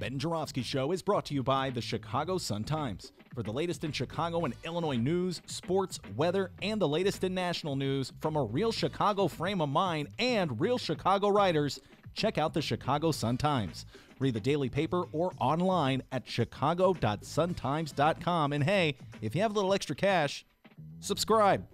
Ben Joravsky Show is brought to you by the Chicago Sun-Times. For the latest in Chicago and Illinois news, sports, weather, and the latest in national news from a real Chicago frame of mind and real Chicago writers, check out the Chicago Sun-Times. Read the daily paper or online at chicago.suntimes.com. And hey, if you have a little extra cash, subscribe.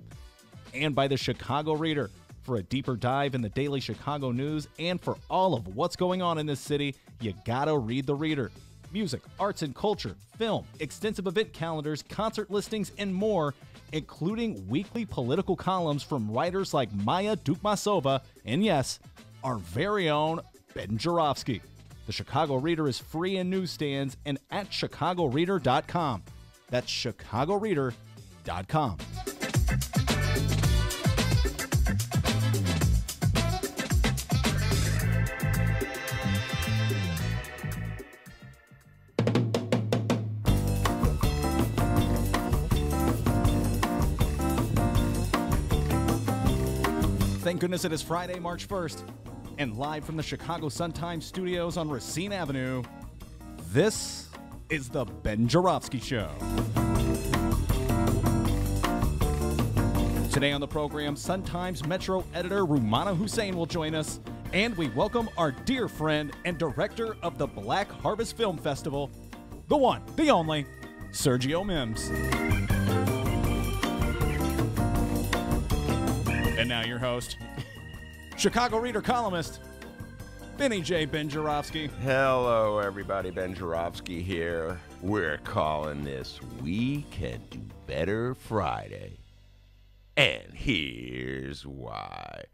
And by the Chicago Reader. For a deeper dive in the daily Chicago news and for all of what's going on in this city, you gotta read The Reader. Music, arts and culture, film, extensive event calendars, concert listings, and more, including weekly political columns from writers like Maya Dukmasova and, yes, our very own Ben Joravsky. The Chicago Reader is free in newsstands and at chicagoreader.com. That's chicagoreader.com. Thank goodness it is Friday, March 1st, and live from the Chicago Sun-Times studios on Racine Avenue, this is the Ben Joravsky Show. Today on the program, Sun-Times Metro editor Rummana Hussain will join us, and we welcome our dear friend and director of the Black Harvest Film Festival, the one, the only, Sergio Mims. And now your host, Chicago Reader columnist, Benny J. Ben Joravsky. Hello, everybody. Ben Joravsky here. We're calling this We Can Do Better Friday. And here's why.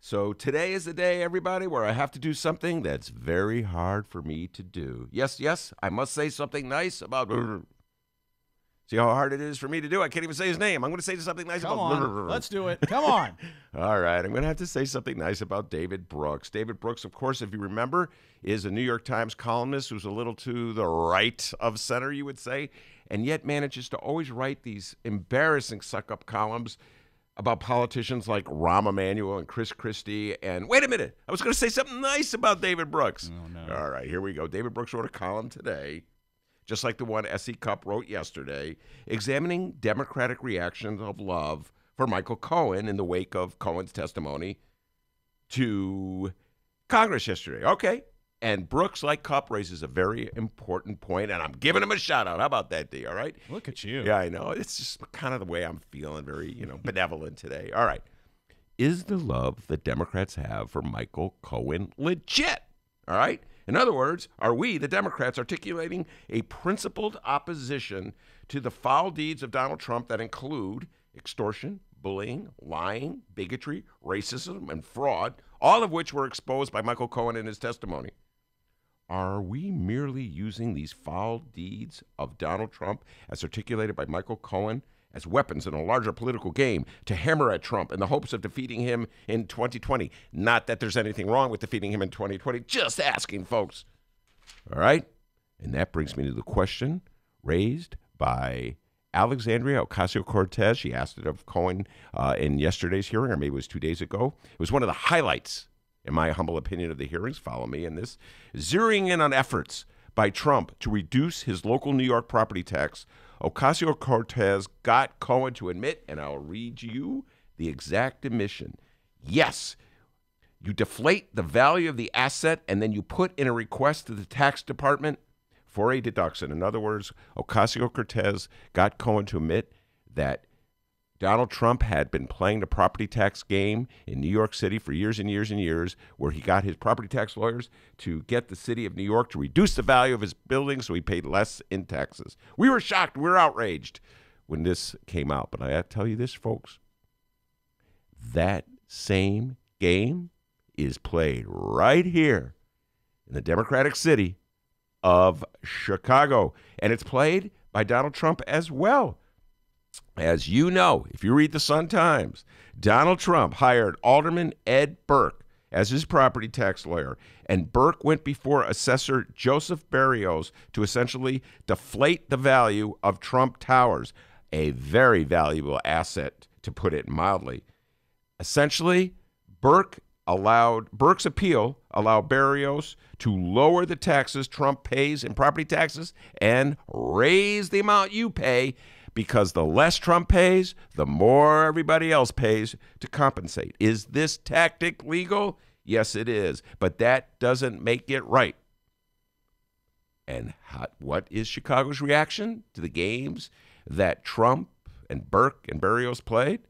So today is the day, everybody, where I have to do something that's very hard for me to do. Yes, I must say something nice about... See how hard it is for me to do? I can't even say his name. I'm going to say something nice about... Come on, let's do it. Come on. All right, I'm going to have to say something nice about David Brooks. David Brooks, of course, if you remember, is a New York Times columnist who's a little to the right of center, you would say, and yet manages to always write these embarrassing suck-up columns about politicians like Rahm Emanuel and Chris Christie. And wait a minute, I was going to say something nice about David Brooks. Oh, no. All right, here we go. David Brooks wrote a column today, just like the one S.E. Cupp wrote yesterday, examining Democratic reactions of love for Michael Cohen in the wake of Cohen's testimony to Congress yesterday. Okay. And Brooks, like Cupp, raises a very important point, and I'm giving him a shout-out. How about that, D? All right? Look at you. Yeah, I know. It's just kind of the way I'm feeling, very, benevolent today. All right. Is the love that Democrats have for Michael Cohen legit? All right? In other words, are we, the Democrats, articulating a principled opposition to the foul deeds of Donald Trump that include extortion, bullying, lying, bigotry, racism, and fraud, all of which were exposed by Michael Cohen in his testimony? Are we merely using these foul deeds of Donald Trump, as articulated by Michael Cohen, as weapons in a larger political game to hammer at Trump in the hopes of defeating him in 2020? Not that there's anything wrong with defeating him in 2020. Just asking, folks. All right? And that brings me to the question raised by Alexandria Ocasio-Cortez. She asked it of Cohen in yesterday's hearing, or maybe it was 2 days ago. It was one of the highlights, in my humble opinion, of the hearings. Follow me in this. Zeroing in on efforts by Trump to reduce his local New York property tax, Ocasio-Cortez got Cohen to admit, and I'll read you the exact admission. Yes, you deflate the value of the asset, and then you put in a request to the tax department for a deduction. In other words, Ocasio-Cortez got Cohen to admit that Donald Trump had been playing the property tax game in New York City for years and years and years, where he got his property tax lawyers to get the city of New York to reduce the value of his buildings so he paid less in taxes. We were shocked. We were outraged when this came out. But I have to tell you this, folks. That same game is played right here in the Democratic city of Chicago. And it's played by Donald Trump as well. As you know, if you read the Sun-Times, Donald Trump hired Alderman Ed Burke as his property tax lawyer, and Burke went before Assessor Joseph Berrios to essentially deflate the value of Trump Towers, a very valuable asset, to put it mildly. Essentially, Burke Burke's appeal allowed Barrios to lower the taxes Trump pays in property taxes and raise the amount you pay, because the less Trump pays, the more everybody else pays to compensate. Is this tactic legal? Yes, it is. But that doesn't make it right. And what is Chicago's reaction to the games that Trump and Burke and Barrios played?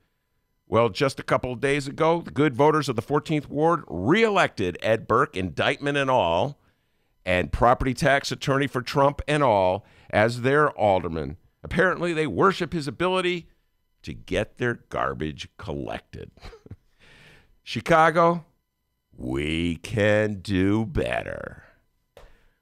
Well, just a couple of days ago, the good voters of the 14th Ward reelected Ed Burke, indictment and all, and property tax attorney for Trump and all, as their alderman. Apparently, they worship his ability to get their garbage collected. Chicago, we can do better.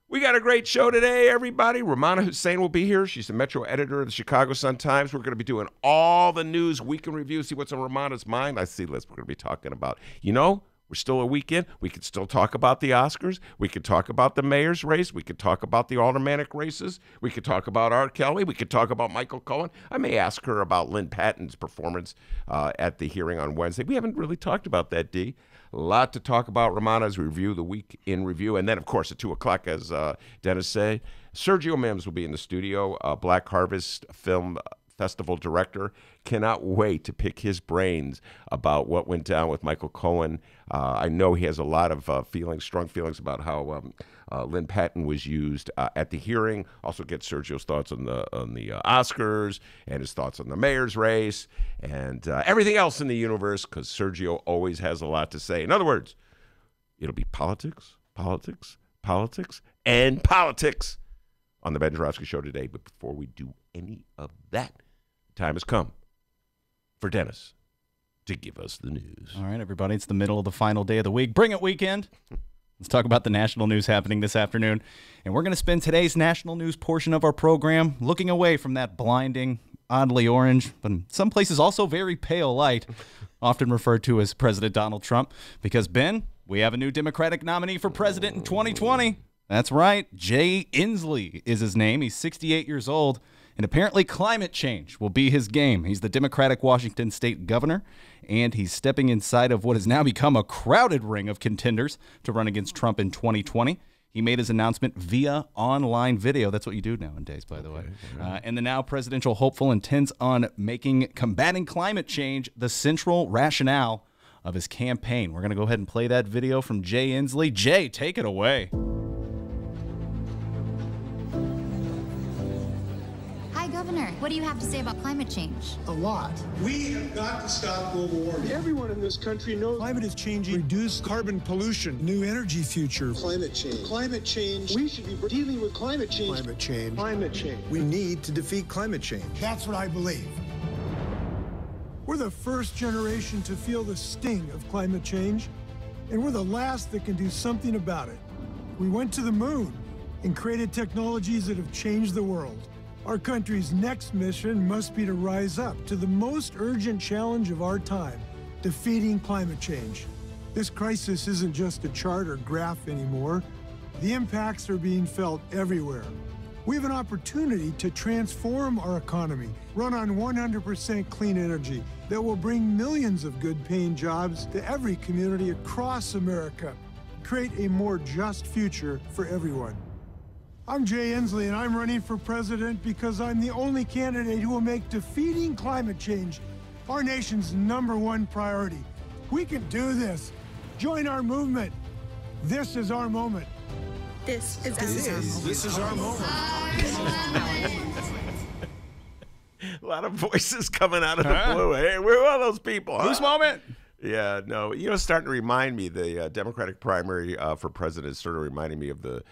We got a great show today, everybody. Rummana Hussain will be here. She's the Metro editor of the Chicago Sun-Times. We're going to be doing all the news, week in review, see what's on Rummana's mind. I see list we're going to be talking about. We're still a weekend. We could still talk about the Oscars. We could talk about the mayor's race. We could talk about the aldermanic races. We could talk about R. Kelly. We could talk about Michael Cohen. I may ask her about Lynn Patton's performance at the hearing on Wednesday. We haven't really talked about that, Dee. A lot to talk about. Rummana's review, the week in review. And then, of course, at 2 o'clock, as Dennis said, Sergio Mims will be in the studio, Black Harvest Film Festival director. Cannot wait to pick his brains about what went down with Michael Cohen. I know he has a lot of strong feelings about how Lynn Patton was used at the hearing. Also get Sergio's thoughts on the Oscars and his thoughts on the mayor's race and everything else in the universe, because Sergio always has a lot to say. In other words, it'll be politics, politics, politics, and politics on the Ben Joravsky Show today. But before we do any of that, time has come for Dennis to give us the news. All right, everybody, it's the middle of the final day of the week. Bring it, weekend. Let's talk about the national news happening this afternoon. And we're going to spend today's national news portion of our program looking away from that blinding, oddly orange, but in some places also very pale light, often referred to as President Donald Trump. Because, Ben, we have a new Democratic nominee for president in 2020. That's right. Jay Inslee is his name. He's 68 years old. And apparently climate change will be his game. He's the Democratic Washington State governor, and he's stepping inside of what has now become a crowded ring of contenders to run against Trump in 2020. He made his announcement via online video. That's what you do nowadays, by the way. Right. And the now presidential hopeful intends on making combating climate change the central rationale of his campaign. We're going to go ahead and play that video from Jay Inslee. Jay, take it away. Governor, what do you have to say about climate change? A lot. We have got to stop global warming. Everyone in this country knows climate is changing. Reduce carbon pollution. New energy future. Climate change. Climate change. We should be dealing with climate change. Climate change. Climate change. We need to defeat climate change. That's what I believe. We're the first generation to feel the sting of climate change, and we're the last that can do something about it. We went to the moon and created technologies that have changed the world. Our country's next mission must be to rise up to the most urgent challenge of our time, defeating climate change. This crisis isn't just a chart or graph anymore. The impacts are being felt everywhere. We have an opportunity to transform our economy, run on 100% clean energy that will bring millions of good-paying jobs to every community across America, create a more just future for everyone. I'm Jay Inslee, and I'm running for president because I'm the only candidate who will make defeating climate change our nation's #1 priority. We can do this. Join our movement. This is our moment. This is our moment. A lot of voices coming out of the blue. Hey, where are those people? Whose moment? Yeah, no. It's starting to remind me, the Democratic primary for president is sort of reminding me of the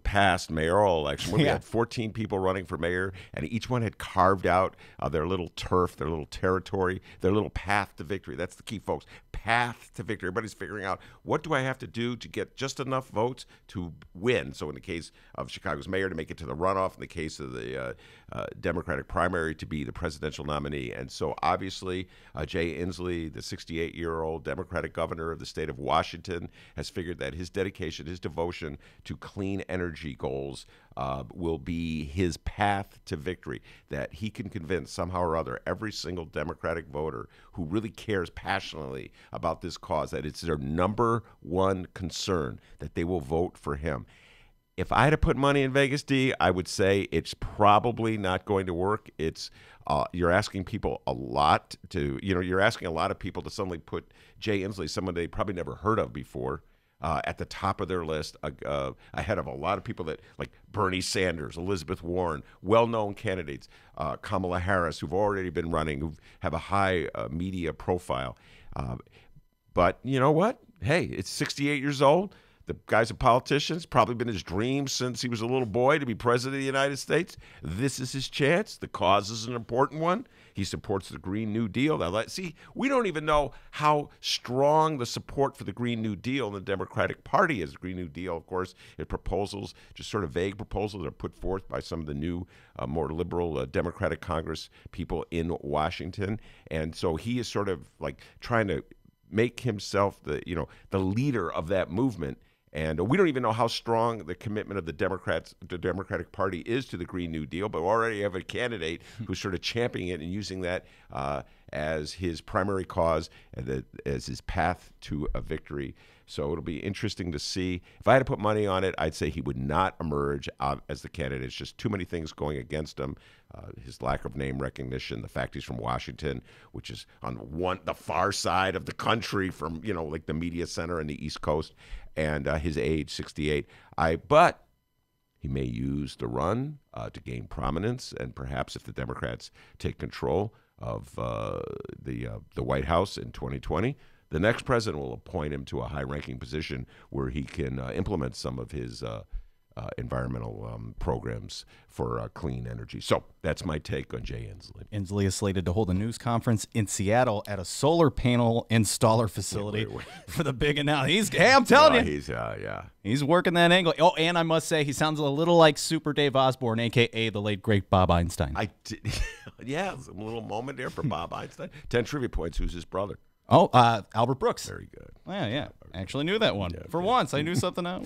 past mayoral election where we had 14 people running for mayor, and each one had carved out their little turf, their little territory, their little path to victory. That's the key, folks. Path to victory. Everybody's figuring out, what do I have to do to get just enough votes to win? So in the case of Chicago's mayor, to make it to the runoff. In the case of the Democratic primary, to be the presidential nominee. And so obviously Jay Inslee, the 68-year-old Democratic governor of the state of Washington, has figured that his dedication, his devotion to clean energy goals will be his path to victory, that he can convince somehow or other every single Democratic voter who really cares passionately about this cause, that it's their number one concern, that they will vote for him. If I had to put money in Vegas, D, I would say it's probably not going to work. It's you're asking people a lot to, you're asking a lot of people to suddenly put Jay Inslee, someone they probably never heard of before, at the top of their list, ahead of a lot of people that, like Bernie Sanders, Elizabeth Warren, well-known candidates, Kamala Harris, who've already been running, who have a high media profile. But you know what? Hey, it's 68 years old. The guy's a politician. It's probably been his dream since he was a little boy to be president of the United States. This is his chance. The cause is an important one. He supports the Green New Deal. Now, see, we don't even know how strong the support for the Green New Deal in the Democratic Party is. The Green New Deal, of course, is proposals, just sort of vague proposals that are put forth by some of the new, more liberal Democratic Congress people in Washington. And so he is sort of like trying to make himself the leader of that movement. And we don't even know how strong the commitment of the Democratic Party is to the Green New Deal, but we already have a candidate who's sort of championing it and using that as his primary cause and as his path to a victory. So it'll be interesting to see. If I had to put money on it, I'd say he would not emerge as the candidate. It's just too many things going against him. His lack of name recognition, the fact he's from Washington, which is on the far side of the country from, like the media center and the East Coast, and his age, 68. But he may use the run to gain prominence, and perhaps if the Democrats take control of the White House in 2020, the next president will appoint him to a high-ranking position where he can implement some of his environmental programs for clean energy. So that's my take on Jay Inslee. Inslee is slated to hold a news conference in Seattle at a solar panel installer facility for the big announcement. I'm telling you. He's working that angle. Oh, and I must say, he sounds a little like Super Dave Osborne, a.k.a. the late, great Bob Einstein. Yeah, a little moment there for Bob Einstein. 10 trivia points. Who's his brother? Oh, Albert Brooks. Very good. Yeah. Actually knew that one. For once, I knew something out.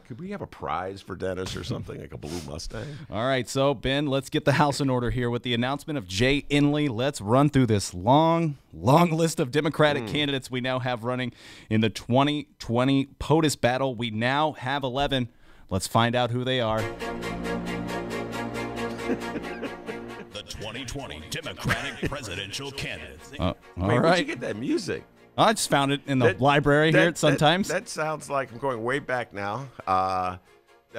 Could we have a prize for Dennis or something, like a blue Mustang? All right, so, Ben, let's get the house in order here with the announcement of Jay Inslee. Let's run through this long list of Democratic candidates we now have running in the 2020 POTUS battle. We now have 11. Let's find out who they are. 2020 Democratic presidential candidates. All right. Where'd you get that music? I just found it in the library here sometimes. That sounds like I'm going way back now.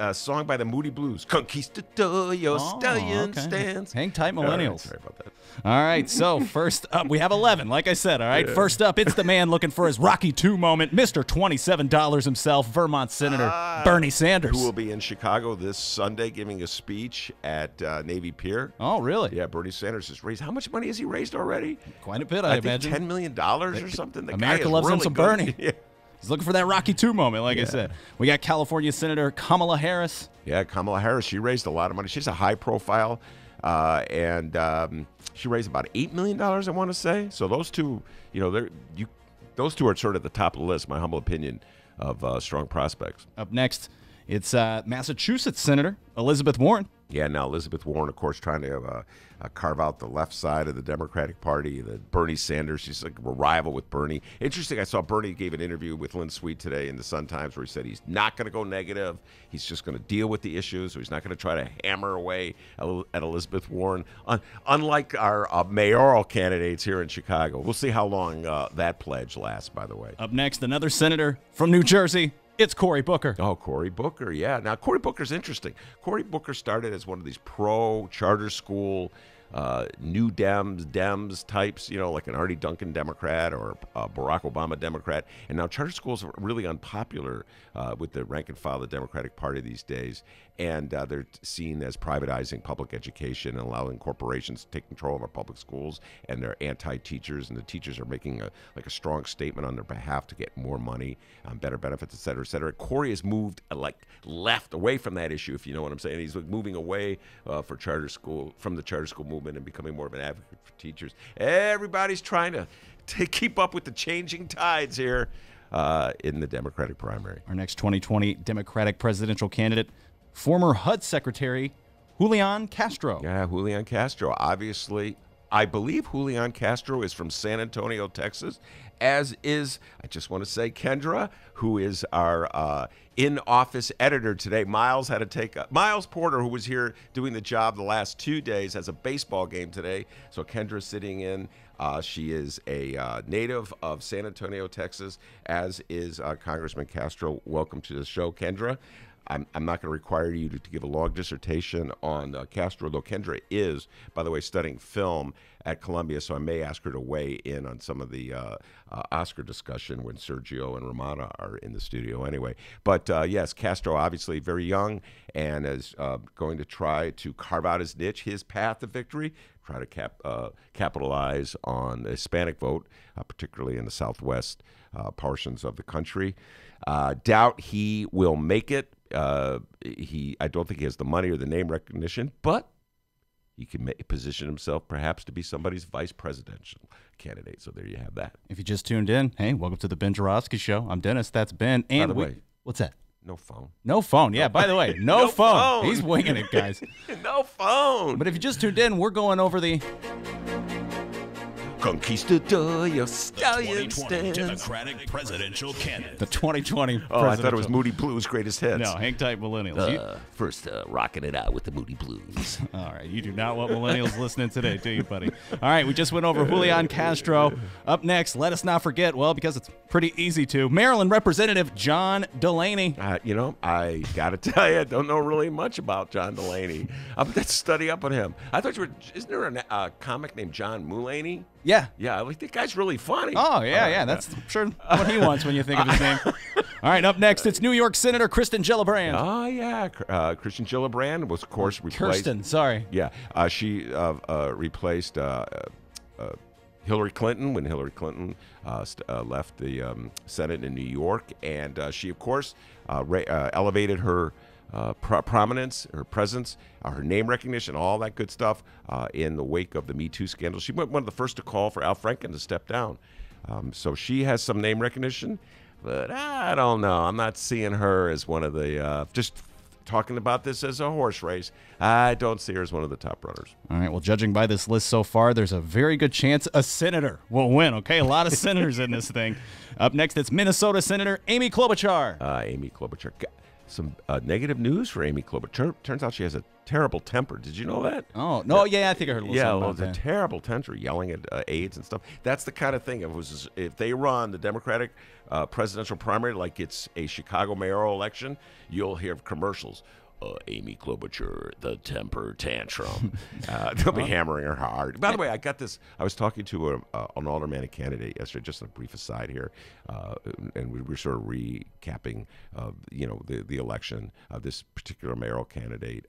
A song by the Moody Blues. Conquistador, your stallion stands. Hang tight, millennials. Sorry about that. All right, so first up, we have 11, like I said, all right? Yeah. First up, it's the man looking for his Rocky II moment, Mr. $27 himself, Vermont Senator Bernie Sanders. Who will be in Chicago this Sunday giving a speech at Navy Pier. Oh, really? Yeah, Bernie Sanders has raised, how much money has he raised already? Quite a bit, I imagine. $10 million or something. The America guy is loves really him some good. Bernie. Yeah. He's looking for that Rocky II moment, like I said. We got California Senator Kamala Harris. Yeah, Kamala Harris. She raised a lot of money. She's a high profile, and she raised about $8 million, I want to say. So those two, those two are sort of at the top of the list, my humble opinion, of strong prospects. Up next, it's Massachusetts Senator Elizabeth Warren. Yeah, now Elizabeth Warren, of course, trying to carve out the left side of the Democratic Party. The Bernie Sanders, she's like a rival with Bernie. Interesting, I saw Bernie gave an interview with Lynn Sweet today in the Sun-Times where he said he's not going to go negative. He's just going to deal with the issues. So he's not going to try to hammer away at Elizabeth Warren, unlike our mayoral candidates here in Chicago. We'll see how long that pledge lasts, by the way. Up next, another senator from New Jersey. It's Cory Booker. Oh, Cory Booker, yeah. Now, Cory Booker's interesting. Cory Booker started as one of these pro-charter school, new Dems types, like an Artie Duncan Democrat or a Barack Obama Democrat. And now charter schools are really unpopular with the rank and file of the Democratic Party these days. And they're seen as privatizing public education and allowing corporations to take control of our public schools. And they're anti-teachers, and the teachers are making a strong statement on their behalf to get more money, better benefits, et cetera, et cetera. Cory has moved left away from that issue, if you know what I'm saying. He's moving away from the charter school movement and becoming more of an advocate for teachers. Everybody's trying to keep up with the changing tides here in the Democratic primary. Our next 2020 Democratic presidential candidate, former HUD Secretary Julian Castro. Yeah, Julian Castro, obviously I believe Julian Castro is from San Antonio, Texas, as is, I just want to say, Kendra, who is our in-office editor today. Miles had to take Miles Porter, who was here doing the job the last 2 days, has a baseball game today. So Kendra's sitting in. She is a native of San Antonio, Texas, as is Congressman Castro. Welcome to the show, Kendra. I'm not going to require you to give a long dissertation on Castro, though Kendra is, by the way, studying film at Columbia, so I may ask her to weigh in on some of the Oscar discussion when Sergio and Romana are in the studio anyway. But yes, Castro, obviously very young, and is going to try to carve out his niche, his path to victory, try to capitalize on the Hispanic vote, particularly in the southwest portions of the country. Doubt he will make it. I don't think he has the money or the name recognition, but he can position himself perhaps to be somebody's vice presidential candidate. So there you have that. If you just tuned in, hey, welcome to the Ben Joravsky Show. I'm Dennis. That's Ben. And by the way, what's that? No phone. No phone. Yeah, by the way, no phone. He's winging it, guys. No phone. But if you just tuned in, we're going over the Conquistador, your stallion 2020 stands. Democratic presidential candidate. the 2020 Oh, I thought it was presidential- Moody Blues' greatest hits. No, hang tight, millennials. First, rocking it out with the Moody Blues. All right, you do not want millennials listening today, do you, buddy? All right, we just went over Julian Castro. Up next, let us not forget, well, because it's pretty easy to, Maryland Representative John Delaney. I got to tell you, I don't know really much about John Delaney. I'm going to study up on him. I thought isn't there a comic named John Mulaney? Yeah. Yeah, like that guy's really funny. Oh, yeah. That's I'm sure what he wants when you think of his name. All right, up next, it's New York Senator Kristen Gillibrand. Oh, yeah. Kristen Gillibrand was, of course, replaced. Kirsten, sorry. Yeah, she replaced Hillary Clinton when Hillary Clinton left the Senate in New York. And she, of course, elevated her prominence, her presence, her name recognition, all that good stuff in the wake of the Me Too scandal. She went one of the first to call for Al Franken to step down. So she has some name recognition, but I don't know. I'm not seeing her as one of the, just talking about this as a horse race, I don't see her as one of the top runners. All right, well, judging by this list so far, there's a very good chance a senator will win, okay? A lot of senators in this thing. Up next, it's Minnesota Senator Amy Klobuchar. Amy Klobuchar. Some negative news for Amy Klobuchar. Turns out she has a terrible temper. Did you know that? Oh, no, yeah, I think I heard a little something about it's a that. terrible temper, yelling at aides and stuff. That's the kind of thing. If they run the Democratic presidential primary like it's a Chicago mayoral election, you'll hear commercials. Amy Klobuchar, the temper tantrum. They'll be hammering her hard. By the way, I got this. I was talking to an aldermanic candidate yesterday, just a brief aside here, and we were sort of recapping, the election of this particular mayoral candidate,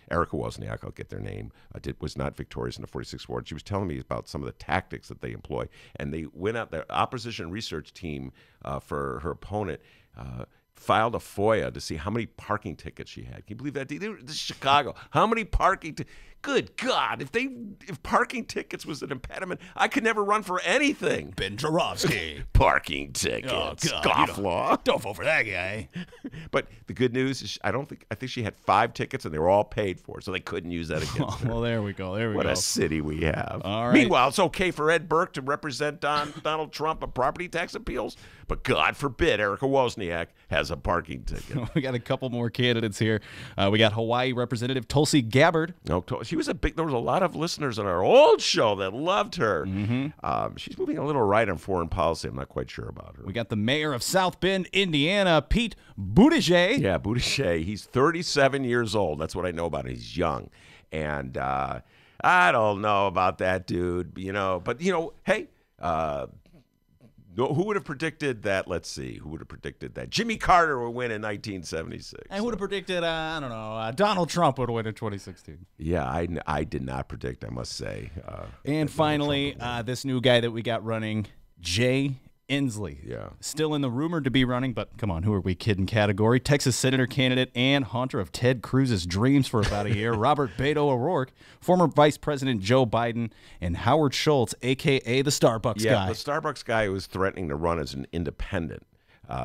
Erica Wozniak, I'll get their name, was not victorious in the 46th ward. She was telling me about some of the tactics that they employ, and they went out, the opposition research team for her opponent, filed a FOIA to see how many parking tickets she had. Can you believe that? This is Chicago. How many parking Good God, if parking tickets was an impediment, I could never run for anything. Ben Joravsky. Parking tickets. Oh, God, Scofflaw. Don't vote for that guy. But the good news is I think she had 5 tickets and they were all paid for, so they couldn't use that against her. Well, there we go. What a city we have. All right. Meanwhile, it's okay for Ed Burke to represent Donald Trump on property tax appeals, but God forbid Erica Wozniak has a parking ticket. We got a couple more candidates here. We got Hawaii Representative Tulsi Gabbard. No, she was there was a lot of listeners on our old show that loved her. Mm-hmm. She's moving a little right on foreign policy. I'm not quite sure about her. We got the mayor of South Bend, Indiana, Pete Buttigieg. Yeah, Buttigieg. He's 37 years old. That's what I know about him. He's young. And I don't know about that dude, But, hey, who would have predicted that? Let's see. Who would have predicted that Jimmy Carter would win in 1976? And who would have predicted, I don't know, Donald Trump would win in 2016? Yeah, I did not predict, I must say. And finally, this new guy that we got running, Jay Inslee. Yeah. Still in the rumored to be running, but come on, who are we kidding category. Texas Senator candidate and haunter of Ted Cruz's dreams for about a year, Robert Beto O'Rourke, former Vice President Joe Biden, and Howard Schultz, a.k.a. the Starbucks guy. Yeah, the Starbucks guy who was threatening to run as an independent.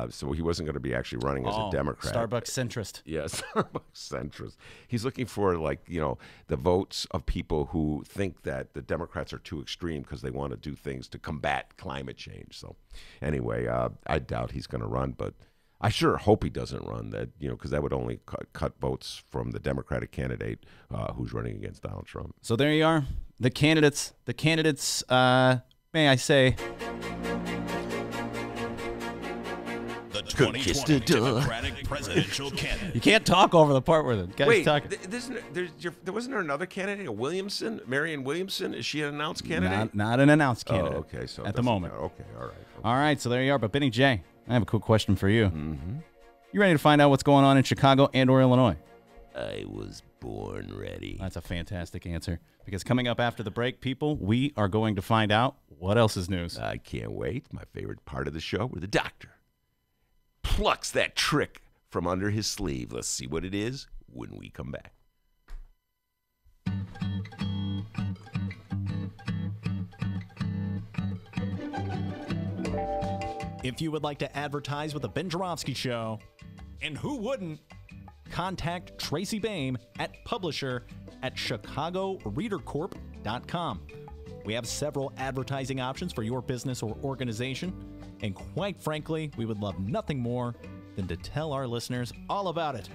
So he wasn't going to be actually running as a Democrat. Starbucks centrist. Yes, Starbucks centrist. He's looking for, like, the votes of people who think that the Democrats are too extreme because they want to do things to combat climate change. So anyway, I doubt he's going to run, but I sure hope he doesn't run, that because that would only cut votes from the Democratic candidate who's running against Donald Trump. So there you are, the candidates. May I say, The 2020 Democratic presidential candidate. you can't talk over the part where the guy's Wait, talking. wasn't there another candidate, a Williamson, Marianne Williamson? Is she an announced candidate? Not an announced candidate. Oh, okay. So at the moment. Okay, all right. All right, so there you are. But Benny J, I have a quick question for you. Mm-hmm. You ready to find out what's going on in Chicago and/or Illinois? I was born ready. That's a fantastic answer. Because coming up after the break, people, we are going to find out what else is news. I can't wait. My favorite part of the show, where the doctor plucks that trick from under his sleeve. Let's see what it is when we come back. If you would like to advertise with the Ben Joravsky Show, and who wouldn't, contact Tracy Baim at publisher@chicagoreadercorp.com. We have several advertising options for your business or organization, and quite frankly, we would love nothing more than to tell our listeners all about it.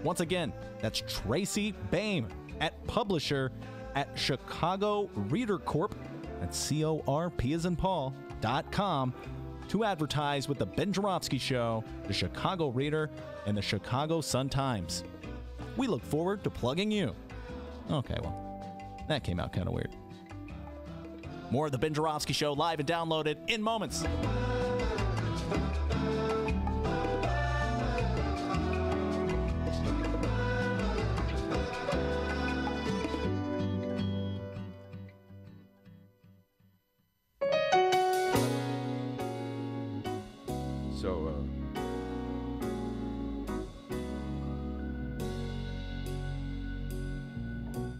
Once again, that's Tracy Baim at publisher@chicagoreadercorp, that's CORP as in Paul.com, to advertise with the Ben Joravsky Show, the Chicago Reader, and the Chicago Sun-Times. We look forward to plugging you. Okay, well, that came out kind of weird. More of the Ben Joravsky Show live and downloaded in moments.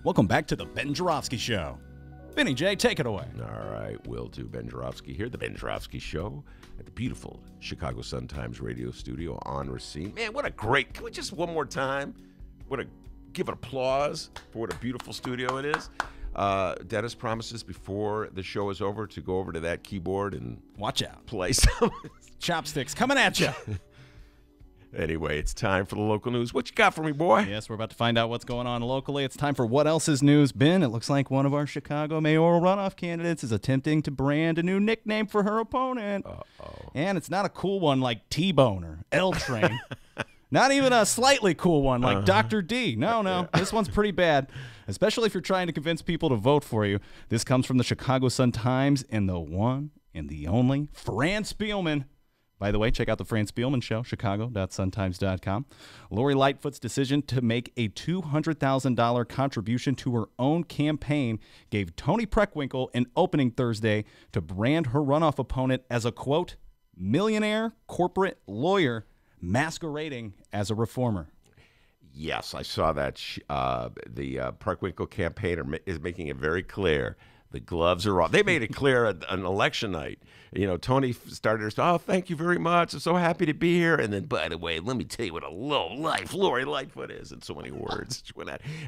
Welcome back to the Ben Joravsky Show. Benny J, take it away. All right, will do. Ben Joravsky here, the Ben Joravsky Show at the beautiful Chicago Sun-Times radio studio on Racine. Man, what a great, can we just one more time, give an applause for what a beautiful studio it is. Dennis promises before the show is over to go over to that keyboard and watch out, play some chopsticks coming at you. Anyway, it's time for the local news. What you got for me, boy? Yes, we're about to find out what's going on locally. It's time for What Else Is News. Ben, it looks like one of our Chicago mayoral runoff candidates is attempting to brand a new nickname for her opponent. Uh-oh. And it's not a cool one like T-Bone or L-Train. Not even a slightly cool one like Dr. D. No, this one's pretty bad, especially if you're trying to convince people to vote for you. This comes from the Chicago Sun-Times and the one and the only Fran Spielman. By the way, check out the Fran Spielman Show, chicago.suntimes.com. Lori Lightfoot's decision to make a $200,000 contribution to her own campaign gave Toni Preckwinkle an opening Thursday to brand her runoff opponent as a, quote, millionaire corporate lawyer masquerading as a reformer. Yes, I saw that. The Preckwinkle campaigner is making it very clear. The gloves are off. They made it clear on election night. Tony started her, oh, thank you very much. I'm so happy to be here. And then, by the way, let me tell you what a low life Lori Lightfoot is, in so many words.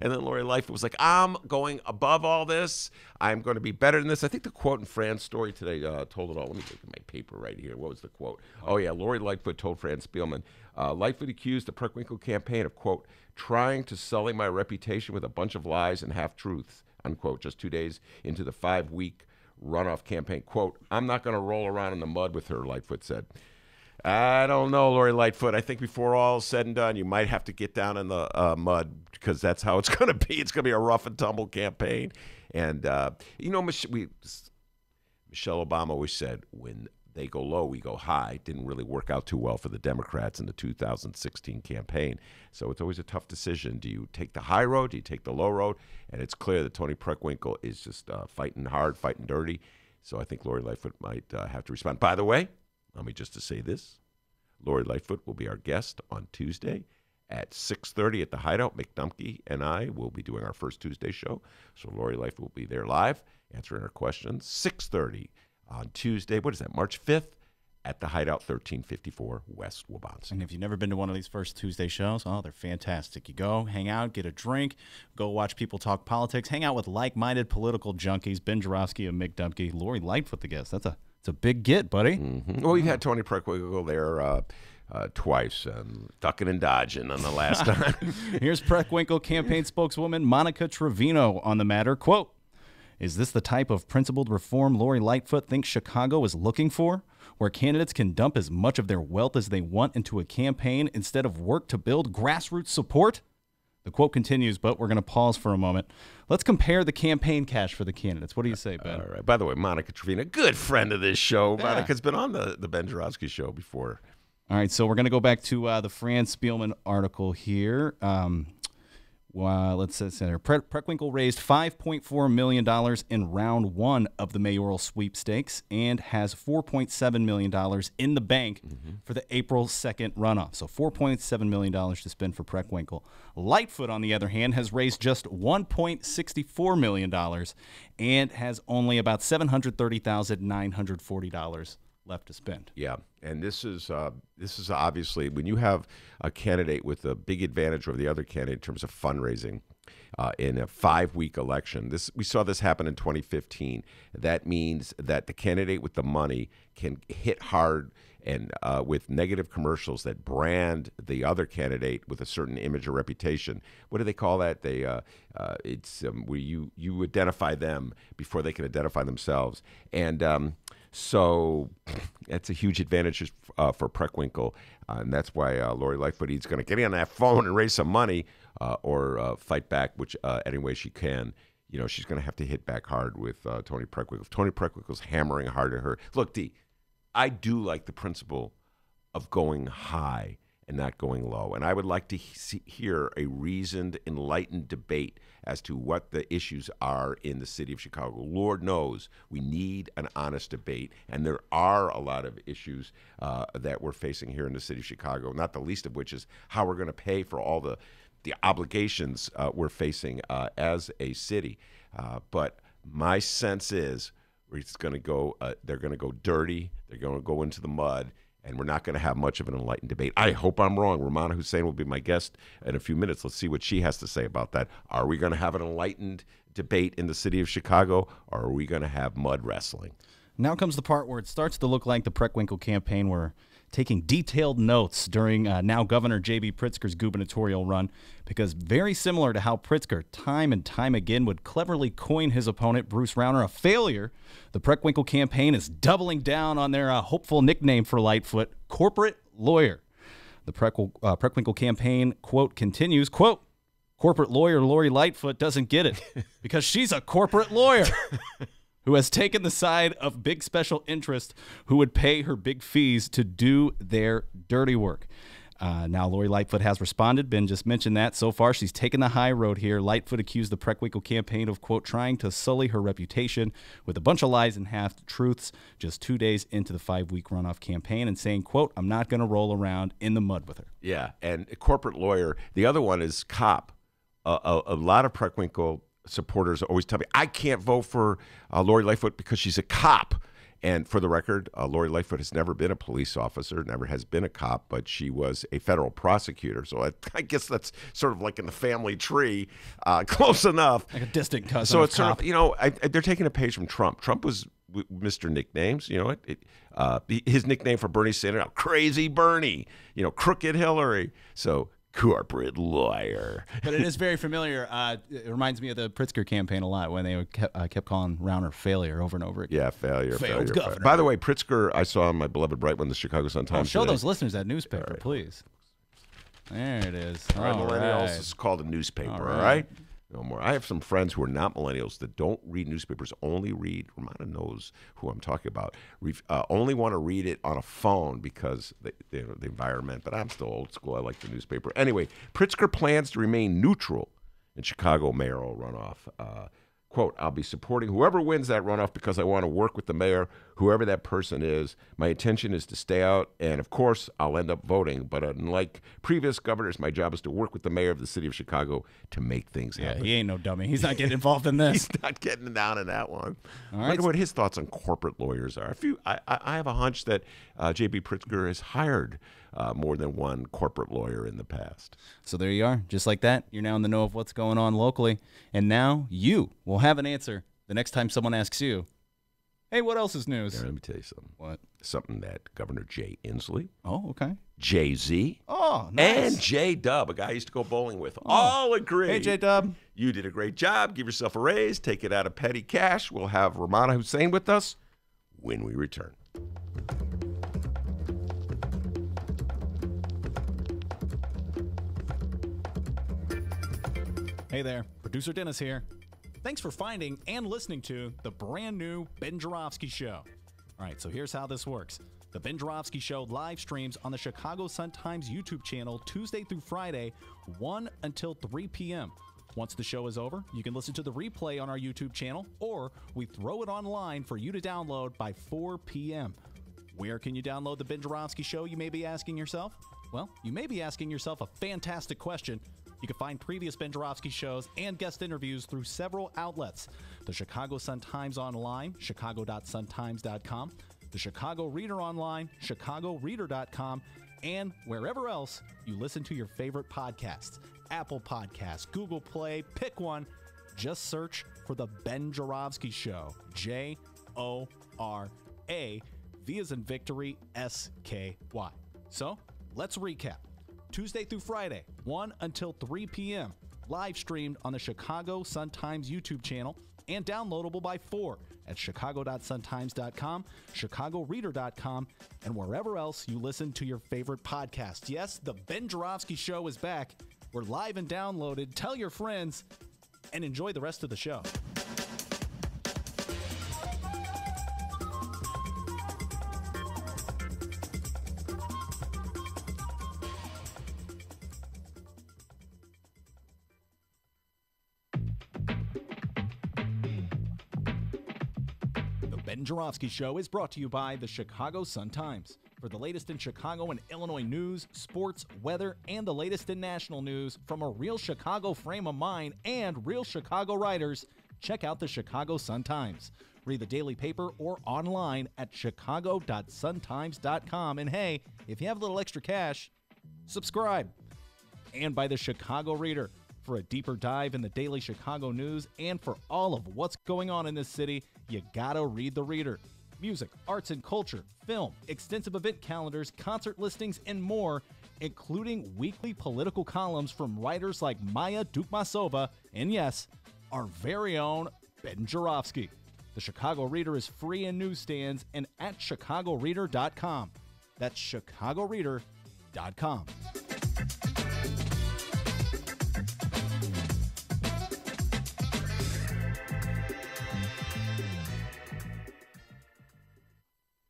And then Lori Lightfoot was like, I'm going above all this. I'm going to be better than this. I think the quote in Fran's story today told it all. Let me look at my paper right here. What was the quote? Oh, yeah, Lori Lightfoot told Fran Spielman, Lightfoot accused the Preckwinkle campaign of, quote, trying to sully my reputation with a bunch of lies and half-truths, unquote, just 2 days into the 5-week runoff campaign. Quote, I'm not going to roll around in the mud with her, Lightfoot said. I don't know, Lori Lightfoot. I think before all is said and done, you might have to get down in the mud, because that's how it's going to be. It's going to be a rough and tumble campaign. And, Michelle Obama always said, when they go low, we go high. Didn't really work out too well for the Democrats in the 2016 campaign. So it's always a tough decision. Do you take the high road? Do you take the low road? And it's clear that Toni Preckwinkle is just fighting hard, fighting dirty. So I think Lori Lightfoot might have to respond. By the way, let me just to say this. Lori Lightfoot will be our guest on Tuesday at 6:30 at the Hideout. Mick Dumke and I will be doing our first Tuesday show. So Lori Lightfoot will be there live, answering our questions. 6:30 on Tuesday. What is that, March 5th at the Hideout, 1354 West Wabansie. And if you've never been to one of these First Tuesday shows, oh, they're fantastic. You go, hang out, get a drink, go watch people talk politics, hang out with like-minded political junkies, Ben Joravsky and Mick Dumke, Lori Lightfoot, the guest. It's a big get, buddy. Well, we've had Tony Preckwinkle there twice, ducking and dodging on the last time. Here's Preckwinkle campaign spokeswoman Monica Trevino on the matter. Quote, "Is this the type of principled reform Lori Lightfoot thinks Chicago is looking for, where candidates can dump as much of their wealth as they want into a campaign instead of work to build grassroots support?" The quote continues, but we're going to pause for a moment. Let's compare the campaign cash for the candidates. What do you say, Ben? All right. By the way, Monica Trevino, good friend of this show. Yeah. Monica's been on the Ben Joravsky Show before. All right, so we're going to go back to the Fran Spielman article here. Let's see here. Preckwinkle raised $5.4 million in round one of the mayoral sweepstakes and has $4.7 million in the bank for the April 2nd runoff. So $4.7 million to spend for Preckwinkle. Lightfoot, on the other hand, has raised just $1.64 million and has only about $730,940 left to spend. Yeah, and this is obviously when you have a candidate with a big advantage over the other candidate in terms of fundraising in a 5-week election. We saw this happen in 2015. That means that the candidate with the money can hit hard and with negative commercials that brand the other candidate with a certain image or reputation. What do they call that? It's where you identify them before they can identify themselves. And so that's a huge advantage for Preckwinkle, and that's why Lori Lightfoot is going to get in on that phone and raise some money or fight back, which any way she can. You know, she's going to have to hit back hard with Tony Preckwinkle. If Tony Preckwinkle's hammering hard at her. Look, Dee, I do like the principle of going high and not going low, and I would like to hear a reasoned, enlightened debate as to what the issues are in the city of Chicago. Lord knows we need an honest debate, and there are a lot of issues that we're facing here in the city of Chicago, not the least of which is how we're going to pay for all the obligations we're facing as a city. But my sense is it's going to go. They're going to go dirty. They're going to go into the mud. And we're not going to have much of an enlightened debate. I hope I'm wrong. Rummana Hussain will be my guest in a few minutes. Let's see what she has to say about that. Are we going to have an enlightened debate in the city of Chicago, or are we going to have mud wrestling? Now comes the part where it starts to look like the Preckwinkle campaign were taking detailed notes during now Governor J.B. Pritzker's gubernatorial run, because very similar to how Pritzker time and time again would cleverly coin his opponent, Bruce Rauner, a failure, the Preckwinkle campaign is doubling down on their hopeful nickname for Lightfoot, corporate lawyer. The Preckwinkle campaign, quote, continues, quote, "Corporate lawyer Lori Lightfoot doesn't get it because she's a corporate lawyer who has taken the side of big special interest who would pay her big fees to do their dirty work." Now, Lori Lightfoot has responded. Ben just mentioned that. So far, she's taken the high road here. Lightfoot accused the Preckwinkle campaign of, quote, trying to sully her reputation with a bunch of lies and half-truths just 2 days into the 5-week runoff campaign and saying, quote, "I'm not going to roll around in the mud with her." Yeah, and a corporate lawyer. The other one is cop. A lot of Preckwinkle supporters always tell me, I can't vote for Lori Lightfoot because she's a cop. And for the record, Lori Lightfoot has never been a police officer, never has been a cop, but she was a federal prosecutor. So I guess that's sort of like in the family tree, close enough. Like a distant cousin. So it's sort of, you know, they're taking a page from Trump. Trump was Mr. Nicknames, you know, his nickname for Bernie Sanders, Crazy Bernie, you know, Crooked Hillary. So corporate lawyer. But it is very familiar. It reminds me of the Pritzker campaign a lot when they kept calling Rauner failure over and over again. Yeah, failure. Governor. By the way, Pritzker, I saw on my beloved Bright One, the Chicago Sun-Times. Show those listeners that newspaper, please. There it is. All right, millennials, it's called a newspaper, all right? No more. I have some friends who are not millennials that don't read newspapers, only read, Romana knows who I'm talking about, only want to read it on a phone because the environment, but I'm still old school. I like the newspaper. Anyway, Pritzker plans to remain neutral in Chicago mayoral runoff. Quote, I'll be supporting whoever wins that runoff because I want to work with the mayor, whoever that person is. My intention is to stay out, and of course, I'll end up voting. But unlike previous governors, my job is to work with the mayor of the city of Chicago to make things happen. He ain't no dummy. He's not getting involved in this. He's not getting down in that one. All I right. wonder what his thoughts on corporate lawyers are. I have a hunch that J.B. Pritzker has hired more than one corporate lawyer in the past. So there you are. Just like that, you're now in the know of what's going on locally. And now you will have an answer the next time someone asks you, hey, what else is news? Here, let me tell you something. What? Something that Governor Jay Inslee, Oh, okay. Jay-Z, Oh, nice. and J-Dub, a guy I used to go bowling with, all agree. Hey, J-Dub. You did a great job. Give yourself a raise. Take it out of petty cash. We'll have Rummana Hussain with us when we return. Hey there, producer Dennis here. Thanks for finding and listening to the brand new Ben Joravsky Show. All right, so here's how this works. The Ben Joravsky Show live streams on the Chicago Sun-Times YouTube channel Tuesday through Friday, 1 until 3 p.m. Once the show is over, you can listen to the replay on our YouTube channel, or we throw it online for you to download by 4 p.m. Where can you download the Ben Joravsky Show, you may be asking yourself? Well, you may be asking yourself a fantastic question. You can find previous Ben Joravsky shows and guest interviews through several outlets. The Chicago Sun-Times Online, chicago.suntimes.com, the Chicago Reader Online, chicagoreader.com, and wherever else you listen to your favorite podcasts. Apple Podcasts, Google Play, pick one. Just search for The Ben Joravsky Show, J-O-R-A, V as in victory, S-K-Y. So, let's recap. Tuesday through Friday, 1 until 3 p.m., live streamed on the Chicago Sun-Times YouTube channel and downloadable by 4 at chicago.suntimes.com, chicagoreader.com, and wherever else you listen to your favorite podcast. Yes, the Ben Joravsky Show is back. We're live and downloaded. Tell your friends and enjoy the rest of the show. The Ben Joravsky Show is brought to you by the Chicago Sun-Times. For the latest in Chicago and Illinois news, sports, weather, and the latest in national news from a real Chicago frame of mind and real Chicago writers, check out the Chicago Sun-Times. Read the daily paper or online at chicago.suntimes.com. And hey, if you have a little extra cash, subscribe. And by the Chicago Reader. For a deeper dive in the daily Chicago news and for all of what's going on in this city, you gotta read the Reader. Music, arts and culture, film, extensive event calendars, concert listings, and more, including weekly political columns from writers like Maya Dukmasova and, yes, our very own Ben Joravsky. The Chicago Reader is free in newsstands and at chicagoreader.com. That's chicagoreader.com.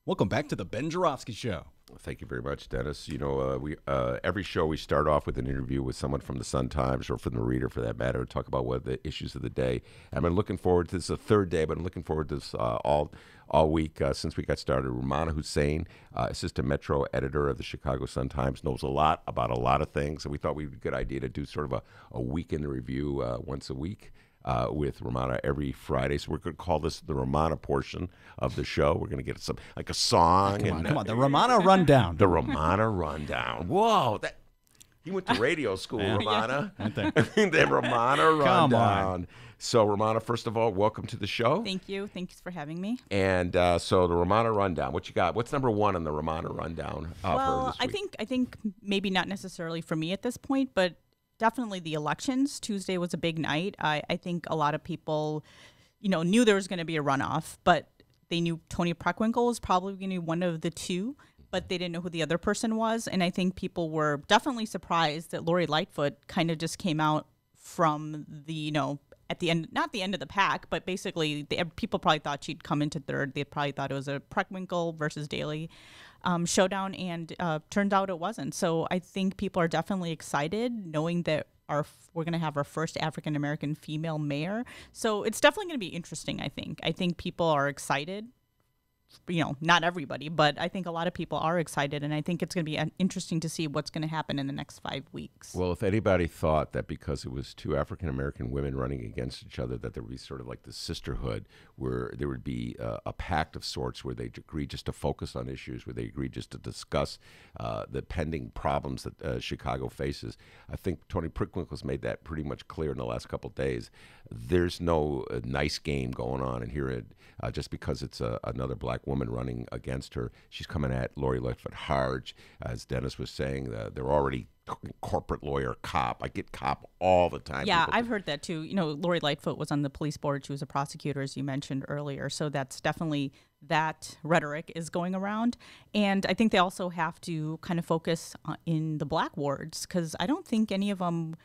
Welcome back to the Ben Joravsky Show. Thank you very much, Dennis. You know, we every show we start off with an interview with someone from the Sun-Times or from the Reader, for that matter, to talk about what the issues of the day. I've been looking forward to this. This is the third day, but I'm looking forward to this all week since we got started. Rummana Hussain, assistant Metro editor of the Chicago Sun-Times, knows a lot about a lot of things, and we thought it would be a good idea to do sort of a week in the review once a week. With Romana every Friday. So we're going to call this the Romana portion of the show. We're going to get some, like a song. Come on, the Romana Rundown. The Romana Rundown. Whoa, you went to radio school, Romana. Yeah. The Romana Rundown. Come on. So, Romana, first of all, welcome to the show. Thank you. Thanks for having me. And so the Romana Rundown, what you got? What's number one on the Romana Rundown for Well, this week? I think maybe not necessarily for me at this point, but definitely the elections. Tuesday was a big night. I think a lot of people, knew there was going to be a runoff, but they knew Tony Preckwinkle was probably going to be one of the two, but they didn't know who the other person was. And I think people were definitely surprised that Lori Lightfoot kind of just came out from the, at the end, not the end of the pack, but basically people probably thought she'd come into third. They probably thought it was a Preckwinkle versus Daley showdown, and turns out it wasn't. So I think people are definitely excited knowing that we're going to have our first African American female mayor. So it's definitely going to be interesting. I think people are excited. Not everybody, but I think a lot of people are excited, and I think it's going to be interesting to see what's going to happen in the next 5 weeks. Well, if anybody thought that because it was two African-American women running against each other that there would be sort of like the sisterhood where there would be a pact of sorts where they agreed just to focus on issues, where they agreed just to discuss the pending problems that Chicago faces, I think Tony Preckwinkle's made that pretty much clear in the last couple of days. There's no nice game going on, and here just because it's another black woman running against her, she's coming at Lori Lightfoot hard. As Dennis was saying, they're already corporate lawyer, cop. I get cop all the time. Yeah, I've heard that too. Lori Lightfoot was on the police board. She was a prosecutor, as you mentioned earlier. So that's definitely, that rhetoric is going around. And I think they also have to kind of focus in the black wards, because I don't think any of them,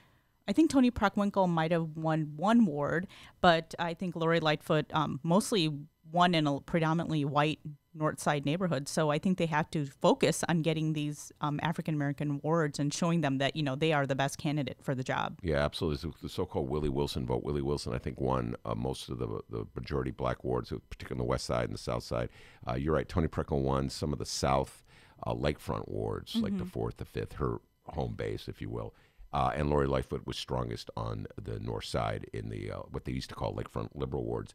I think Tony Preckwinkle might have won one ward, but I think Lori Lightfoot mostly won in a predominantly white North Side neighborhood. So I think they have to focus on getting these African-American wards and showing them that, they are the best candidate for the job. Yeah, absolutely. The so-called Willie Wilson vote. Willie Wilson, I think, won most of the majority black wards, particularly on the west side and the south side. You're right. Tony Preckwinkle won some of the south lakefront wards, like the 4th, the 5th, her home base, if you will. And Lori Lightfoot was strongest on the north side in the what they used to call lakefront liberal wards.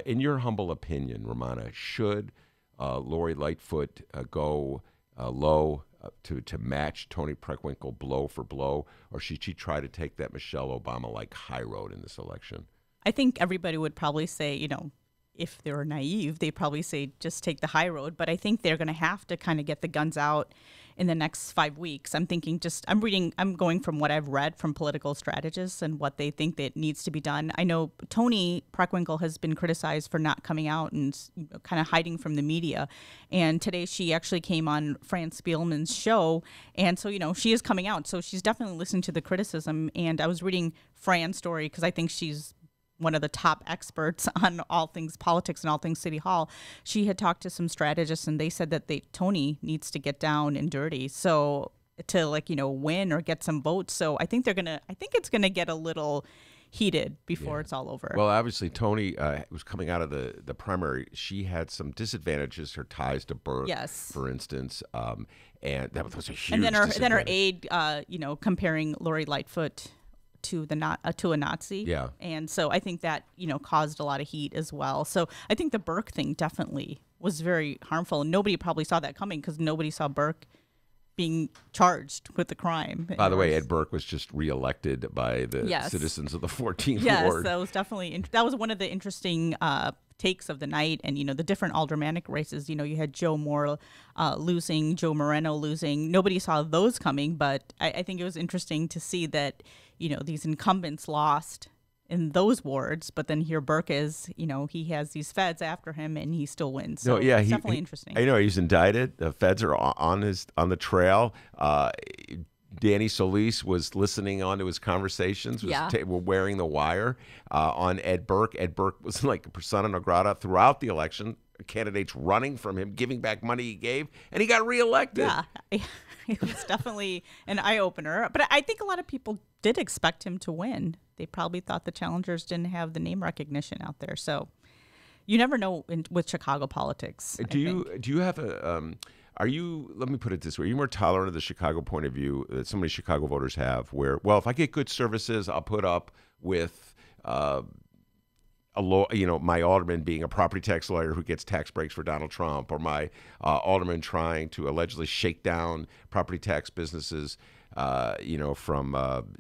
In your humble opinion, Romana, should Lori Lightfoot go low to match Tony Preckwinkle blow for blow, or should she try to take that Michelle Obama-like high road in this election? I think everybody would probably say, if they were naive, they probably say just take the high road. But I think they're going to have to kind of get the guns out in the next 5 weeks. I'm going from what I've read from political strategists and what they think that needs to be done. I know Tony Preckwinkle has been criticized for not coming out and kind of hiding from the media. And today she actually came on Fran Spielman's show. And so, she is coming out. So she's definitely listening to the criticism. And I was reading Fran's story because I think she's one of the top experts on all things politics and all things City Hall. She had talked to some strategists, and they said that Tony needs to get down and dirty, so to win or get some votes. So I think it's gonna get a little heated before it's all over. Well, obviously Tony was coming out of the primary. She had some disadvantages, her ties to Burke, for instance, and that was a huge. And then her aide, comparing Lori Lightfoot to a Nazi. Yeah. And so I think that, caused a lot of heat as well. So I think the Burke thing definitely was very harmful. And nobody probably saw that coming because nobody saw Burke being charged with the crime. By the way, Ed Burke was just reelected by the citizens of the 14th ward. Yes, that was definitely, that was one of the interesting takes of the night. And, the different aldermanic races, you had Joe Moore losing, Joe Moreno losing. Nobody saw those coming, but I think it was interesting to see that, these incumbents lost in those wards, but then here Burke is, he has these feds after him and he still wins. So it's definitely interesting. I know he's indicted. The feds are on the trail. Danny Solis was listening on to his conversations, was wearing the wire on Ed Burke. Ed Burke was like a persona non grata throughout the election. Candidates running from him, giving back money he gave, and he got reelected. Yeah, it was definitely an eye-opener. But I think a lot of people did expect him to win. They probably thought the challengers didn't have the name recognition out there. So you never know with Chicago politics. Do you have a are you, let me put it this way, are you more tolerant of the Chicago point of view that so many Chicago voters have where, well, if I get good services, I'll put up with my alderman being a property tax lawyer who gets tax breaks for Donald Trump, or my alderman trying to allegedly shake down property tax businesses, from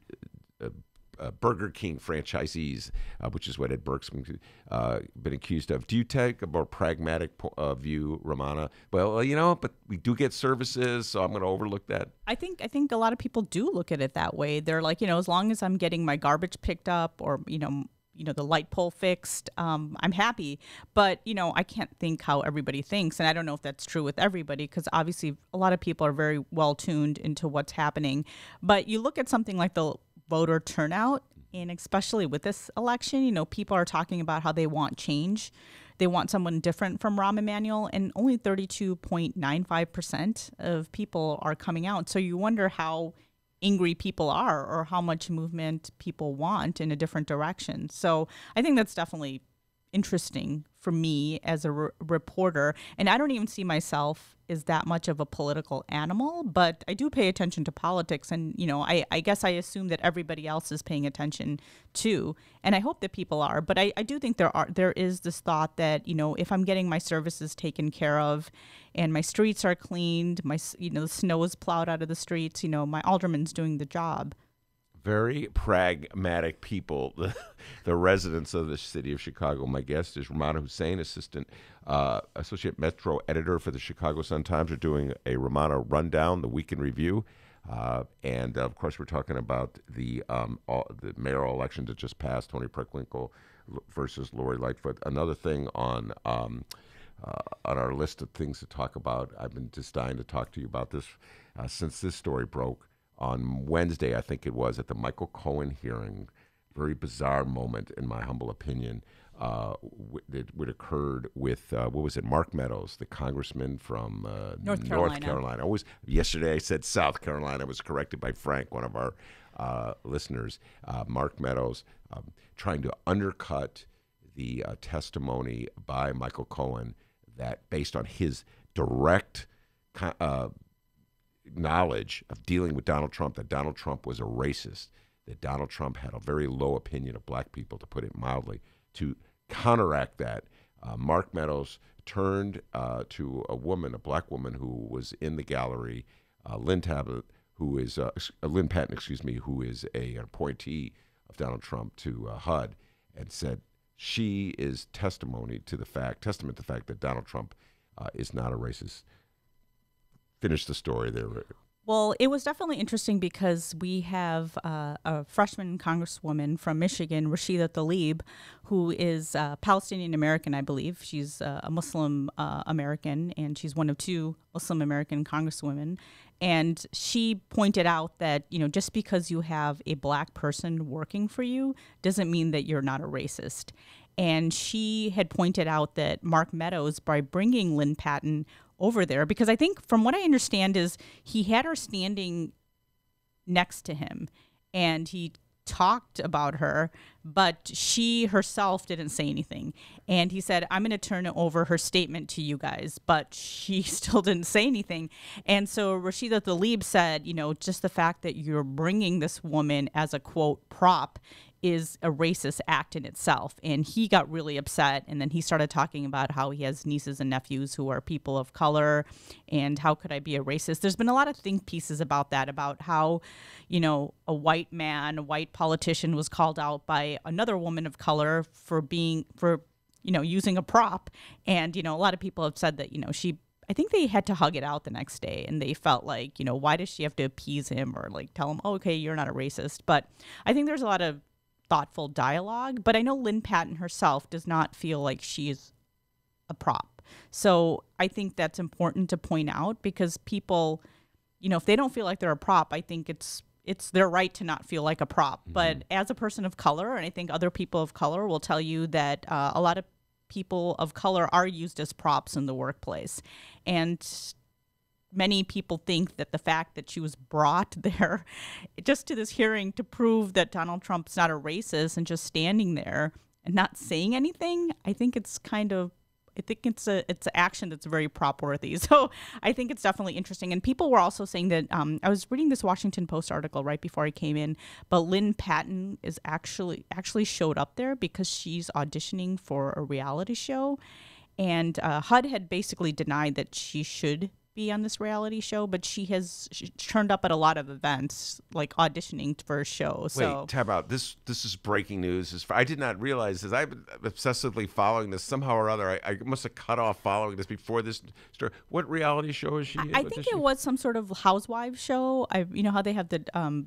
Burger King franchisees, which is what Ed Burke's been accused of. Do you take a more pragmatic view, Romana? Well, but we do get services, so I'm going to overlook that. I think a lot of people do look at it that way. They're like, as long as I'm getting my garbage picked up, or the light pole fixed, I'm happy. But, I can't think how everybody thinks. And I don't know if that's true with everybody, because obviously a lot of people are very well tuned into what's happening. But you look at something like the voter turnout, and especially with this election, people are talking about how they want change. They want someone different from Rahm Emanuel, and only 32.95% of people are coming out. So you wonder how angry people are or how much movement people want in a different direction. So I think that's definitely interesting for me as a reporter. And I don't even see myself as that much of a political animal, but I do pay attention to politics. And, you know, I guess I assume that everybody else is paying attention too. And I hope that people are. But I do think there is this thought that, you know, if I'm getting my services taken care of and my streets are cleaned, the snow is plowed out of the streets, you know, my alderman's doing the job. Very pragmatic people, the residents of the city of Chicago. My guest is Rummana Hussain, associate Metro editor for the Chicago Sun-Times. We're doing a Romana rundown, the week in review. And, of course, we're talking about the mayoral election that just passed, Tony Preckwinkle versus Lori Lightfoot. Another thing on our list of things to talk about, I've been just dying to talk to you about this since this story broke. On Wednesday, I think it was, at the Michael Cohen hearing, very bizarre moment, in my humble opinion, that occurred with, Mark Meadows, the congressman from North Carolina. Yesterday I said South Carolina. I was corrected by Frank, one of our listeners. Mark Meadows trying to undercut the testimony by Michael Cohen that, based on his direct knowledge of dealing with Donald Trump, that Donald Trump was a racist, that Donald Trump had a very low opinion of black people, to put it mildly. To counteract that, Mark Meadows turned to a black woman who was in the gallery, Lynn Patton, who is an appointee of Donald Trump to HUD, and said she is testament to the fact that Donald Trump is not a racist. Finish the story there. Well, it was definitely interesting because we have a freshman congresswoman from Michigan, Rashida Tlaib, who is Palestinian American, I believe. She's a Muslim American, and she's one of two Muslim American congresswomen. And she pointed out that, you know, just because you have a black person working for you doesn't mean that you're not a racist. And she had pointed out that Mark Meadows, by bringing Lynn Patton over there, because I think from what I understand is he had her standing next to him and he talked about her, but she herself didn't say anything. And he said, I'm going to turn over her statement to you guys, but she still didn't say anything. And so Rashida Tlaib said, you know, just the fact that you're bringing this woman as a, quote, prop is a racist act in itself. And he got really upset. And then he started talking about how he has nieces and nephews who are people of color and how could I be a racist? There's been a lot of think pieces about that, about how, you know, a white politician was called out by another woman of color for using a prop. And, you know, a lot of people have said that, you know, I think they had to hug it out the next day, and they felt like, you know, why does she have to appease him or like tell him, oh, okay, you're not a racist? But I think there's a lot of thoughtful dialogue, but I know Lynn Patton herself does not feel like she is a prop. So I think that's important to point out, because people, you know, if they don't feel like they're a prop, I think it's their right to not feel like a prop. Mm-hmm. But as a person of color, and I think other people of color will tell you that a lot of people of color are used as props in the workplace. And many people think that the fact that she was brought there just to this hearing to prove that Donald Trump's not a racist and just standing there and not saying anything, I think it's an action that's very prop worthy. So I think it's definitely interesting. And people were also saying that, I was reading this Washington Post article right before I came in, but Lynn Patton is actually showed up there because she's auditioning for a reality show. And HUD had basically denied that she should be on this reality show, but she turned up at a lot of events, like auditioning for a show. Wait, time out. This is breaking news. I did not realize this. I've been obsessively following this somehow or other. I must have cut off following this before this story. What reality show is she in? I think it was some sort of housewives show. You know how they have the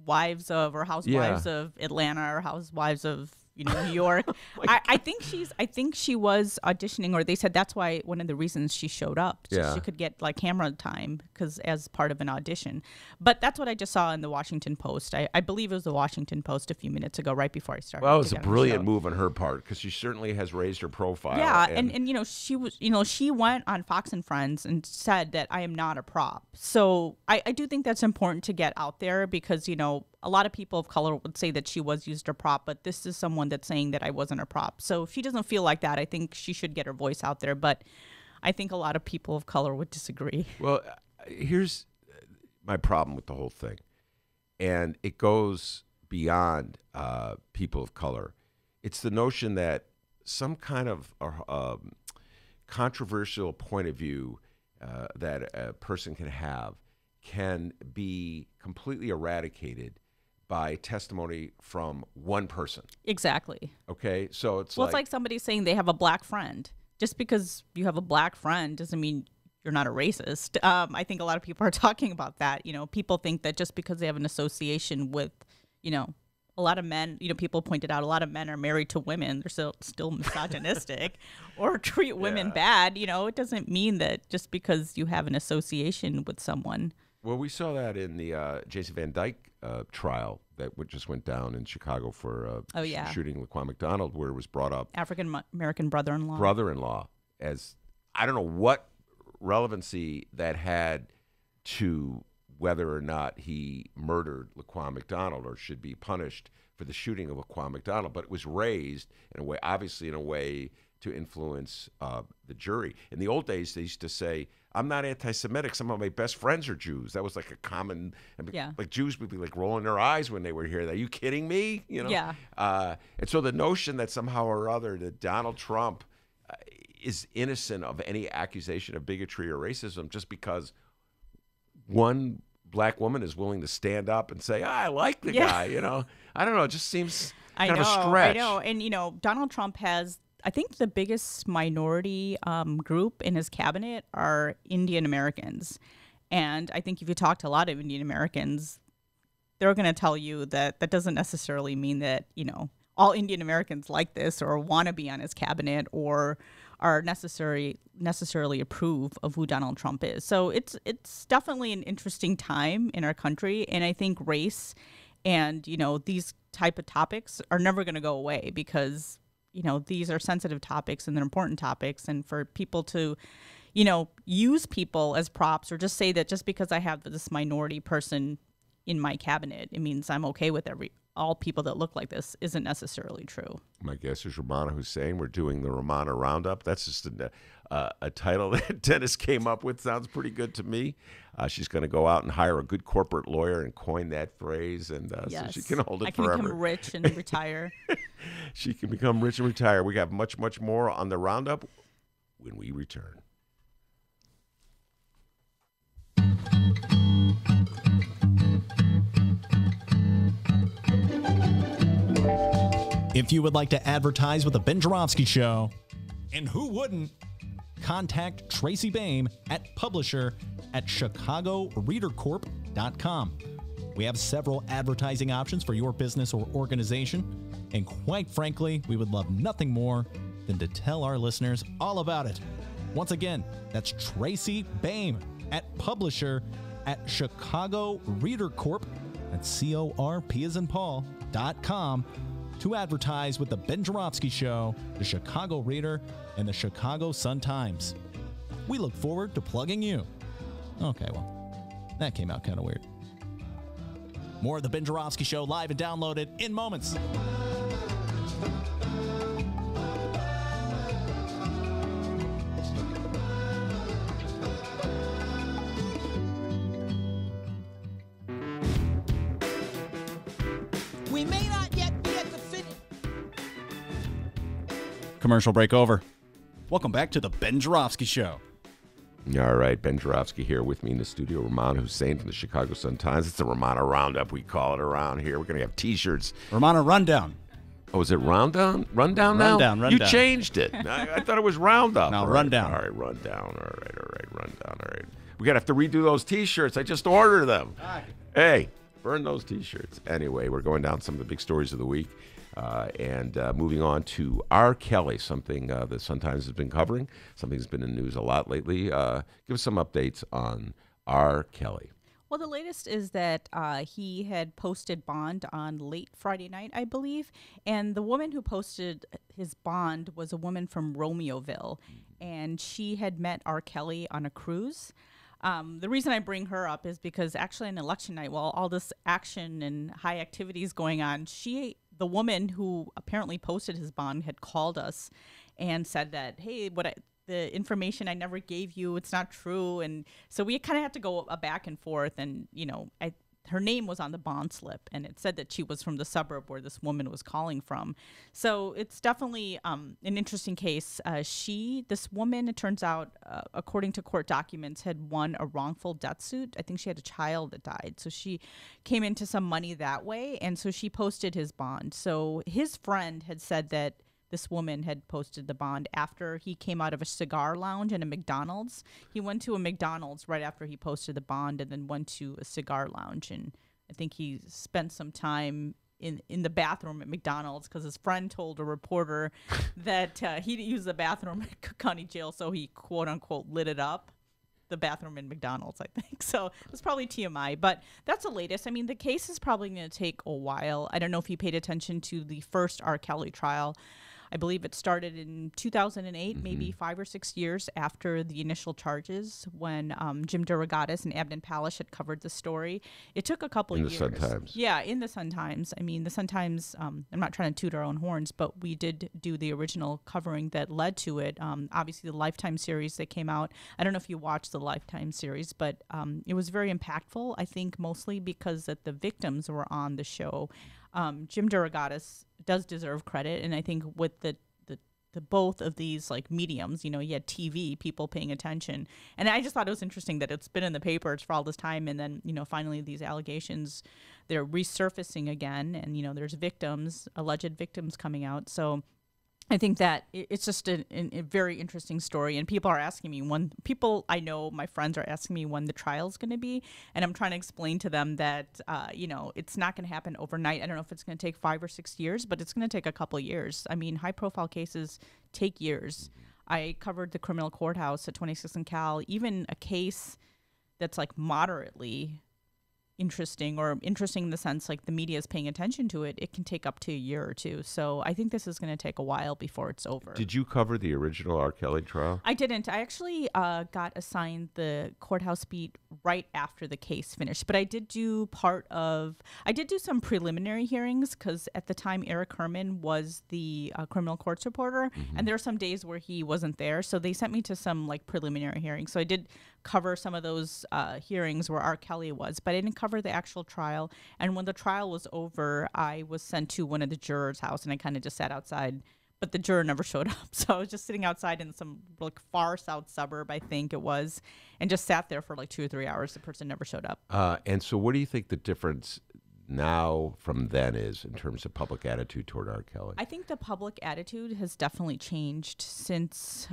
wives of, or housewives of Atlanta, or housewives of New York. I think she was auditioning, or they said that's why one of the reasons she showed up. So she could get like camera time because as part of an audition. But that's what I just saw in the Washington Post. I believe it was the Washington Post a few minutes ago, right before I started. Well, it was a brilliant move on her part because she certainly has raised her profile. Yeah, and she went on Fox and Friends and said that I am not a prop. So I do think that's important to get out there because, a lot of people of color would say that she was used as a prop, but this is someone that's saying that I wasn't a prop. So if she doesn't feel like that, I think she should get her voice out there. But I think a lot of people of color would disagree. Well, here's my problem with the whole thing. And it goes beyond people of color. It's the notion that some kind of controversial point of view that a person can be completely eradicated by testimony from one person. Exactly. Okay, so it's like somebody saying they have a black friend. Just because you have a black friend doesn't mean you're not a racist. I think a lot of people are talking about that. People think that just because they have an association with, a lot of men, people pointed out a lot of men are married to women. They're still misogynistic or treat women bad. It doesn't mean that just because you have an association with someone. Well, we saw that in the Jason Van Dyke trial that just went down in Chicago for shooting Laquan McDonald, where it was brought up African-American brother-in-law. As I don't know what relevancy that had to whether or not he murdered Laquan McDonald or should be punished for the shooting of Laquan McDonald, but it was raised in a way, obviously in a way to influence the jury. In the old days, they used to say, I'm not anti-Semitic. Some of my best friends are Jews. That was like a common, like Jews would be like rolling their eyes when they would hear that. Are you kidding me? Yeah. And so the notion that somehow or other that Donald Trump is innocent of any accusation of bigotry or racism just because one black woman is willing to stand up and say, I like the guy, I don't know. It just seems kind of a stretch. I know. And, Donald Trump has, I think the biggest minority group in his cabinet are Indian Americans. And I think if you talk to a lot of Indian Americans, they're going to tell you that that doesn't necessarily mean that, all Indian Americans like this or want to be on his cabinet or are necessarily approve of who Donald Trump is. So it's definitely an interesting time in our country. And I think race and, these type of topics are never going to go away because these are sensitive topics and they're important topics. And for people to, use people as props or just say that just because I have this minority person in my cabinet, it means I'm okay with all people that look like this isn't necessarily true. My guest is Rummana Hussain. We're doing the Romana Roundup. That's just a title that Dennis came up with. Sounds pretty good to me. She's going to go out and hire a good corporate lawyer and coin that phrase, and so she can hold it forever. I can become rich and retire. She can become rich and retire. We have much, much more on the Roundup when we return. If you would like to advertise with the Ben Joravsky Show, and who wouldn't, contact Tracy Baim at publisher@chicagoreadercorp.com. We have several advertising options for your business or organization, and quite frankly, we would love nothing more than to tell our listeners all about it. Once again, that's Tracy Baim at publisher@chicagoreadercorp, that's CORP as in Paul.com, to advertise with the Ben Joravsky Show, the Chicago Reader, and the Chicago Sun-Times. We look forward to plugging you. Okay, well, that came out kind of weird. More of the Ben Joravsky Show live and downloaded in moments. We may not yet be at the finish. Commercial break over. Welcome back to the Ben Joravsky Show. All right, Ben Joravsky here with me in the studio. Rummana Hussain from the Chicago Sun-Times. It's the Romana Roundup, we call it around here. We're going to have T-shirts. Romana Rundown. Oh, is it Rundown? Rundown now? Rundown. You changed it. I thought it was Roundup. No, all Rundown. All right, Rundown. All right, Rundown. All right. We're going to have to redo those T-shirts. I just ordered them. Hey, burn those T-shirts. Anyway, we're going down some of the big stories of the week. And moving on to R. Kelly, something that Sun-Times has been covering, something that's been in the news a lot lately. Give us some updates on R. Kelly. Well, the latest is that he had posted bond on late Friday night, I believe. And the woman who posted his bond was a woman from Romeoville. And she had met R. Kelly on a cruise. The reason I bring her up is because actually on election night, while all this action and high activities going on, the woman who apparently posted his bond had called us and said that, hey, the information I never gave you, it's not true. And so we kind of had to go a back and forth. And, her name was on the bond slip, and it said that she was from the suburb where this woman was calling from. So it's definitely an interesting case. This woman, it turns out, according to court documents, had won a wrongful death suit. I think she had a child that died. So she came into some money that way, and so she posted his bond. So his friend had said that this woman had posted the bond after he came out of a cigar lounge in a McDonald's. He went to a McDonald's right after he posted the bond and then went to a cigar lounge. And I think he spent some time in the bathroom at McDonald's because his friend told a reporter that he didn't use the bathroom at Cook County Jail, so he, quote unquote, lit it up. The bathroom in McDonald's, I think. So it was probably TMI, but that's the latest. I mean, the case is probably going to take a while. I don't know if you paid attention to the first R. Kelly trial. I believe it started in 2008, maybe 5 or 6 years after the initial charges when Jim DeRogatis and Abden Palish had covered the story. It took a couple years. In the Sun-Times. Yeah, in the Sun-Times. I mean, the Sun-Times, I'm not trying to toot our own horns, but we did do the original covering that led to it. Obviously, the Lifetime series that came out. I don't know if you watched the Lifetime series, but it was very impactful, I think, mostly because that the victims were on the show. Jim DeRogatis does deserve credit, and I think with the both of these like mediums, you had TV, people paying attention, and I just thought it was interesting that it's been in the papers for all this time, and then finally these allegations, they're resurfacing again, and there's alleged victims coming out. So I think that it's just a very interesting story, and people are asking me I know, my friends are asking me when the trial's going to be, and I'm trying to explain to them that, it's not going to happen overnight. I don't know if it's going to take 5 or 6 years, but it's going to take a couple of years. I mean, high-profile cases take years. I covered the criminal courthouse at 26 and Cal. Even a case that's like moderately interesting in the sense like the media is paying attention to it, it can take up to a year or two. So I think this is going to take a while before it's over. Did you cover the original R. Kelly trial? I didn't. I actually got assigned the courthouse beat right after the case finished, but I did do some preliminary hearings because at the time Eric Herman was the criminal courts reporter, and there were some days where he wasn't there, so they sent me to some like preliminary hearings. So I did cover some of those hearings where R. Kelly was, but I didn't cover the actual trial. And when the trial was over, I was sent to one of the jurors' house, and I kind of just sat outside, but the juror never showed up. So I was just sitting outside in some like far south suburb, I think it was, and just sat there for like 2 or 3 hours. The person never showed up. And so what do you think the difference now from then is in terms of public attitude toward R. Kelly? I think the public attitude has definitely changed since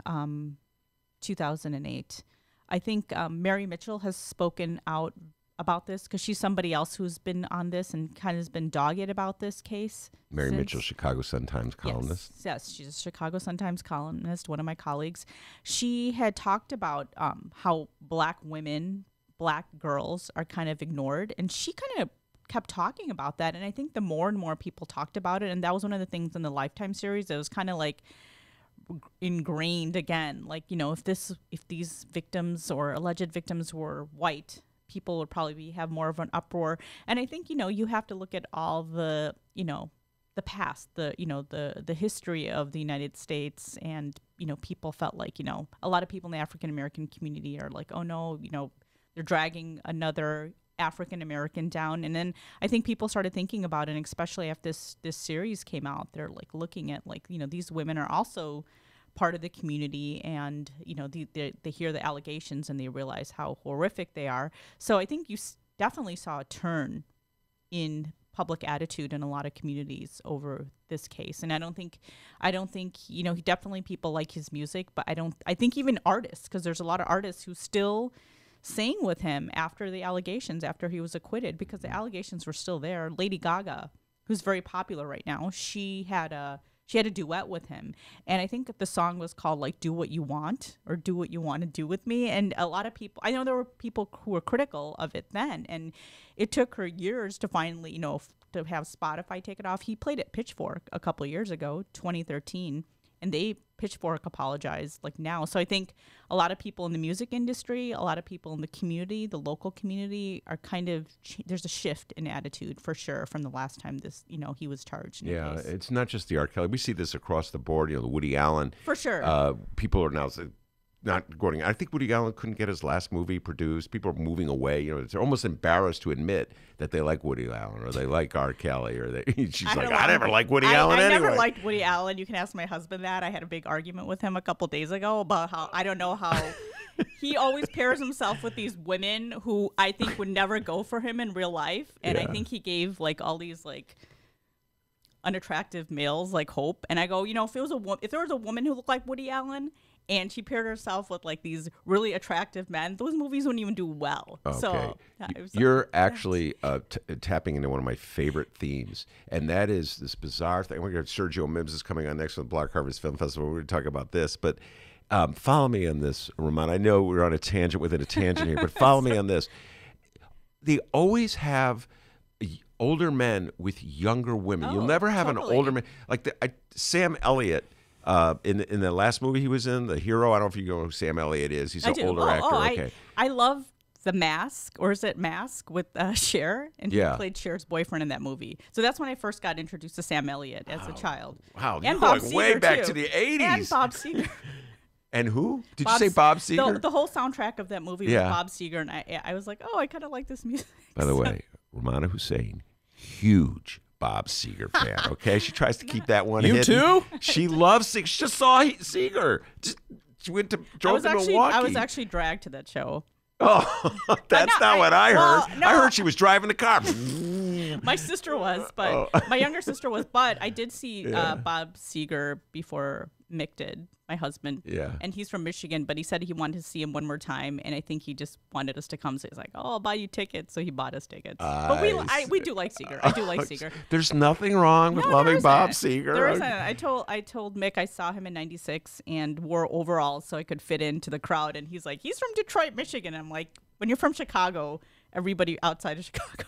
2008. I think Mary Mitchell has spoken out about this because she's somebody else who's been on this and kind of has been dogged about this case. Mary Mitchell, Chicago Sun-Times columnist. Yes, she's a Chicago Sun-Times columnist, one of my colleagues. She had talked about how black women, black girls are kind of ignored, and she kind of kept talking about that. And I think the more and more people talked about it, and that was one of the things in the Lifetime series, it was kind of like ingrained again, like, if these victims or alleged victims were white, people would probably have more of an uproar. And I think you have to look at all the the past, the history of the United States, and people felt like a lot of people in the African American community are like, oh no, they're dragging another African American down. And then I think people started thinking about it, and especially after this series came out, they're like looking at like, these women are also part of the community, and they hear the allegations and they realize how horrific they are. So I think you definitely saw a turn in public attitude in a lot of communities over this case. And I don't think definitely people like his music, but I think even artists, because there's a lot of artists who still sang with him after the allegations, after he was acquitted, because the allegations were still there. Lady Gaga who's very popular right now, she had a duet with him, and I think the song was called like "Do What You Want" or "Do What You Want to Do with Me." And a lot of people, I know there were people who were critical of it then, and it took her years to finally, to have Spotify take it off. He played at Pitchfork a couple of years ago, 2013, and Pitchfork apologized like now. So I think a lot of people in the music industry, a lot of people in the community, the local community, are kind of there's a shift in attitude for sure from the last time he was charged. Yeah, it's not just the R. Kelly. We see this across the board. The Woody Allen. For sure. People are now not going. I think Woody Allen couldn't get his last movie produced. People are moving away. They're almost embarrassed to admit that they like Woody Allen or they like R. Kelly or she's like, I never liked Woody Allen anyway. I never liked Woody Allen. You can ask my husband that. I had a big argument with him a couple days ago about how I don't know how he always pairs himself with these women who I think would never go for him in real life, and I think he gave like all these like unattractive males like hope. And I go, if there was a woman who looked like Woody Allen, and she paired herself with like these really attractive men, those movies wouldn't even do well. Okay. So you're actually tapping into one of my favorite themes, and that is this bizarre thing. We're going to Sergio Mims is coming on next with Black Harvest Film Festival. We're going to talk about this, but follow me on this, Romana. I know we're on a tangent within a tangent here, but follow me on this. They always have older men with younger women. You'll never have an older man like Sam Elliott. In the last movie he was in, The Hero. I don't know if you know who Sam Elliott is. He's an older actor. Okay. I love The Mask, or is it Mask, with Cher, and he played Cher's boyfriend in that movie. So that's when I first got introduced to Sam Elliott as a child. Wow, and you're Bob going way Seger, back too. to the 80s. And Bob Seger. And who? Did you say Bob Seger? The whole soundtrack of that movie was Bob Seger, and I was like, I kind of like this music. By the way, Rummana Hussain, huge Bob Seger fan. Okay, she tries to keep that one. You hidden. too? She loves Seger. She just saw Seger. She went to drove to Milwaukee. I was actually dragged to that show. Oh, that's not what I heard. Well, no. I heard she was driving the car. My sister was, but my younger sister was. But I did see Bob Seger before Mick did, my husband. Yeah. And he's from Michigan, but he said he wanted to see him one more time, and I think he just wanted us to come. So he's like, "Oh, I'll buy you tickets." So he bought us tickets. But we do like Seger. I do like Seger. There's nothing wrong with loving Bob Seger. There isn't. I told Mick I saw him in '96 and wore overalls so I could fit into the crowd, and he's like, "He's from Detroit, Michigan." I'm like, when you're from Chicago, everybody outside of Chicago.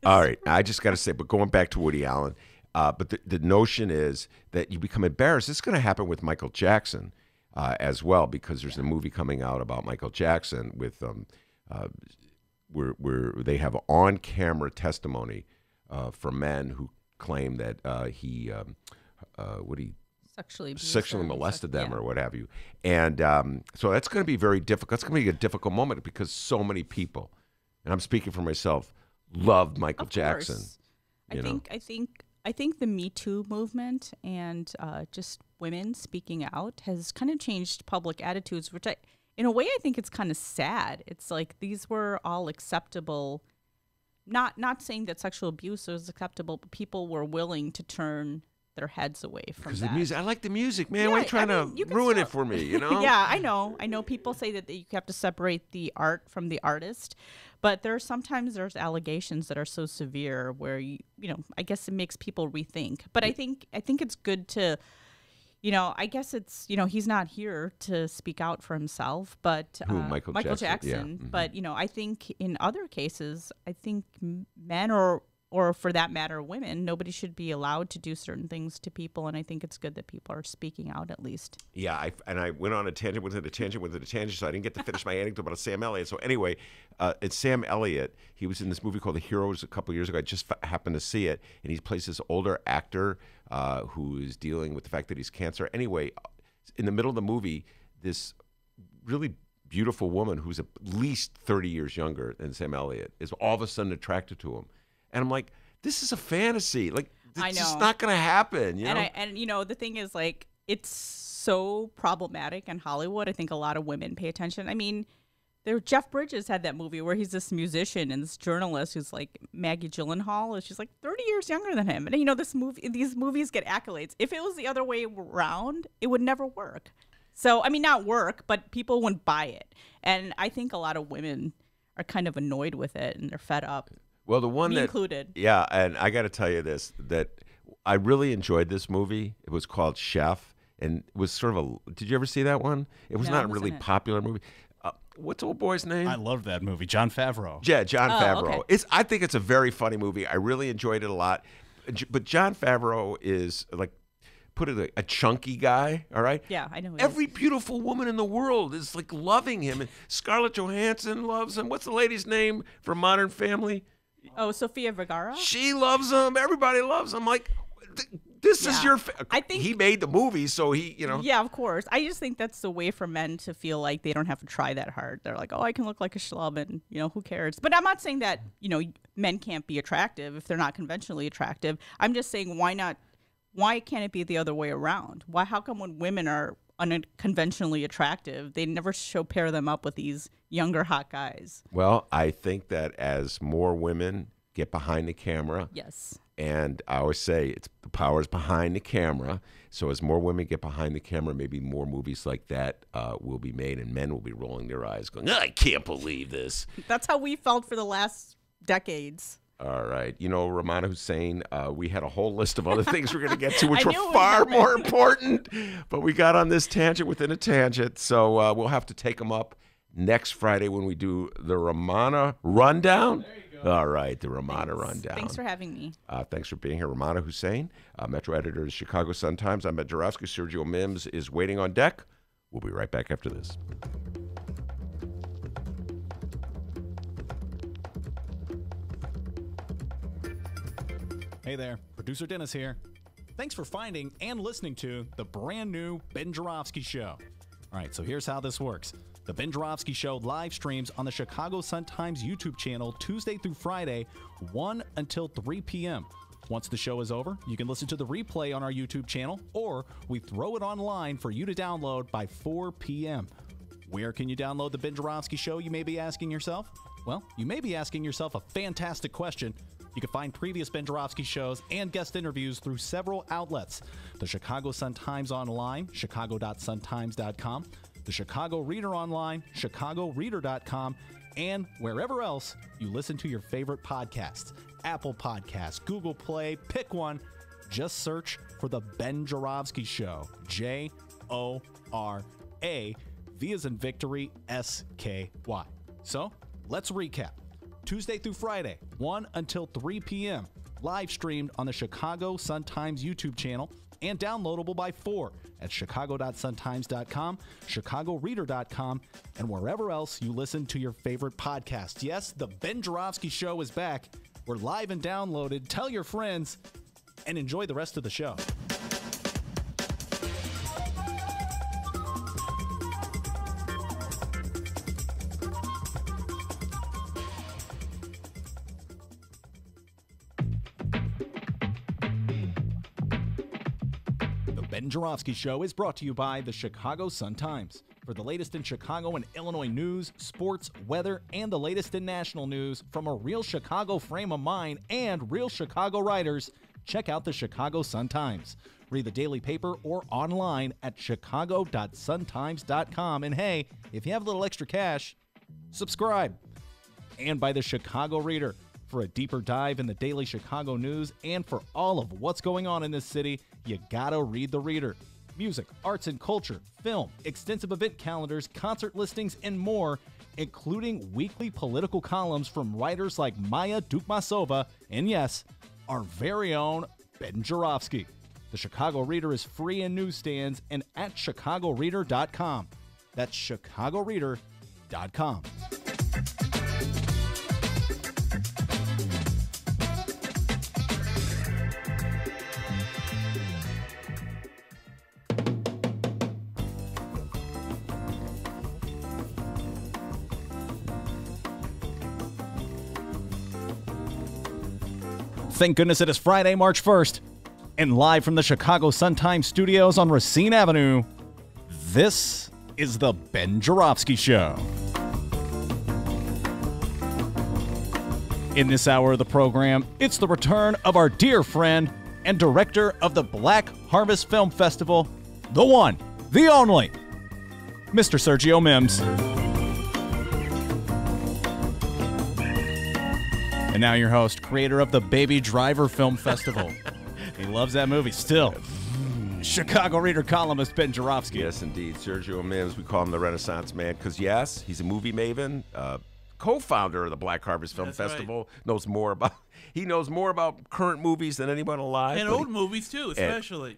All right, I just got to say, but going back to Woody Allen, but the notion is that you become embarrassed. This is going to happen with Michael Jackson as well, because there's a movie coming out about Michael Jackson with where they have on-camera testimony from men who claim that he sexually molested them or what have you. And so that's going to be very difficult. It's going to be a difficult moment because so many people, and I'm speaking for myself, loved Michael Jackson. I think the Me Too movement and just women speaking out has kind of changed public attitudes, which in a way, I think it's kind of sad. It's like these were all acceptable. Not saying that sexual abuse was acceptable, but people were willing to turn their heads away from that. Because the music, I like the music, man. Why are you trying to ruin it for me, you know? Yeah, I know. People say that you have to separate the art from the artist, but there's allegations that are so severe where I guess it makes people rethink. But I think it's good to, I guess it's, he's not here to speak out for himself, but Michael Jackson. Yeah. Mm-hmm. But I think in other cases, I think men or for that matter, women, nobody should be allowed to do certain things to people, and I think it's good that people are speaking out at least. Yeah, I went on a tangent within a tangent, so I didn't get to finish my anecdote about Sam Elliott. So anyway, it's Sam Elliott. He was in this movie called The Heroes a couple of years ago. I just happened to see it, and he plays this older actor who is dealing with the fact that he's cancer. Anyway, in the middle of the movie, this really beautiful woman who's at least 30 years younger than Sam Elliott is all of a sudden attracted to him. And I'm like, this is a fantasy. Like, it's just not going to happen. You know? And the thing is, like, it's so problematic in Hollywood. I think a lot of women pay attention. I mean, Jeff Bridges had that movie where he's this musician and this journalist who's like Maggie Gyllenhaal, and she's like 30 years younger than him. And these movies get accolades. If it was the other way around, it would never work. So, I mean, not work, but people wouldn't buy it. And I think a lot of women are kind of annoyed with it, and they're fed up. Well, the one Me that included. Yeah, and I got to tell you this, that I really enjoyed this movie. It was called Chef, and it was sort of a. Did you ever see that one? It was No, not a wasn't really it? popular movie. What's old boy's name? I loved that movie. Jon Favreau. Yeah, Jon Favreau. Okay. I think it's a very funny movie. I really enjoyed it a lot. But Jon Favreau is like, put it a chunky guy. All right. Yeah, I know. Who Every beautiful woman in the world is like loving him, and Scarlett Johansson loves him. What's the lady's name from Modern Family? Oh, Sofia Vergara. She loves him. Everybody loves him. Like, this is Yeah. your. I think he made the movie, so he, Yeah, of course. I just think that's the way for men to feel like they don't have to try that hard. They're like, oh, I can look like a schlub, and who cares? But I'm not saying that men can't be attractive if they're not conventionally attractive. I'm just saying why not? Why can't it be the other way around? Why? How come when women are unconventionally attractive, they never pair them up with these younger hot guys? Well, I think that as more women get behind the camera, Yes. and I always say the power is behind the camera. So as more women get behind the camera, maybe more movies like that will be made, and men will be rolling their eyes, going, "I can't believe this." That's how we felt for the last decades. All right. Rummana Hussain, we had a whole list of other things we're going to get to, which I were knew it was far coming. more important. But we got on this tangent within a tangent. So we'll have to take them up next Friday when we do the Romana Rundown. There you go. All right, the Romana Rundown. Thanks for having me. Thanks for being here. Rummana Hussain, Metro editor of the Chicago Sun-Times. I'm Ben Joravsky. Sergio Mims is waiting on deck. We'll be right back after this. Hey there, producer Dennis here. Thanks for finding and listening to the brand new Ben Joravsky Show. All right, so here's how this works. The Ben Joravsky Show live streams on the Chicago Sun-Times YouTube channel Tuesday through Friday, 1 until 3 p.m. Once the show is over, you can listen to the replay on our YouTube channel, or we throw it online for you to download by 4 p.m. Where can you download the Ben Joravsky Show, you may be asking yourself? Well, you may be asking yourself a fantastic question. You can find previous Ben Joravsky shows and guest interviews through several outlets. The Chicago Sun-Times online, chicago.suntimes.com, the Chicago Reader online, chicagoreader.com, and wherever else you listen to your favorite podcasts. Apple Podcasts, Google Play, pick one. Just search for the Ben Joravsky Show. J-O-R-A, V as in victory, S-K-Y. So, let's recap. Tuesday through Friday, 1 until 3 p.m. Live streamed on the Chicago Sun-Times YouTube channel and downloadable by 4 at chicago.suntimes.com, chicagoreader.com, and wherever else you listen to your favorite podcast. Yes, the Ben Joravsky Show is back. We're live and downloaded. Tell your friends and enjoy the rest of the show. Ben Joravsky Show is brought to you by the Chicago Sun-Times. For the latest in Chicago and Illinois news, sports, weather, and the latest in national news from a real Chicago frame of mind and real Chicago writers, check out the Chicago Sun-Times. Read the daily paper or online at chicago.suntimes.com. And hey, if you have a little extra cash, subscribe. And by the Chicago Reader. For a deeper dive in the daily Chicago news and for all of what's going on in this city, you gotta read the Reader. Music, arts and culture, film, extensive event calendars, concert listings, and more, including weekly political columns from writers like Maya Dukmasova and, yes, our very own Ben Joravsky. The Chicago Reader is free in newsstands and at chicagoreader.com. That's chicagoreader.com. Thank goodness it is Friday, March 1st, and live from the Chicago Sun-Times studios on Racine Avenue, this is the Ben Joravsky Show. In this hour of the program, it's the return of our dear friend and director of the Black Harvest Film Festival, the one, the only, Mr. Sergio Mims. And now your host, creator of the Baby Driver Film Festival. He loves that movie still. Chicago Reader columnist Ben Joravsky. Yes, indeed. Sergio Mims, we call him the Renaissance Man because, yes, he's a movie maven, co-founder of the Black Harvest Film Festival. Right. He knows more about current movies than anyone alive. And old movies, too, especially.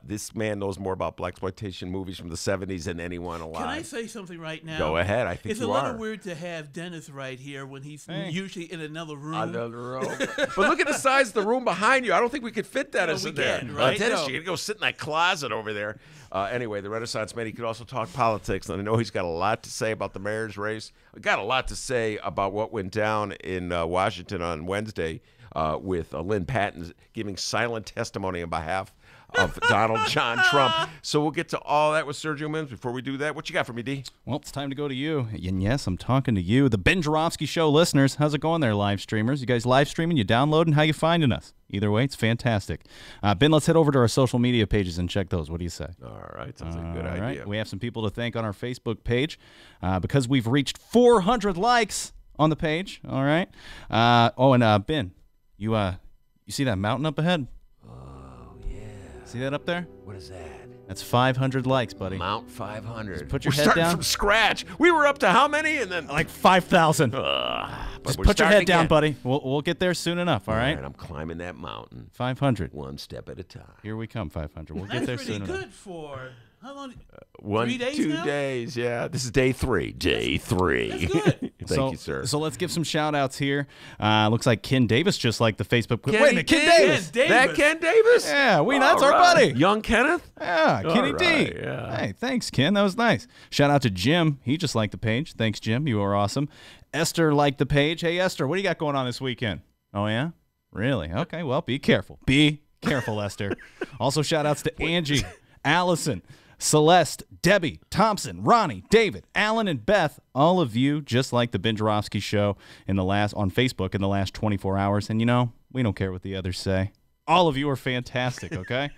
This man knows more about blaxploitation movies from the 70s than anyone alive. Can I say something right now? Go ahead. I think it's you are. It's a little weird to have Dennis right here when he's usually in another room. But look at the size of the room behind you. I don't think we could fit Dennis in there. Right? Dennis, you're going to go sit in that closet over there. Anyway, the Renaissance Man, he could also talk politics, and I know he's got a lot to say about the mayor's race. Got a lot to say about what went down in Washington on Wednesday with Lynn Patton giving silent testimony on behalf of Donald John Trump. So we'll get to all that with Sergio Mims. Before we do that, what you got for me, D? Well, it's time to go to you. And yes, I'm talking to you, the Ben Joravsky Show listeners. How's it going there, live streamers? You guys live streaming? You downloading? How you finding us? Either way, it's fantastic. Ben, let's head over to our social media pages and check those. What do you say? All right. Sounds like a good idea. We have some people to thank on our Facebook page because we've reached 400 likes on the page. All right. Ben, you see that mountain up ahead? Oh, yeah. See that up there? What is that? That's 500 likes, buddy. Mount 500. Just put your We're head starting down. from scratch. We were up to how many? And then like 5,000. Just put your head down, buddy. We'll get there soon enough, all right? I'm climbing that mountain. 500. One step at a time. Here we come, 500. We'll get there soon enough. That's pretty good for how long? 3 days 2 now? days, yeah. This is day 3. Day 3. That's good. Thank you, sir. So let's give some shout-outs here. Looks like Ken Davis just liked the Facebook. Wait a minute, Ken Davis. That Ken Davis? Yeah, that's our buddy. Young Kenneth? Yeah, Kenny D. Yeah. Hey, thanks, Ken. That was nice. Shout out to Jim. He just liked the page. Thanks, Jim. You are awesome. Esther liked the page. Hey, Esther, what do you got going on this weekend? Oh, yeah? Really? Okay, well, be careful. Be careful, Esther. Also, shout-outs to Angie, Allison, Celeste, Debbie, Thompson, Ronnie, David, Alan, and Beth. All of you just like the Ben Joravsky Show on Facebook in the last 24 hours. And, we don't care what the others say. All of you are fantastic, okay?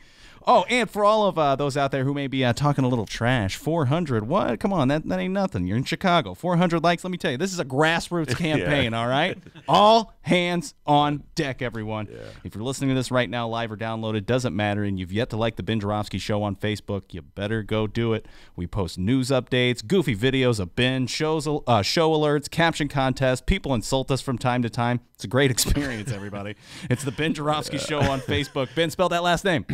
Oh, and for all of those out there who may be talking a little trash, 400, what? Come on, that ain't nothing. You're in Chicago. 400 likes, let me tell you, this is a grassroots campaign, all right? All hands on deck, everyone. Yeah. If you're listening to this right now, live or downloaded, doesn't matter, and you've yet to like the Ben Joravsky Show on Facebook, you better go do it. We post news updates, goofy videos of Ben, show alerts, caption contests. People insult us from time to time. It's a great experience, everybody. It's the Ben Joravsky Show on Facebook. Ben, spell that last name.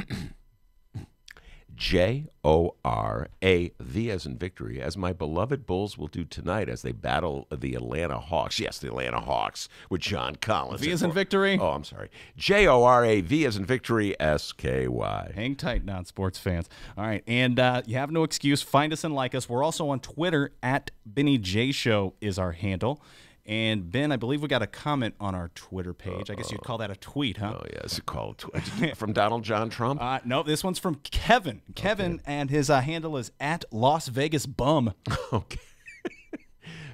Jorav as in victory, as my beloved Bulls will do tonight as they battle the Atlanta Hawks. Yes, the Atlanta Hawks with John Collins. V as in victory? Oh, I'm sorry. Jorav as in victory, SKY. Hang tight, non-sports fans. All right, and you have no excuse. Find us and like us. We're also on Twitter, at Benny J Show is our handle. And, Ben, I believe we got a comment on our Twitter page. I guess you'd call that a tweet, huh? Oh, yes, call it a tweet. From Donald John Trump? No, this one's from Kevin. Kevin, and his handle is at Las Vegas Bum. Okay.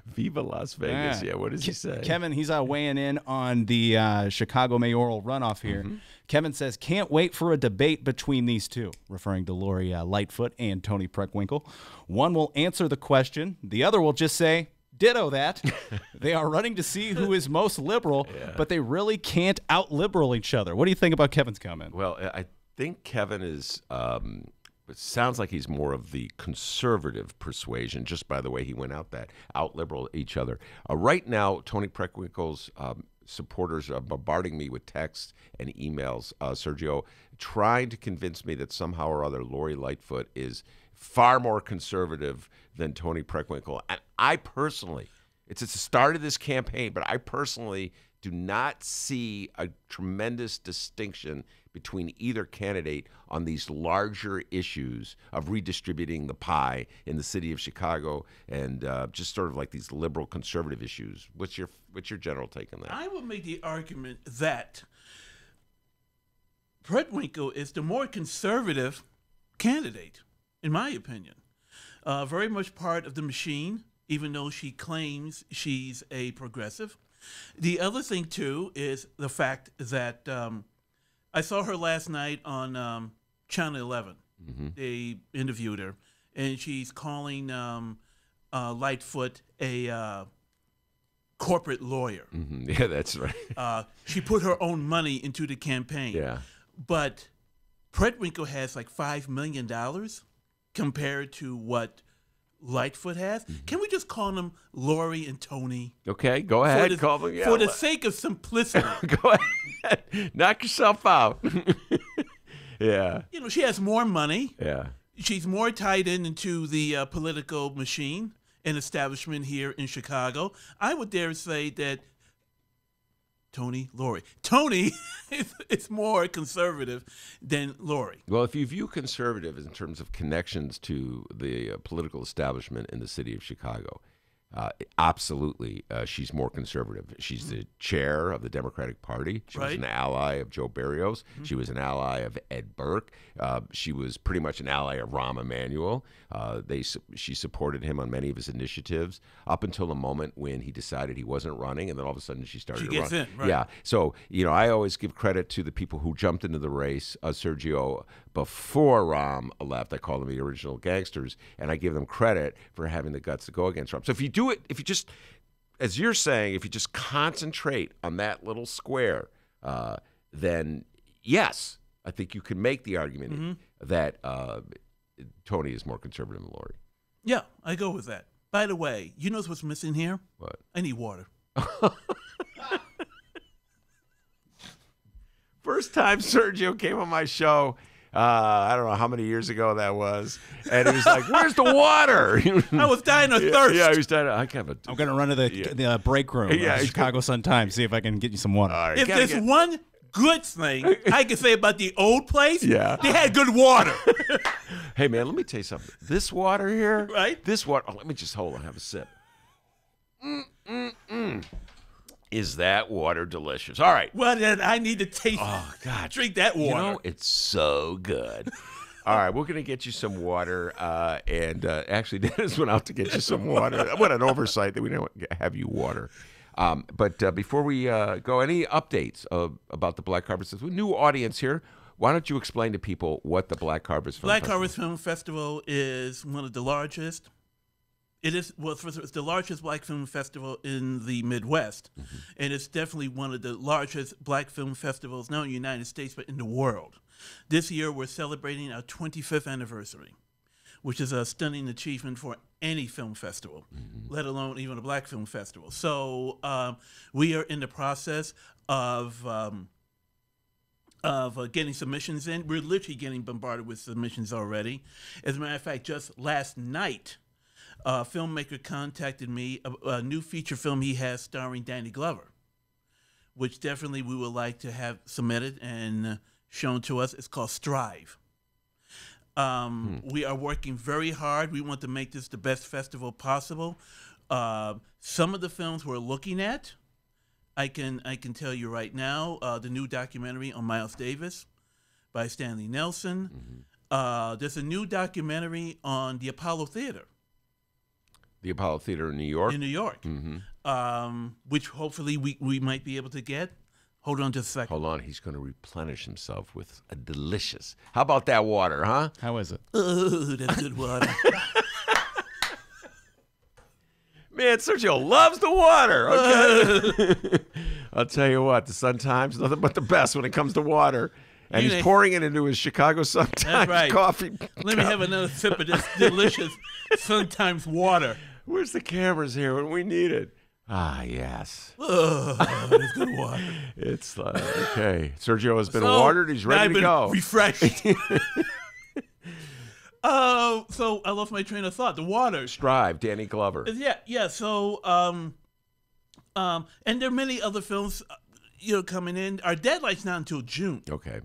Viva Las Vegas. Yeah, what does he say? Kevin, he's weighing in on the Chicago mayoral runoff here. Mm-hmm. Kevin says, can't wait for a debate between these two, referring to Lori Lightfoot and Tony Preckwinkle. One will answer the question. The other will just say, ditto that. They are running to see who is most liberal, but they really can't out-liberal each other. What do you think about Kevin's comment? Well, I think Kevin is it sounds like he's more of the conservative persuasion, just by the way he went out-liberal each other. Right now, Tony Preckwinkle's supporters are bombarding me with texts and emails, Sergio, trying to convince me that somehow or other Lori Lightfoot is far more conservative than Tony Preckwinkle. And I personally, it's the start of this campaign, but I personally do not see a tremendous distinction between either candidate on these larger issues of redistributing the pie in the city of Chicago and just sort of like these liberal conservative issues. What's your general take on that? I would make the argument that Preckwinkle is the more conservative candidate, in my opinion. Very much part of the machine, even though she claims she's a progressive. The other thing, too, is the fact that I saw her last night on Channel 11. Mm-hmm. They interviewed her, and she's calling Lightfoot a corporate lawyer. Mm-hmm. Yeah, that's right. She put her own money into the campaign. Yeah. But Predwinkle has like $5 million compared to what Lightfoot has. Mm-hmm. Can we just call them Lori and Tony? Okay, go ahead. Call them. Yeah, for the sake of simplicity. Go ahead. Knock yourself out. Yeah. You know, she has more money. Yeah. She's more tied into the political machine and establishment here in Chicago. I would dare say that Tony is more conservative than Lori. Well, if you view conservative in terms of connections to the political establishment in the city of Chicago, absolutely, she's more conservative. She's the chair of the Democratic Party. She was an ally of Joe Barrios. She was an ally of Ed Burke. She was pretty much an ally of Rahm Emanuel. She supported him on many of his initiatives up until the moment when he decided he wasn't running, and then all of a sudden she started to run. In, right. Yeah. So, I always give credit to the people who jumped into the race. Sergio, before Rahm left, I call them the original gangsters, and I give them credit for having the guts to go against Rahm. So if you do it, if you just, as you're saying, if you just concentrate on that little square, then yes, I think you can make the argument that Tony is more conservative than Lori. Yeah, I go with that. By the way, you know what's missing here? What? I need water. First time Sergio came on my show, I don't know how many years ago that was, and he was like, "Where's the water?" I was dying of thirst. Yeah, he was dying. I'm going to run to the break room. Chicago Sun-Times, see if I can get you some water. Right, if there's one good thing I can say about the old place, they had good water. Hey, man, let me tell you something. This water here, right? This water. Oh, let me just hold on, have a sip. Is that water delicious? All right. Well, then I need to taste. Oh God, drink that water. It's so good. All right, we're gonna get you some water, and actually, Dennis went out to get you some water. What an oversight that we don't have you water. But before we go, any updates about the Black Harvest? With new audience here, why don't you explain to people what the Black Harvest Film Festival? Harvest Film Festival is one of the largest. It is it's the largest black film festival in the Midwest, and it's definitely one of the largest black film festivals not in the United States but in the world. This year we're celebrating our 25th anniversary, which is a stunning achievement for any film festival, let alone even a black film festival. So we are in the process of getting submissions in. We're literally getting bombarded with submissions already. As a matter of fact, just last night, a filmmaker contacted me, a new feature film he has starring Danny Glover, which definitely we would like to have submitted and shown to us. It's called Strive. We are working very hard. We want to make this the best festival possible. Some of the films we're looking at, I can tell you right now, the new documentary on Miles Davis by Stanley Nelson. There's a new documentary on the Apollo Theater. The Apollo Theater in New York? In New York, which hopefully we might be able to get. Hold on just a second. Hold on. He's going to replenish himself with a delicious. How about that water, huh? How is it? Oh, that's good water. Man, Sergio loves the water, okay? I'll tell you what, the Sun-Times, nothing but the best when it comes to water. And he's pouring it into his Chicago Sun-Times coffee. Let me have another sip of this delicious Sun-Times water. Where's the cameras here when we need it? Ah, yes. Oh, it's good water. It's okay. Sergio has been watered. He's ready to go. Refreshed. So I lost my train of thought. The water. Strive, Danny Glover. Yeah. So, and there are many other films, coming in. Our deadline's not until June. Okay.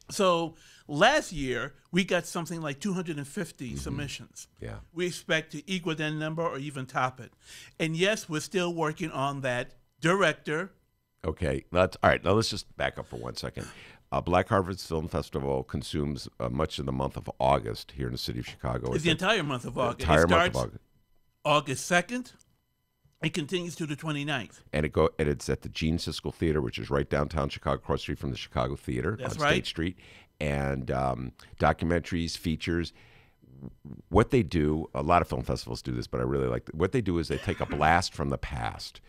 So last year we got something like 250 submissions. Yeah. We expect to equal that number or even top it. And yes, we're still working on that director. Okay. All right. Now let's just back up for 1 second. Black Harvest Film Festival consumes much of the month of August here in the city of Chicago. It's the entire month of August. Entire month of August. August 2nd. It continues to the 29th. And it's at the Gene Siskel Theater, which is right downtown Chicago, across the street from the Chicago Theater on State Street. And documentaries, features. What they do, a lot of film festivals do this, but I really like what they do is they take a blast from the past.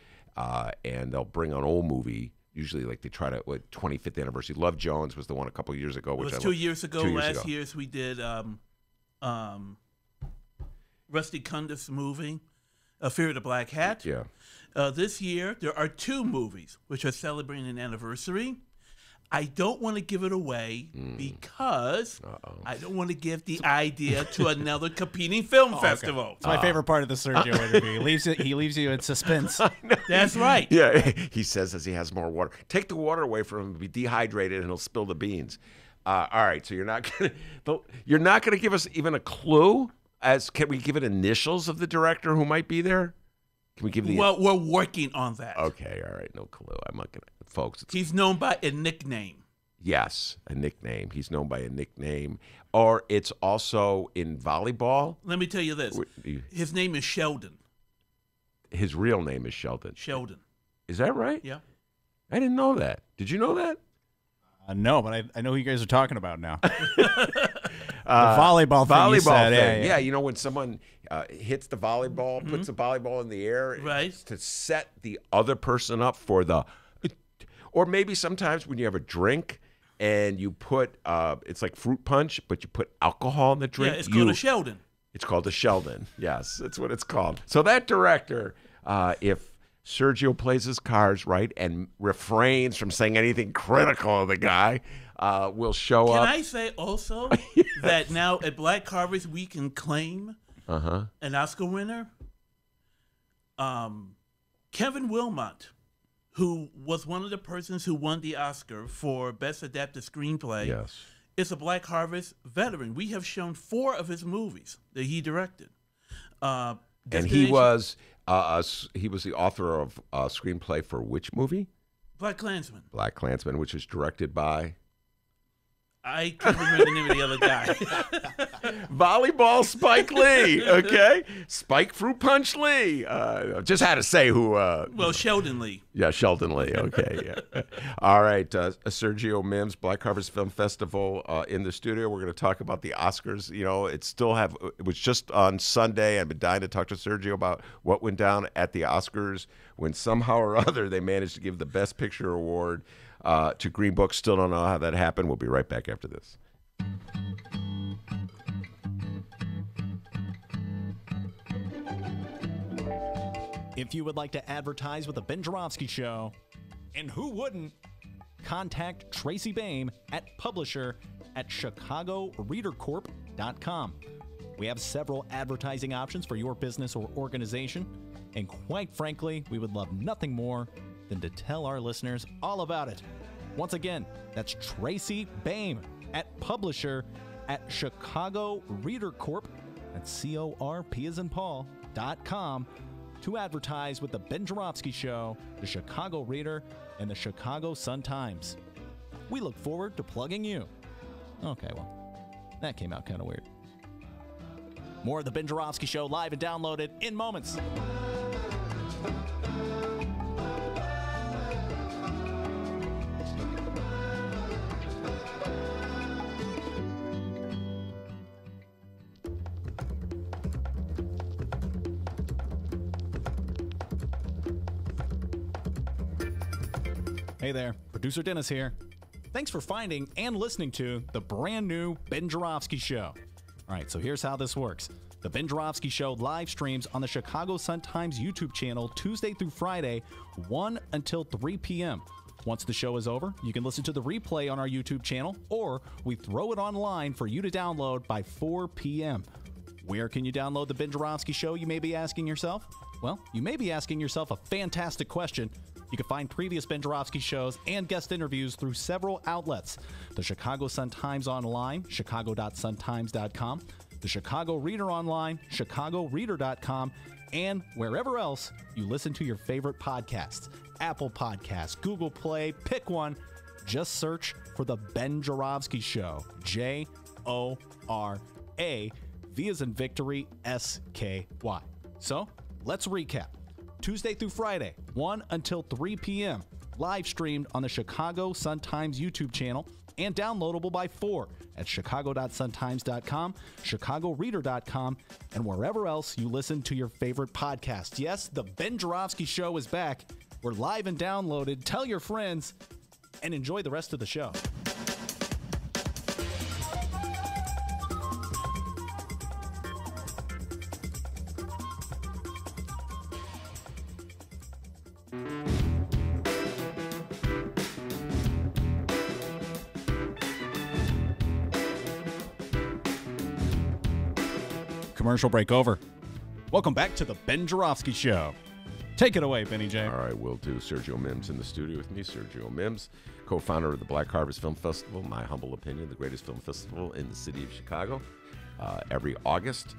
and they'll bring an old movie. Usually, like they try to 25th anniversary. Love Jones was the one a couple years ago. It Which was I 2 loved. years ago. 2 years Last ago. year's we did Rusty Cundiff's movie, Fear of the Black Hat. Yeah. This year, there are 2 movies which are celebrating an anniversary. I don't want to give it away because I don't want to give the idea to another competing film festival. It's my favorite part of the Sergio interview. He leaves you in suspense. That's right. Yeah, he says as he has more water. Take the water away from him, be dehydrated, and he'll spill the beans. All right, so you're not gonna give us even a clue. Can we give it initials of the director who might be there? Can we give the? Well, we're working on that. Okay, all right, no clue. I'm not gonna, folks. He's known by a nickname. Yes, a nickname. He's known by a nickname, or it's also in volleyball. Let me tell you this: his name is Sheldon. His real name is Sheldon. Sheldon. Is that right? Yeah. I didn't know that. Did you know that? No, but I know who you guys are talking about now. The volleyball thing you said. thing. Yeah. You know when someone hits the volleyball, puts the volleyball in the air, right, to set the other person up for the, or maybe sometimes when you have a drink and you put, it's like fruit punch, but you put alcohol in the drink. Yeah, it's called a Sheldon. It's called a Sheldon. Yes, that's what it's called. So that director, if Sergio plays his cards right and refrains from saying anything critical of the guy, will show up. Can I say also that now at Black Carvers we can claim an Oscar winner? Kevin Wilmot, who was one of the persons who won the Oscar for Best Adapted Screenplay, is a Black Harvest veteran. We have shown 4 of his movies that he directed. And he was the author of a screenplay for which movie? Black Klansman. Black Klansman, which was directed by? I can't remember the name of the other guy. Volleyball Spike Lee, okay? Spike Fruit Punch Lee. Just had to say who. Well, Sheldon Lee. Yeah, Sheldon Lee, okay. Yeah. All right, Sergio Mims, Black Harvest Film Festival in the studio. We're going to talk about the Oscars. You know, it was just on Sunday. I've been dying to talk to Sergio about what went down at the Oscars when somehow or other they managed to give the Best Picture award to Green Book. Still don't know how that happened. We'll be right back after this. If you would like to advertise with the Ben Joravsky Show, and who wouldn't, contact Tracy Baim at publisher@chicagoreadercorp.com. We have several advertising options for your business or organization, and quite frankly, we would love nothing more than to tell our listeners all about it. Once again, that's Tracy Baim at publisher@chicagoreadercorp, that's CORP as in Paul.com, to advertise with the Ben Joravsky Show, the Chicago Reader, and the Chicago Sun-Times. We look forward to plugging you. Okay, well, that came out kind of weird. More of the Ben Joravsky Show live and downloaded in moments. Hey there, producer Dennis here. Thanks for finding and listening to the brand new Ben Joravsky Show. All right, so here's how this works. The Ben Joravsky Show live streams on the Chicago Sun-Times YouTube channel Tuesday through Friday, 1 until 3 p.m. Once the show is over, you can listen to the replay on our YouTube channel, or we throw it online for you to download by 4 p.m. Where can you download the Ben Joravsky Show, you may be asking yourself? Well, you may be asking yourself a fantastic question. You can find previous Ben Joravsky shows and guest interviews through several outlets. The Chicago Sun-Times online, chicago.suntimes.com, the Chicago Reader online, chicagoreader.com, and wherever else you listen to your favorite podcasts. Apple Podcasts, Google Play, pick one. Just search for The Ben Joravsky Show. J-O-R-A, V as in victory, S-K-Y. So, let's recap. Tuesday through Friday, 1 until 3 p.m. Live streamed on the Chicago Sun-Times YouTube channel and downloadable by 4 at chicago.suntimes.com, chicagoreader.com, and wherever else you listen to your favorite podcast. Yes, the Ben Joravsky Show is back, We're live and downloaded. Tell your friends and enjoy the rest of the show. Commercial break over. Welcome back to the Ben Joravsky Show. Take it away, Benny J. All right, we'll do Sergio Mims in the studio with me. Sergio Mims, co-founder of the Black Harvest Film Festival, my humble opinion, the greatest film festival in the city of Chicago. Every August,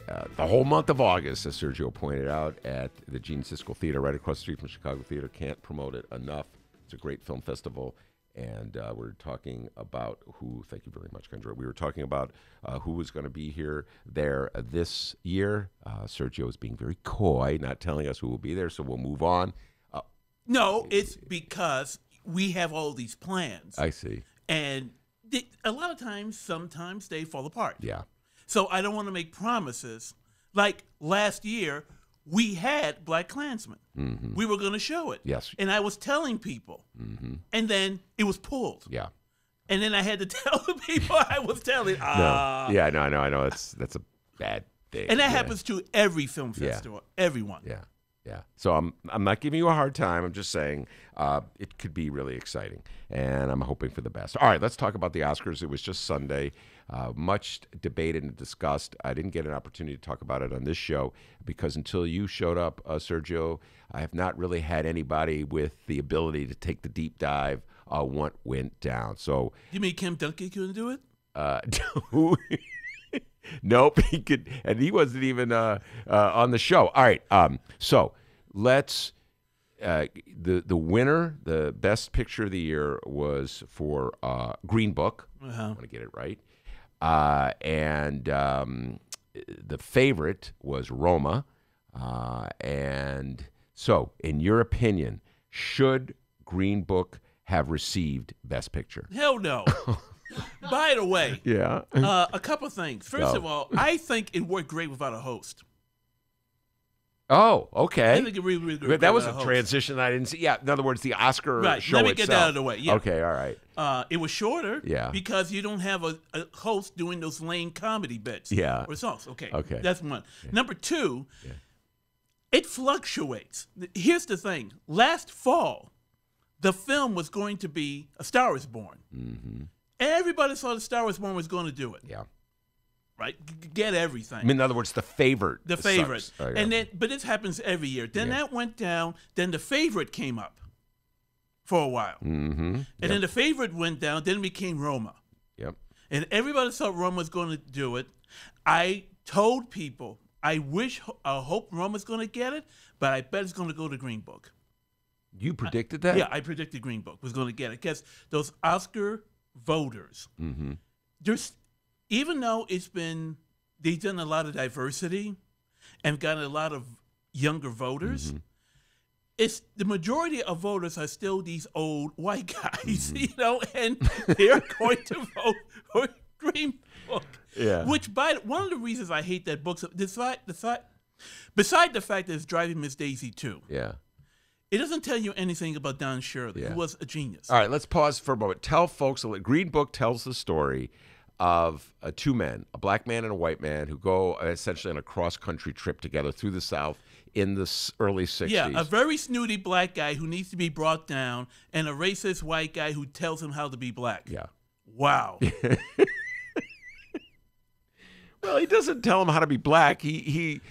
the whole month of August, as Sergio pointed out, at the Gene Siskel Theater right across the street from Chicago Theater. Can't promote it enough. It's a great film festival. And we're talking about who, thank you very much, Kendra. We were talking about who was going to be there this year. Sergio is being very coy, not telling us who will be there, so we'll move on. No, it's because we have all these plans. I see. And a lot of times, sometimes they fall apart. Yeah. So I don't want to make promises. Like last year, we had Black Klansman. Mm-hmm. We were going to show it. Yes. And I was telling people. Mm-hmm. And then it was pulled. Yeah. And then I had to tell the people I was telling. No. Yeah, no, I know. That's a bad thing. And that happens to every film festival. Yeah. Everyone. Yeah. Yeah. So I'm not giving you a hard time. I'm just saying it could be really exciting, and I'm hoping for the best. All right, let's talk about the Oscars. It was just Sunday. Much debated and discussed. I didn't get an opportunity to talk about it on this show because until you showed up, Sergio, I have not really had anybody with the ability to take the deep dive what went down. So you mean Kim Duncan couldn't do it? Nope, he could, and he wasn't even on the show. All right, so let's. The winner, the best picture of the year, was for Green Book. Uh-huh. I want to get it right, and the favorite was Roma. And so, in your opinion, should Green Book have received Best Picture? Hell no. By the way, yeah, a couple of things. First of all, I think it worked great without a host. Oh, okay. I think it really great. That was a transition I didn't see. Yeah, in other words, the Oscar show Let me itself. get that out of the way. Yeah. Okay, all right. It was shorter. Yeah. Because you don't have a host doing those lame comedy bits. Yeah. Or songs. Okay. Okay. That's one. Yeah. Number two, it fluctuates. Here's the thing. Last fall, the film was going to be A Star Is Born. Mm-hmm. Everybody saw The Star Is Born was going to do it. Yeah. Right? Get everything. I mean, in other words, the favorite. The favorite. Oh, yeah. And then, but this happens every year. Then that went down. Then the favorite came up for a while. Mm-hmm. And then the favorite went down. Then it became Roma. Yep. And everybody thought Roma was going to do it. I told people, I hope Roma's going to get it, but I bet it's going to go to Green Book. You predicted that? Yeah, I predicted Green Book was going to get it because those Oscar voters, even though they've done a lot of diversity and gotten a lot of younger voters, it's the majority of voters are still these old white guys, and they're going to vote for Green Book. Yeah. Which, one of the reasons I hate that book, beside the fact that it's Driving Miss Daisy too. Yeah. It doesn't tell you anything about Don Shirley, who was a genius. All right, let's pause for a moment. Tell folks, Green Book tells the story of two men, a black man and a white man, who go essentially on a cross-country trip together through the South in the early 60s. Yeah, a very snooty black guy who needs to be brought down, and a racist white guy who tells him how to be black. Yeah. Wow. Well, he doesn't tell him how to be black. He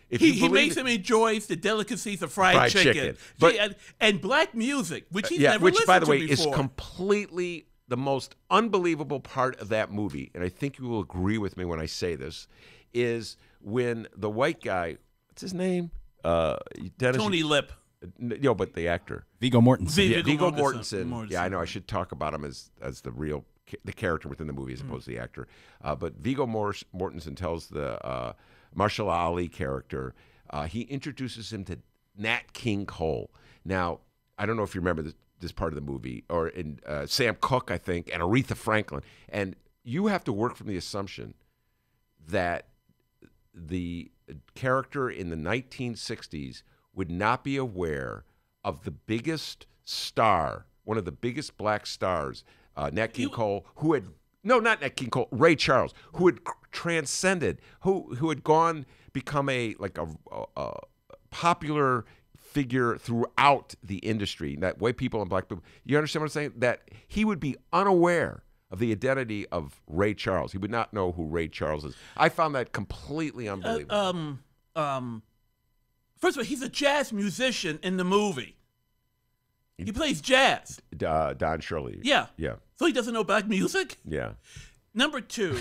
makes him enjoy the delicacies of fried chicken. But, and black music, which he's never which, listened by the way, to before. is completely the most unbelievable part of that movie, and I think you will agree with me when I say this, is when the white guy, what's his name? Dennis, Tony Lip. No, but the actor. Viggo Mortensen. Viggo Mortensen. Yeah, I know. I should talk about him as the character within the movie as opposed to the actor. But Viggo Mortensen tells the Marshall Ali character, he introduces him to Nat King Cole. Now, I don't know if you remember this part of the movie, or in Sam Cooke, I think, and Aretha Franklin. And you have to work from the assumption that the character in the 1960s would not be aware of the biggest star, one of the biggest black stars, Nat King Cole, who had not Nat King Cole, Ray Charles, who had transcended, who had become a popular figure throughout the industry. That white people and black people, you understand what I'm saying? That he would be unaware of the identity of Ray Charles. He would not know who Ray Charles is. I found that completely unbelievable. First of all, he's a jazz musician in the movie. He plays jazz. Don Shirley. Yeah. Yeah. So he doesn't know black music? Yeah. Number two,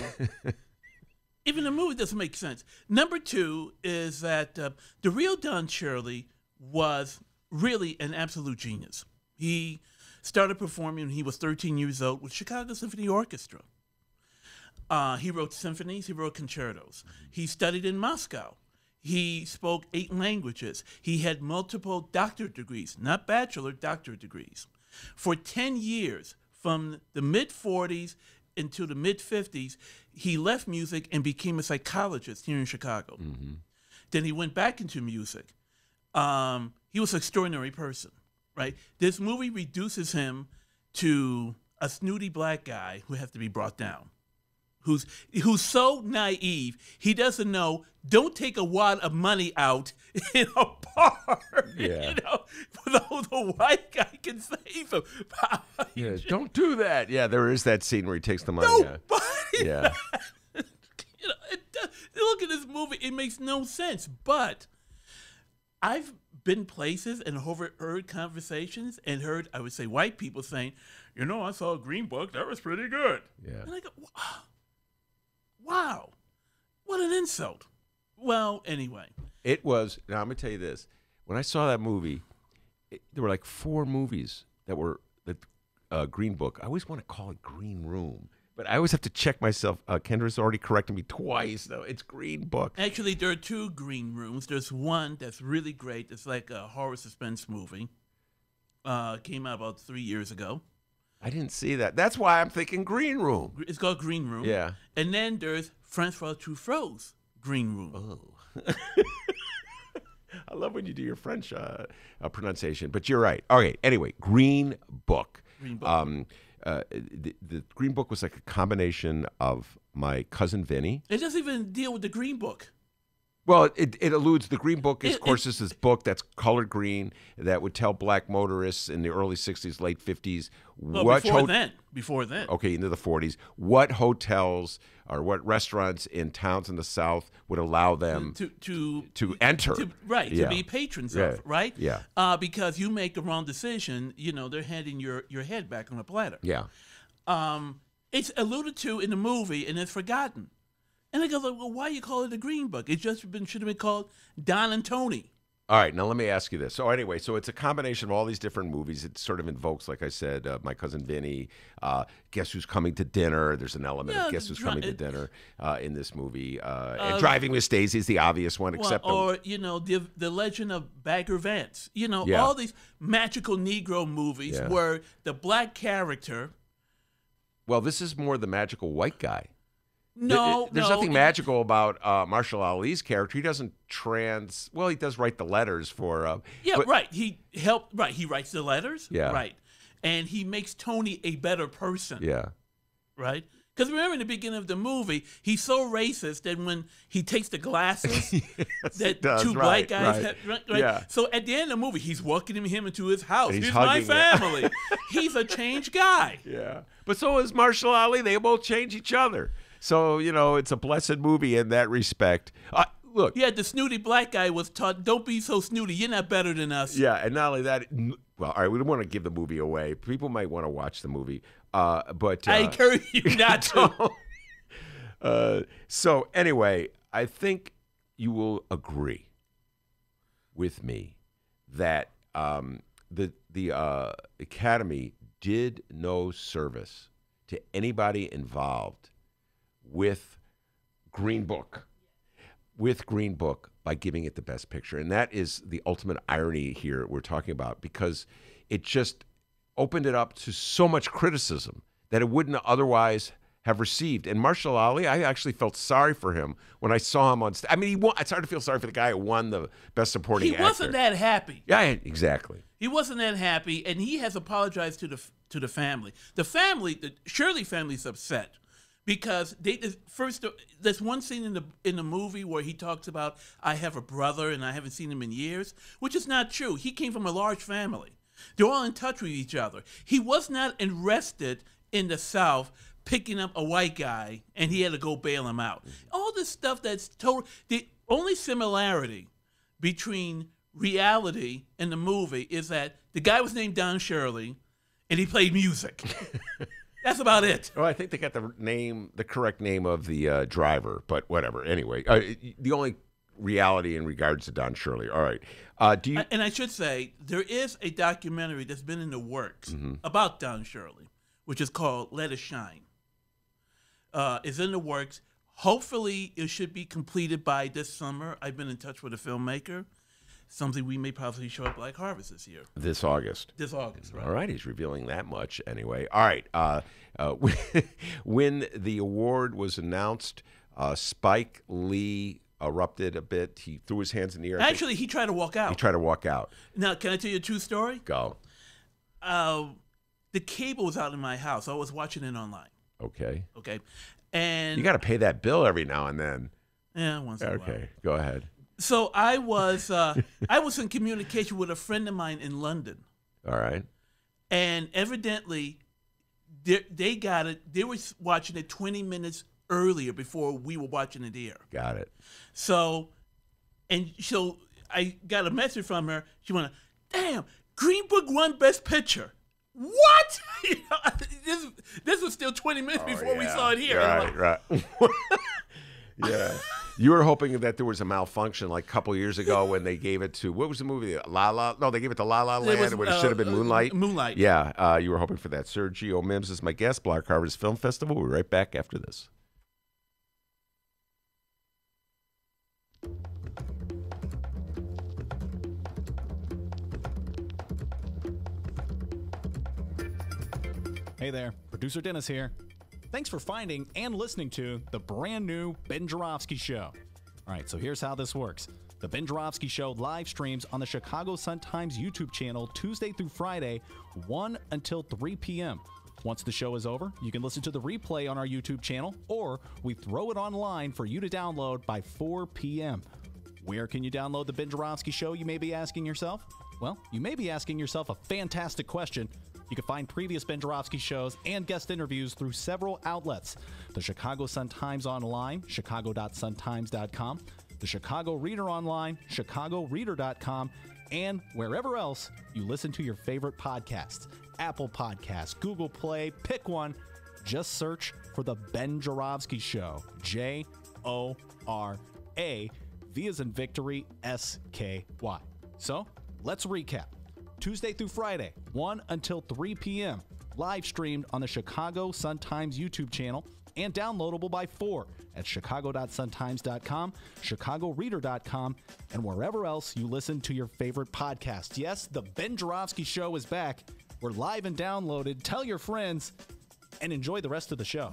even the movie doesn't make sense. Number two is that the real Don Shirley was really an absolute genius. He started performing when he was 13 years old with Chicago Symphony Orchestra. He wrote symphonies. He wrote concertos. He studied in Moscow. He spoke 8 languages. He had multiple doctorate degrees, not bachelor, doctorate degrees. For 10 years, from the mid-40s into the mid-50s, he left music and became a psychologist here in Chicago. Mm-hmm. Then he went back into music. He was an extraordinary person, right? This movie reduces him to a snooty black guy who has to be brought down. Who's so naive, he doesn't know, don't take a wad of money out in a bar, yeah. The white guy can save him. Yeah, don't do that. Yeah, there is that scene where he takes the money. Yeah. Look at this movie, it makes no sense, but I've been places and heard conversations and heard, I would say, white people saying, I saw a Green Book, that was pretty good. Yeah. And I go, wow, what an insult. Well, anyway. It was, now I'm going to tell you this. When I saw that movie, there were like 4 movies that were the Green Book. I always want to call it Green Room, but I always have to check myself. Kendra's already corrected me twice, though. It's Green Book. Actually, there are 2 Green Rooms. There's one that's really great. It's like a horror suspense movie. Came out about 3 years ago. I didn't see that. That's why I'm thinking Green Room. It's called Green Room. Yeah. And then there's Francois Truffaut's Green Room. Oh. I love when you do your French pronunciation, but you're right. Okay, anyway, Green Book. Green Book. The Green Book was like a combination of my cousin Vinny. It doesn't even deal with the Green Book. Well, it alludes, the Green Book is, of course, is this book that's colored green that would tell black motorists in the early 60s, late 50s. Before then. Okay, into the 40s. What hotels or what restaurants in towns in the South would allow them to enter. To be patrons of, right? Yeah. Because you make the wrong decision, they're handing your head back on a platter. Yeah. It's alluded to in the movie and it's forgotten. And I go, well, why you call it a Green Book? It should have been called Don and Tony. All right, now let me ask you this. So anyway, it's a combination of all these different movies. It sort of invokes, like I said, My Cousin Vinny, Guess Who's Coming to Dinner. There's an element of Guess Who's Coming to Dinner in this movie. And Driving Miss Daisy is the obvious one, The Legend of Bagger Vance. All these magical Negro movies where the black character. Well, this is more the magical white guy. There's nothing magical about Marshall Ali's character. He doesn't well, he does write the letters for. Right. He helped. Right. He writes the letters. Yeah. Right. And he makes Tony a better person. Yeah. Right. Because remember in the beginning of the movie, he's so racist that when he takes the glasses that 2 black guys have, right? Yeah. So at the end of the movie, he's welcoming him into his house. He's my family. He's a changed guy. Yeah. But so is Marshall Ali. They both change each other. So, it's a blessed movie in that respect. Look. Yeah, the snooty black guy was taught, don't be so snooty. You're not better than us. Yeah, and not only that, well, all right, we don't want to give the movie away. People might want to watch the movie. But I encourage you not to. So anyway, I think you will agree with me that the Academy did no service to anybody involved with Green Book by giving it the best picture. And that is the ultimate irony here we're talking about, because it just opened it up to so much criticism that it wouldn't otherwise have received. And Marshall Ali, I actually felt sorry for him when I saw him on stage. I mean, it's hard to feel sorry for the guy who won the Best Supporting Actor. He wasn't that happy. Yeah, exactly. He wasn't that happy, and he has apologized to the family. The Shirley family's upset because there's one scene in the movie where he talks about, I have a brother and I haven't seen him in years, which is not true. He came from a large family. They're all in touch with each other. He was not arrested in the South picking up a white guy and he had to go bail him out. All this stuff that's total. The only similarity between reality and the movie is that the guy was named Don Shirley and he played music. That's about it. Well, I think they got the correct name of the driver, but whatever. Anyway, the only reality in regards to Don Shirley. All right. And I should say, there is a documentary that's been in the works about Don Shirley, which is called Let It Shine. It's in the works. Hopefully, it should be completed by this summer. I've been in touch with a filmmaker. Something we may probably show at Black Harvest this year. This August. This August, right. All right, he's revealing that much anyway. All right. When the award was announced, Spike Lee erupted a bit. He threw his hands in the air. Actually, he tried to walk out. He tried to walk out. Now, can I tell you a true story? Go. The cable was out in my house. I was watching it online. Okay. And you got to pay that bill every now and then. Yeah, once in a while. Okay, go ahead. So I was in communication with a friend of mine in London. All right. And evidently, they got it. They were watching it 20 minutes earlier before we were watching it here. Got it. So I got a message from her. She went, "Damn, Green Book won Best Picture." What? This was still 20 minutes before we saw it here. Right. Yeah. You were hoping that there was a malfunction like a couple years ago when they gave it to, what was the movie? No, they gave it to La La Land when it should have been Moonlight. Moonlight. Yeah, you were hoping for that. Sergio Mims is my guest, Black Harvest Film Festival. We'll be right back after this. Hey there, producer Dennis here. Thanks for finding and listening to the brand new Ben Joravsky Show. All right, so here's how this works. The Ben Joravsky Show live streams on the Chicago Sun-Times YouTube channel Tuesday through Friday, 1 until 3 p.m. Once the show is over, you can listen to the replay on our YouTube channel, or we throw it online for you to download by 4 p.m. Where can you download the Ben Joravsky Show, you may be asking yourself? Well, you may be asking yourself a fantastic question. You can find previous Ben Joravsky shows and guest interviews through several outlets. The Chicago Sun-Times online, chicago.suntimes.com, the Chicago Reader online, chicagoreader.com, and wherever else you listen to your favorite podcasts. Apple Podcasts, Google Play, pick one. Just search for The Ben Joravsky Show. J-O-R-A, V as in victory, S-K-Y. So, let's recap. Tuesday through Friday, 1 until 3 p.m. Live streamed on the Chicago Sun-Times YouTube channel and downloadable by 4 at chicago.suntimes.com, chicagoreader.com, and wherever else you listen to your favorite podcast. Yes, the Ben Joravsky Show is back. We're live and downloaded. Tell your friends and enjoy the rest of the show.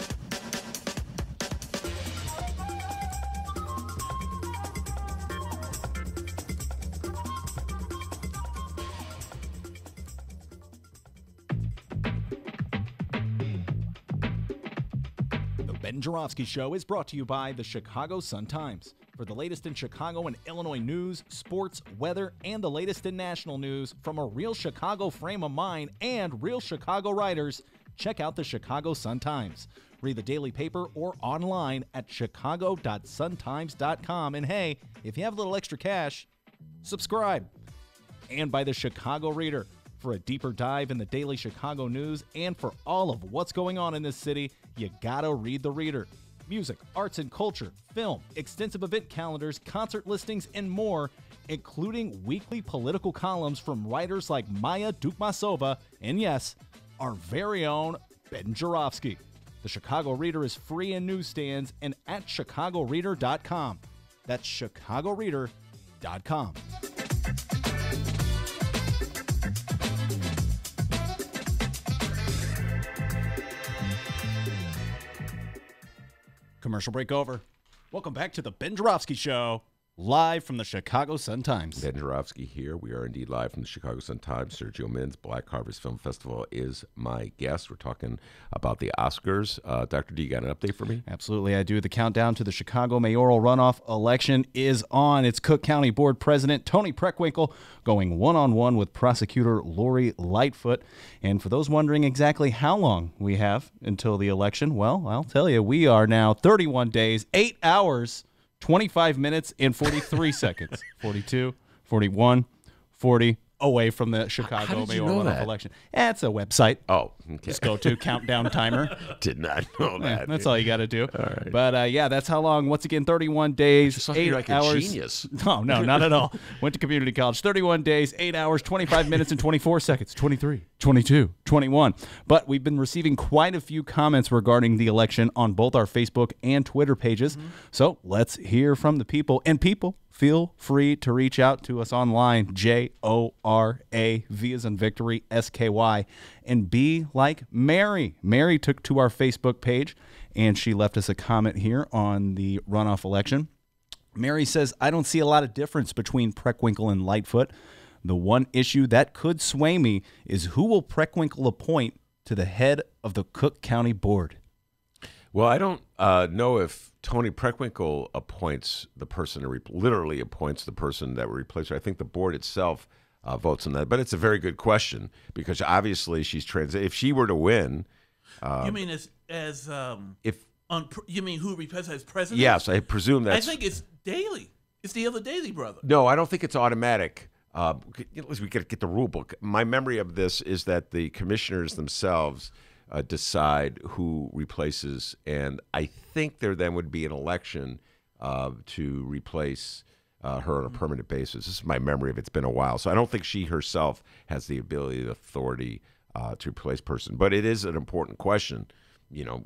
Ben Joravsky Show is brought to you by the Chicago Sun-Times. For the latest in Chicago and Illinois news, sports, weather, and the latest in national news from a real Chicago frame of mind and real Chicago writers, check out the Chicago Sun-Times. Read the daily paper or online at chicago.suntimes.com. And hey, if you have a little extra cash, subscribe. And by the Chicago Reader. For a deeper dive in the daily Chicago news and for all of what's going on in this city, you gotta read the Reader. Music, arts and culture, film, extensive event calendars, concert listings, and more, including weekly political columns from writers like Maya Dukmasova and, yes, our very own Ben Joravsky. The Chicago Reader is free in newsstands and at chicagoreader.com. That's chicagoreader.com. Commercial break over. Welcome back to the Ben Joravsky Show Live from the Chicago Sun-Times. Ben Joravsky here. We are indeed live from the Chicago Sun-Times. Sergio Mims, Black Harvest Film Festival, is my guest. We're talking about the Oscars. Dr. D, you got an update for me? Absolutely, I do. The countdown to the Chicago mayoral runoff election is on. It's Cook County Board President Tony Preckwinkle going one-on-one with prosecutor Lori Lightfoot. And for those wondering exactly how long we have until the election, well, I'll tell you, we are now 31 days, 8 hours, 25 minutes and 43 seconds. 42, 41, 40 away from the Chicago mayoral runoff election. That's a website. Oh, okay. Just go to countdown timer. Did not know that. Yeah, that's all you got to do. All right. But yeah, that's how long. Once again, 31 days, 8 you're like hours. a genius. No, not at all. Went to community college. 31 days, 8 hours, 25 minutes, and 24 seconds. 23, 22, 21. But we've been receiving quite a few comments regarding the election on both our Facebook and Twitter pages. So let's hear from the people. And people, feel free to reach out to us online, JORA, V as in victory, SKY, and be like Mary. Mary took to our Facebook page, and she left us a comment here on the runoff election. Mary says, I don't see a lot of difference between Preckwinkle and Lightfoot. The one issue that could sway me is who will Preckwinkle appoint to the head of the Cook County Board? Well, I don't know if Tony Preckwinkle appoints the person, literally appoints the person that will replace her. I think the board itself votes on that. But it's a very good question because obviously she's if she were to win. You mean you mean who replaces as president? Yes, I presume that's. I think it's Daley. It's the other Daley brother. No, I don't think it's automatic. We got to get the rule book. My memory of this is that the commissioners themselves decide who replaces, and I think there then would be an election to replace her on a permanent basis. This is my memory of it. It's been a while, so I don't think she herself has the ability, the authority to replace person. But it is an important question. You know,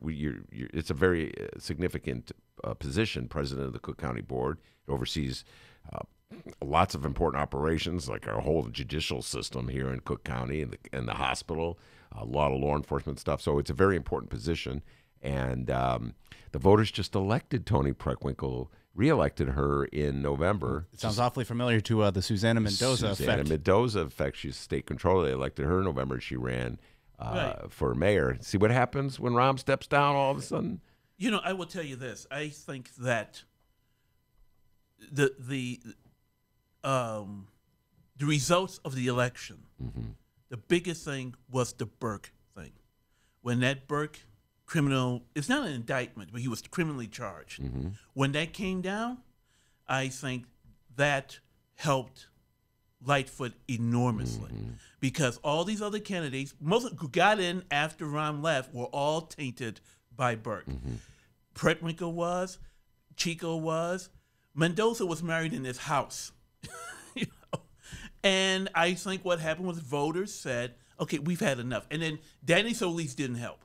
it's a very significant position, president of the Cook County Board. It oversees lots of important operations, like our whole judicial system here in Cook County and the hospital, a lot of law enforcement stuff. So it's a very important position. And the voters just elected Tony Preckwinkle, reelected her in November. It sounds awfully familiar to the Susana Mendoza effect. Susana Mendoza effect. She's state controller. They elected her in November. She ran for mayor. See what happens when Rahm steps down all of a sudden? You know, I will tell you this. I think that the results of the election, the biggest thing was the Burke thing. When that Burke criminal, it's not an indictment, but he was criminally charged. When that came down, I think that helped Lightfoot enormously because all these other candidates, most who got in after Rahm left, were all tainted by Burke. Preckwinkle was, Chico was, Mendoza was married in his house. You know? And I think what happened was voters said, okay, we've had enough. And then Danny Solis didn't help.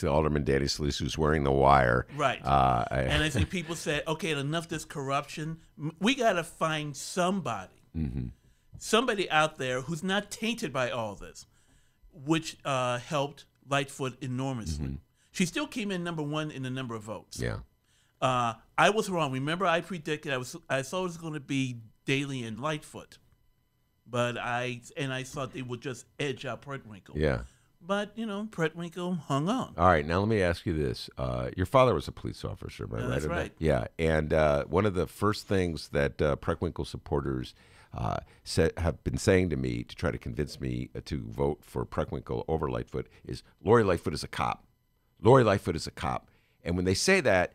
Alderman Danny Solis, who's wearing the wire. Right. And I think people said, okay, enough this corruption. We got to find somebody, somebody out there who's not tainted by all this, which helped Lightfoot enormously. She still came in number one in the number of votes. Yeah. I was wrong. Remember, I predicted I thought it was going to be Daley and Lightfoot, but I thought they would just edge out Preckwinkle. Yeah. But you know, Preckwinkle hung on. All right, now let me ask you this: your father was a police officer, right? That's right. Yeah, and one of the first things that Preckwinkle supporters have been saying to me to try to convince me to vote for Preckwinkle over Lightfoot is Lori Lightfoot is a cop. Lori Lightfoot is a cop. And when they say that,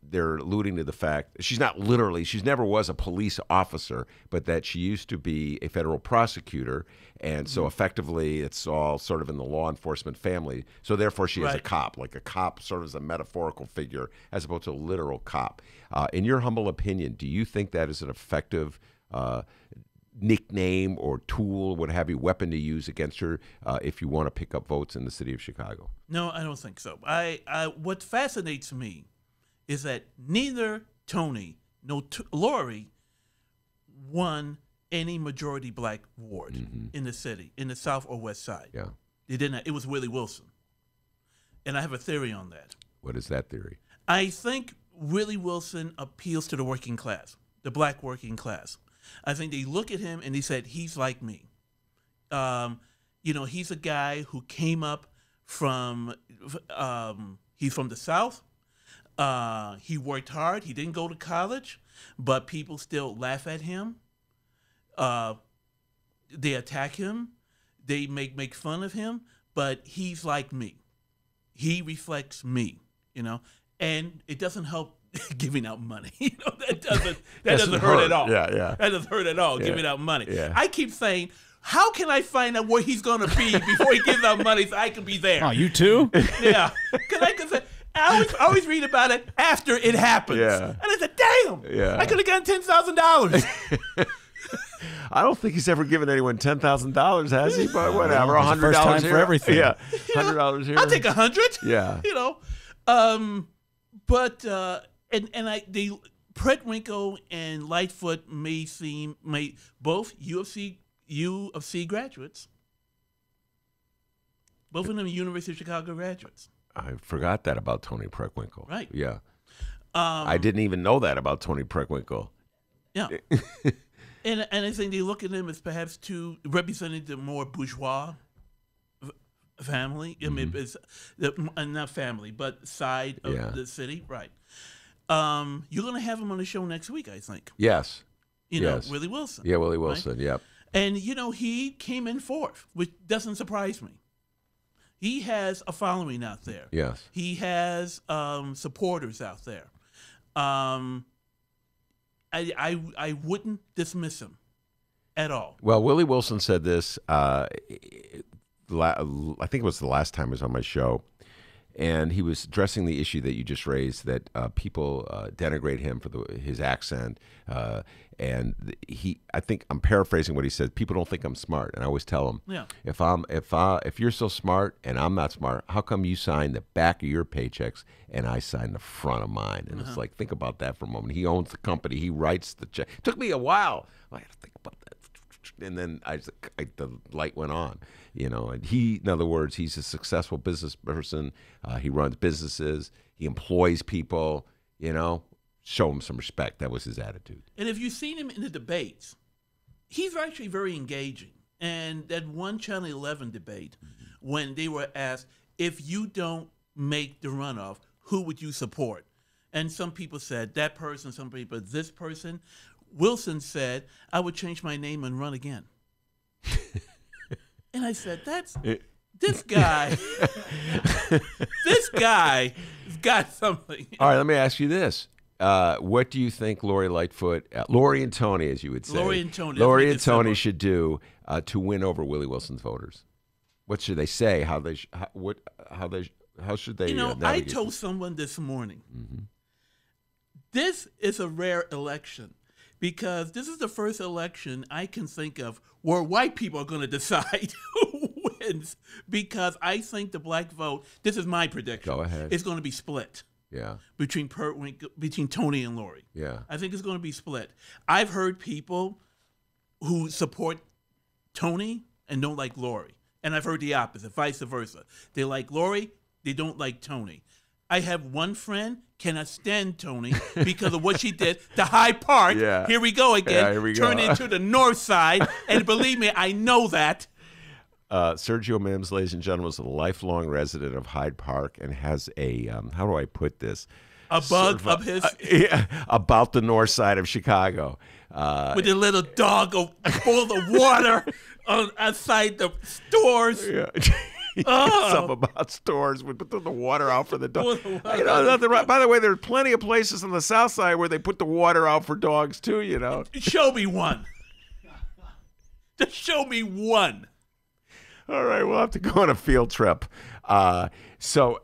they're alluding to the fact she's never was a police officer, but that she used to be a federal prosecutor. And so effectively it's all sort of in the law enforcement family. So therefore she is a cop, like a cop sort of as a metaphorical figure as opposed to a literal cop. In your humble opinion, do you think that is an effective nickname or tool, what have you, weapon to use against her if you want to pick up votes in the city of Chicago? No, I don't think so. What fascinates me is that neither Tony nor Lori won any majority black ward in the city, in the South or West Side. Yeah. They didn't. It was Willie Wilson. And I have a theory on that. What is that theory? I think Willie Wilson appeals to the working class, the black working class. I think they look at him and they said, he's like me. He's a guy who came up from, he's from the South. He worked hard. He didn't go to college, but people still laugh at him. They attack him. They make fun of him, but he's like me. He reflects me, and it doesn't help giving out money. That doesn't hurt at all. Yeah. That doesn't hurt at all, giving out money. Yeah. I keep saying, how can I find out where he's going to be before he gives out money so I can be there? Oh, you too? Yeah. Because I always read about it after it happens. Yeah. And I said, damn, Yeah. I could have gotten $10,000. I don't think he's ever given anyone $10,000, has he? But whatever, It's the $100 first time here. for everything. Yeah, $100 here. I'll take 100. Yeah. Prettwinkle and Lightfoot may both U of C graduates. Both of them are University of Chicago graduates. I forgot that about Tony Prettwinkle. Right. Yeah. I didn't even know that about Tony Prettwinkle. Yeah. And I think they look at him as perhaps too representing the more bourgeois family. I mean, it's not family, but side of the city. Right. You're going to have him on the show next week, I think. Yes. Willie Wilson. Yeah, Willie Wilson. Right? Yep. And, he came in fourth, which doesn't surprise me. He has a following out there. Yes. He has supporters out there. I wouldn't dismiss him at all. Well, Willie Wilson said this, I think it was the last time he was on my show, and he was addressing the issue that you just raised, that people denigrate him for his accent, and I think I'm paraphrasing what he said. People don't think I'm smart, and I always tell them, if you're so smart and I'm not smart, how come you sign the back of your paychecks and I sign the front of mine? And it's like, think about that for a moment. He owns the company. He writes the check. It took me a while. I had to think about that. And then the light went on, and in other words, he's a successful business person. He runs businesses. He employs people, show him some respect. That was his attitude. And if you've seen him in the debates, he's actually very engaging. And that one Channel 11 debate, when they were asked, if you don't make the runoff, who would you support? And some people said that person, some people this person. Wilson said, I would change my name and run again. And I said, this guy has got something. All right, let me ask you this. What do you think Lori Lightfoot, Lori and Tony, as you would say, Lori and Tony should do to win over Willie Wilson's voters? What should they say? How should they? I told someone this morning, this is a rare election because this is the first election I can think of where white people are going to decide who wins. Because I think the black vote, this is my prediction. Go ahead. It's going to be split. Yeah. Between Tony and Lori. Yeah. I think it's going to be split. I've heard people who support Tony and don't like Lori. And I've heard the opposite, vice versa. They like Lori, they don't like Tony. I have one friend cannot stand Tony because of what she did to Hyde Park. Yeah. Here we go again. Yeah, here we Turn go. into the north side. And believe me, I know that. Sergio Mims, ladies and gentlemen, is a lifelong resident of Hyde Park and has a, how do I put this? A bug of his. About the north side of Chicago. With a little dog full of water outside the stores. Yeah. Something about stores. We put the water out for the dog. By the way, there are plenty of places on the south side where they put the water out for dogs too, Show me one. Just show me one. All right, we'll have to go on a field trip. So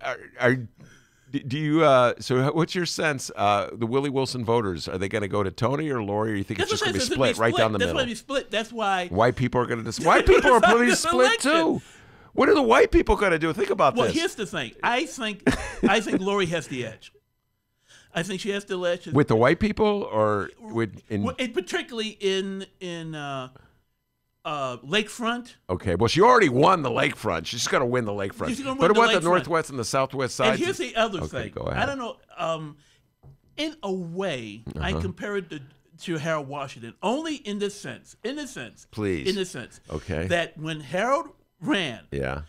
what's your sense? The Willie Wilson voters, are they going to go to Tony or Lori, or you think it's just going to be split right down the middle? That's why we split. That's why white people are going to white people are pretty split too. What are the white people going to do? Think about this. Well, here's the thing. I think Lori has the edge. I think she has the edge with the white people, or particularly in lakefront. Okay, well, she already won the lakefront. She's going to win the lakefront. But what the northwest and the southwest sides? And here's the other thing. Go ahead. I don't know. in a way, I compare it to Harold Washington, only in the sense, Please. Okay. that when Harold ran, Yeah.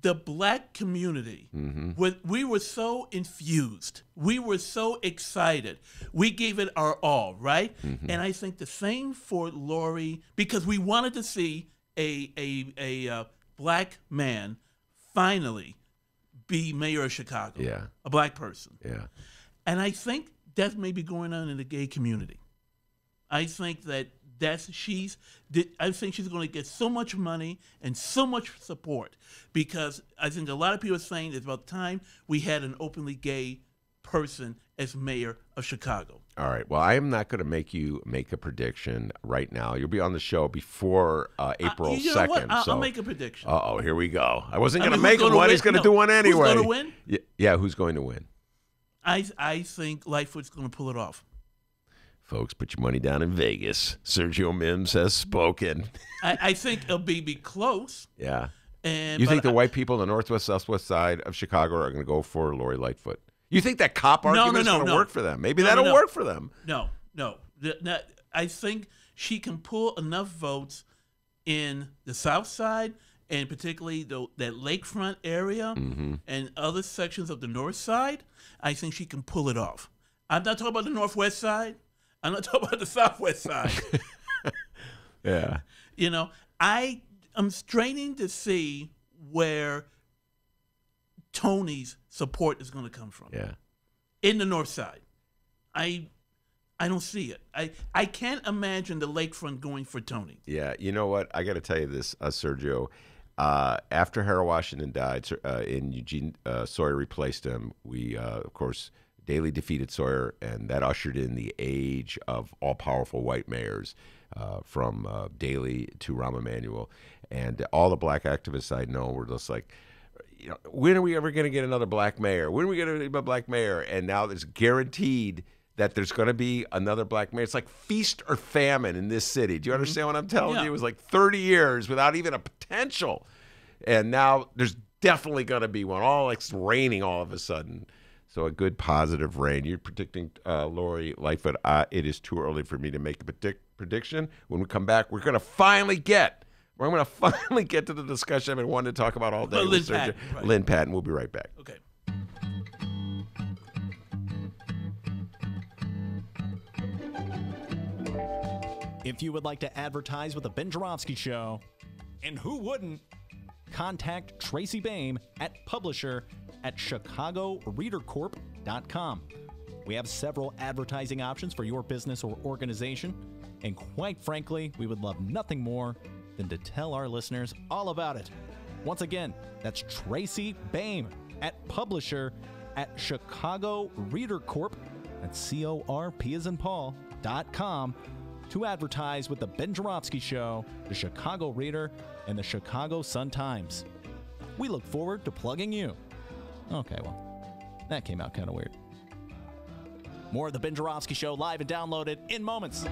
the black community, we were so infused. We were so excited. We gave it our all, right? And I think the same for Lori, because we wanted to see a black man finally be mayor of Chicago. Yeah. A black person. Yeah. And I think that's maybe going on in the gay community. I think I think she's going to get so much money and so much support because I think a lot of people are saying it's about time we had an openly gay person as mayor of Chicago. All right. Well, I am not going to make you make a prediction right now. You'll be on the show before April 2nd. You know what? I'll make a prediction. Uh-oh, here we go. I wasn't going to make one. He's going to do one anyway. Who's going to win? Yeah, who's going to win? I think Lightfoot's going to pull it off. Folks, put your money down in Vegas. Sergio Mims has spoken. I think it'll be close. Yeah. You think the white people on the northwest, southwest side of Chicago are going to go for Lori Lightfoot? You think that cop argument is going to work for them? Maybe that'll work for them. No. I think she can pull enough votes in the south side and particularly that lakefront area and other sections of the north side. I think she can pull it off. I'm not talking about the northwest side. I'm not talking about the southwest side. Yeah. You know, I'm straining to see where Tony's support is going to come from. Yeah. In the north side. I don't see it. I can't imagine the lakefront going for Tony. Yeah. You know what? I got to tell you this, Sergio. After Harold Washington died and Eugene Sawyer replaced him, we, of course, Daley defeated Sawyer, and that ushered in the age of all-powerful white mayors from Daley to Rahm Emanuel. And all the black activists I know were just like, you know, when are we ever going to get another black mayor? When are we going to get a black mayor? And now it's guaranteed that there's going to be another black mayor. It's like feast or famine in this city. Do you understand what I'm telling you? It was like 30 years without even a potential. And now there's definitely going to be one. It's raining all of a sudden. So a good positive rain. You're predicting Lori Lightfoot. It is too early for me to make a prediction. When we come back, we're going to finally get to the discussion I've been wanting to talk about all day. Lynn Patton. Right. Lynn Patton. We'll be right back. Okay. If you would like to advertise with the Ben Joravsky Show, and who wouldn't, contact Tracy Baim at publisher@chicagoreadercorp.com. We have several advertising options for your business or organization, and quite frankly, we would love nothing more than to tell our listeners all about it. Once again, that's Tracy Baim at publisher@chicagoreadercorp, that's CORP as in Paul.com, to advertise with the Ben Joravsky Show, the Chicago Reader, and the Chicago Sun-Times. We look forward to plugging you. Okay, well, that came out kind of weird. More of the Ben Joravsky Show live and downloaded in moments.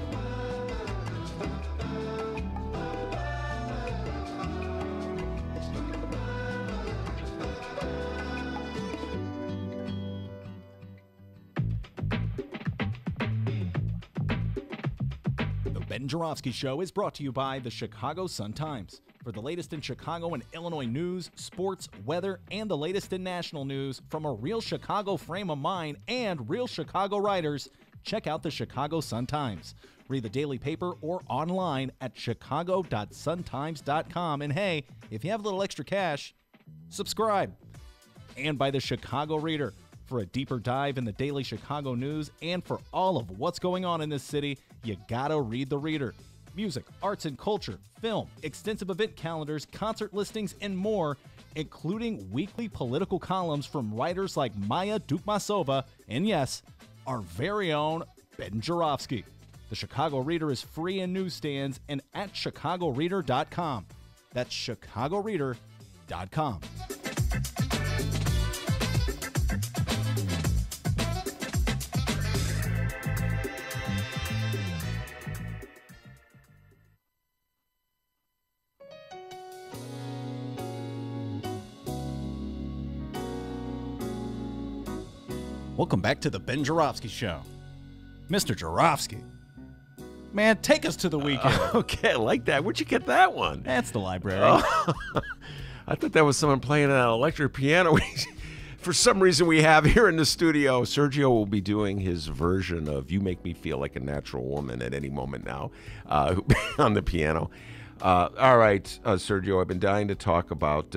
Ben Joravsky Show is brought to you by the Chicago Sun-Times. For the latest in Chicago and Illinois news, sports, weather, and the latest in national news from a real Chicago frame of mind and real Chicago writers, check out the Chicago Sun-Times. Read the daily paper or online at chicago.suntimes.com. And hey, if you have a little extra cash, subscribe. And by the Chicago Reader. For a deeper dive in the daily Chicago news and for all of what's going on in this city, you gotta read the Reader. Music, arts and culture, film, extensive event calendars, concert listings, and more, including weekly political columns from writers like Maya Dukmasova and, yes, our very own Ben Joravsky. The Chicago Reader is free in newsstands and at chicagoreader.com. That's chicagoreader.com. Welcome back to the Ben Joravsky Show. Mr. Joravsky. Man, take us to the weekend. Okay, I like that. Where'd you get that one? That's the library. Oh, I thought that was someone playing an electric piano. For some reason, we have here in the studio, Sergio will be doing his version of You Make Me Feel Like a Natural Woman at any moment now on the piano. All right, Sergio, I've been dying to talk about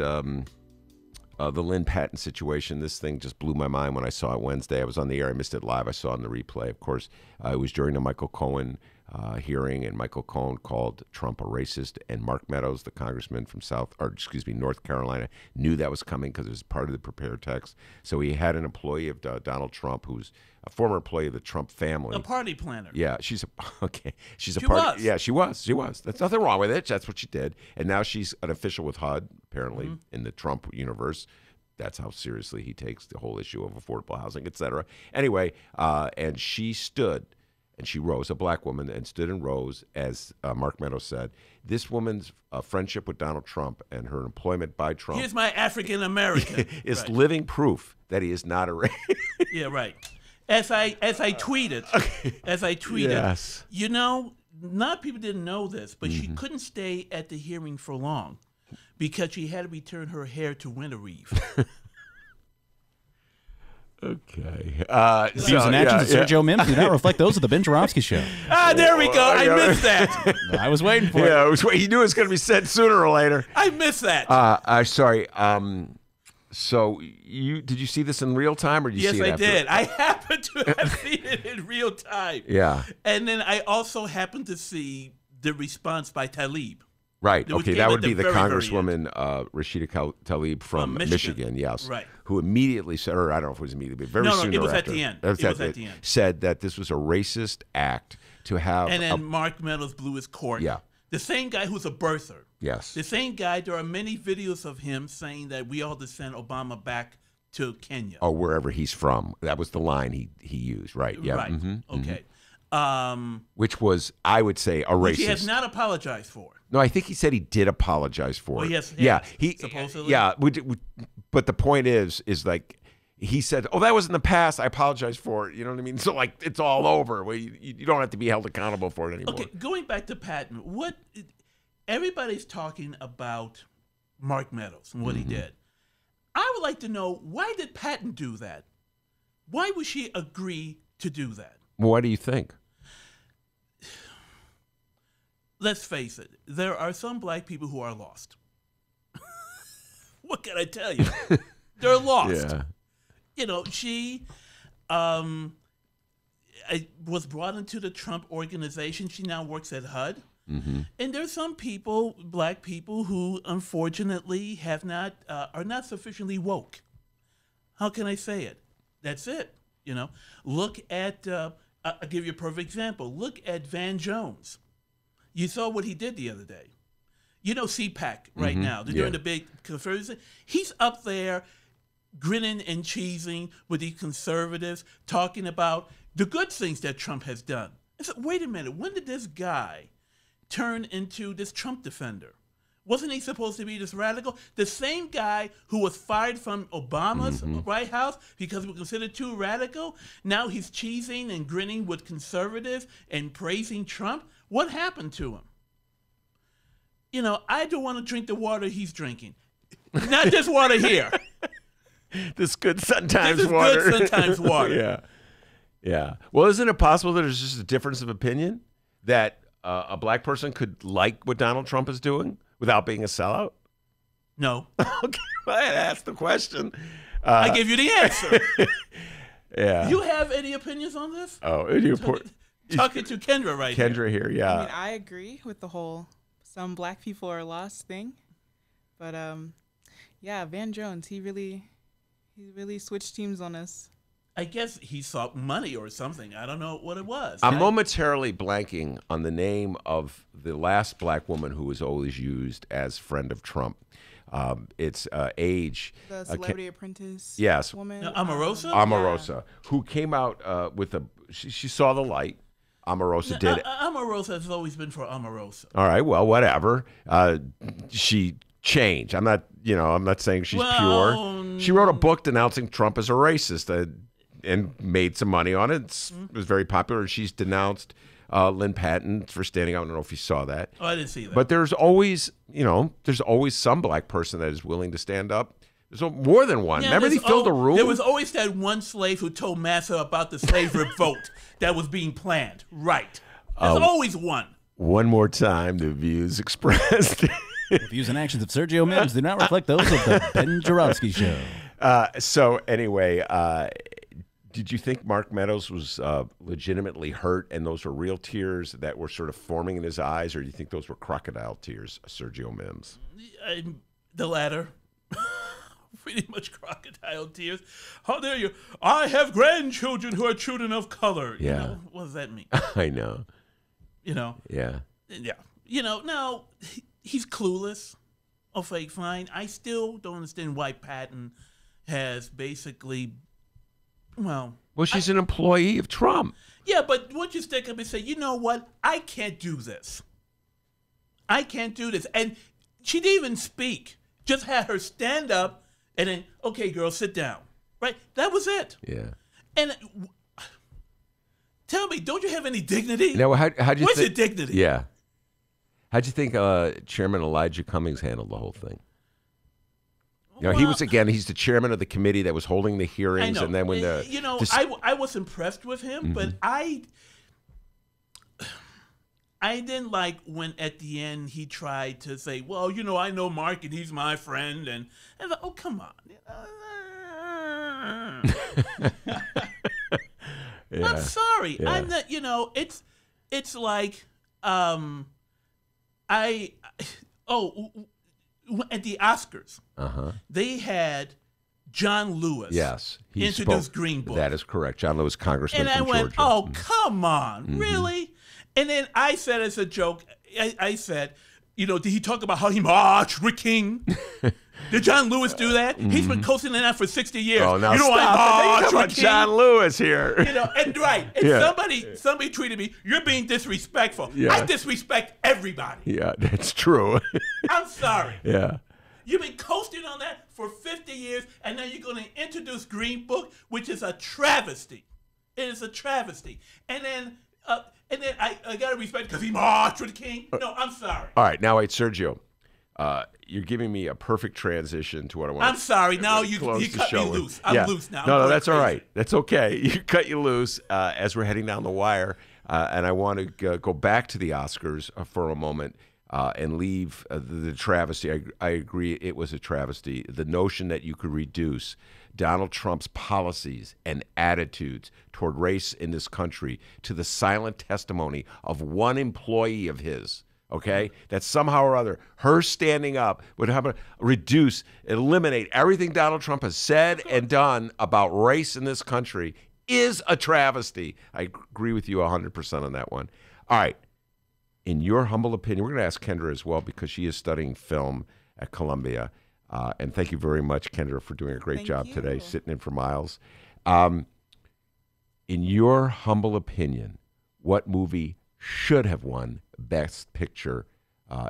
the Lynn Patton situation. This thing just blew my mind when I saw it Wednesday. I was on the air. I missed it live. I saw it in the replay. Of course, it was during the Michael Cohen hearing, and Michael Cohen called Trump a racist, and Mark Meadows, the congressman from North Carolina, knew that was coming because it was part of the prepared text. So he had an employee of Donald Trump, who's a former employee of the Trump family. A party planner. Yeah, she's a party. She Yeah, she was. That's nothing wrong with it. That's what she did. And now she's an official with HUD, apparently, in the Trump universe. That's how seriously he takes the whole issue of affordable housing, et cetera. Anyway, and she stood. And she rose, a black woman, and stood and rose, as Mark Meadows said. This woman's friendship with Donald Trump and her employment by Trump. Here's my African American. is living proof that he is not a racist. Yeah, right. As I tweeted, Yes. You know, a lot of people didn't know this, but she couldn't stay at the hearing for long because she had to return her hair to Winter Reeve. Okay. Views and actions of Sergio Mims do not reflect those of the Ben Joravsky Show. There we go. I missed that. I was waiting for it. Yeah, he knew it was going to be said sooner or later. I missed that. Sorry. So did you see this in real time, or did you see it after? Yes, I did. I happened to have seen it in real time. Yeah. And then I also happened to see the response by Tlaib. Right. It Okay, came that at would the be the very, very Congresswoman Rashida Tlaib from Michigan, yes. Right. Who immediately said, or I don't know if it was immediately, but very soon it was thereafter, at the end. It was at the end. Said that this was a racist act to have. And then Mark Meadows blew his cork. Yeah. The same guy who's a birther. Yes. The same guy, there are many videos of him saying that we ought to send Obama back to Kenya. Or wherever he's from. That was the line he used, right? Yeah. Right. Okay. Which was, I would say, a racist. Which he has not apologized for. No, I think he said he did apologize for it. Yes. Yeah. Supposedly. Yeah. But the point is like, he said, "Oh, that was in the past. I apologize for it." You know what I mean? So like, it's all over. Well, you don't have to be held accountable for it anymore. Okay. Going back to Patton, everybody's talking about Mark Meadows and what he did. I would like to know, why did Patton do that? Why would she agree to do that? Well, what do you think? Let's face it, there are some black people who are lost. What can I tell you? They're lost. Yeah. You know, she was brought into the Trump organization. She now works at HUD. And there's some people, black people, who unfortunately are not sufficiently woke. How can I say it? That's it. You know, look at, I'll give you a perfect example. Look at Van Jones. You saw what he did the other day. You know CPAC right now. They're doing the big conservatives. He's up there grinning and cheesing with the conservatives, talking about the good things that Trump has done. I said, wait a minute. When did this guy turn into this Trump defender? Wasn't he supposed to be this radical? The same guy who was fired from Obama's White House because he was considered too radical, now he's cheesing and grinning with conservatives and praising Trump. What happened to him? You know, I don't want to drink the water he's drinking. Not this water here. This good sometimes this is water. Good sometimes water. Yeah. Yeah. Well, isn't it possible that there's just a difference of opinion? That a black person could like what Donald Trump is doing without being a sellout? No. Okay, well, I asked the question. I gave you the answer. Yeah. You have any opinions on this? Oh, Talking to Kendra right here. Kendra here, yeah. I mean, I agree with the whole some black people are lost thing. But yeah, Van Jones, he really switched teams on us. I guess he sought money or something. I don't know what it was. I'm momentarily blanking on the name of the last black woman who was always used as friend of Trump. It's Age. The Celebrity Apprentice woman. No, Omarosa? Omarosa, who came out with she saw the light. Omarosa did it. Omarosa has always been for Omarosa. All right, well, whatever. She changed. I'm not saying she's pure. She wrote a book denouncing Trump as a racist. and made some money on it. It was very popular. And she's denounced Lynn Patton for standing out. I don't know if you saw that. Oh, I didn't see that. But there's always, there's always some black person that is willing to stand up. There's more than one. Yeah, remember they filled a room? There was always that one slave who told Massa about the slave revolt that was being planned. Right. There's always one. One more time, the views expressed. The views and actions of Sergio Mims do not reflect those of the Ben Joravsky Show. So anyway, did you think Mark Meadows was legitimately hurt and those were real tears that were sort of forming in his eyes, or do you think those were crocodile tears, Sergio Mims? The latter. Pretty much crocodile tears. How dare you? I have grandchildren who are children of color. Yeah. What does that mean? I know. Yeah. Yeah. No, he's clueless. Okay, fine. I still don't understand why Patton has basically, well, she's an employee of Trump. Yeah, but won't you stick up and say, you know what? I can't do this. I can't do this. And she didn't even speak. Just had her stand up and then, okay, girl, sit down. Right? That was it. Yeah. And tell me, don't you have any dignity? Now, how'd you What's your dignity? Yeah. How'd you think Chairman Elijah Cummings handled the whole thing? He was, again, he's the chairman of the committee that was holding the hearings. And then when I was impressed with him, but I didn't like when at the end he tried to say, well, I know Mark and he's my friend. And like, oh, come on. Yeah. I'm sorry. Yeah. I'm not, it's like, at the Oscars, they had John Lewis. Yes. He introduced spoke. Green Book. That is correct. John Lewis, congressman and from I went, Georgia. oh, come on. Really? And then I said as a joke, I said, did he talk about how he marched with King? Did John Lewis do that? He's been coasting in that for 60 years. Oh, now stop. I marched with John Lewis here. And right. And Yeah. somebody tweeted me, you're being disrespectful. Yeah. I disrespect everybody. Yeah, that's true. I'm sorry. Yeah. You've been coasting on that for 50 years, and now you're going to introduce Green Book, which is a travesty. It is a travesty. And then I got to respect because he marched with the King. No, I'm sorry. All right. Now, wait, Sergio. You're giving me a perfect transition to what I want. I'm sorry. Now you cut me loose. I'm loose now. No, that's all right. That's okay. You cut you loose as we're heading down the wire. And I want to go back to the Oscars for a moment and leave the travesty. I agree it was a travesty. The notion that you could reduce Donald Trump's policies and attitudes toward race in this country to the silent testimony of one employee of his, okay, that somehow or other, her standing up would have eliminate everything Donald Trump has said and done about race in this country is a travesty. I agree with you 100% on that one. All right. In your humble opinion, we're going to ask Kendra as well because she is studying film at Columbia. And thank you very much, Kendra, for doing a great job today, sitting in for Miles. In your humble opinion, what movie should have won Best Picture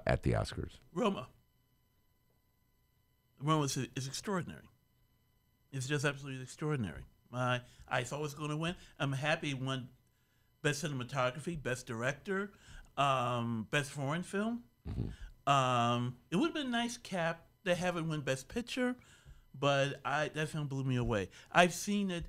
at the Oscars? Roma. Roma is extraordinary. It's just absolutely extraordinary. I thought it was going to win. I'm happy it won Best Cinematography, Best Director, Best Foreign Film. It would have been a nice cap to have it win Best Picture, but that film blew me away. I've seen it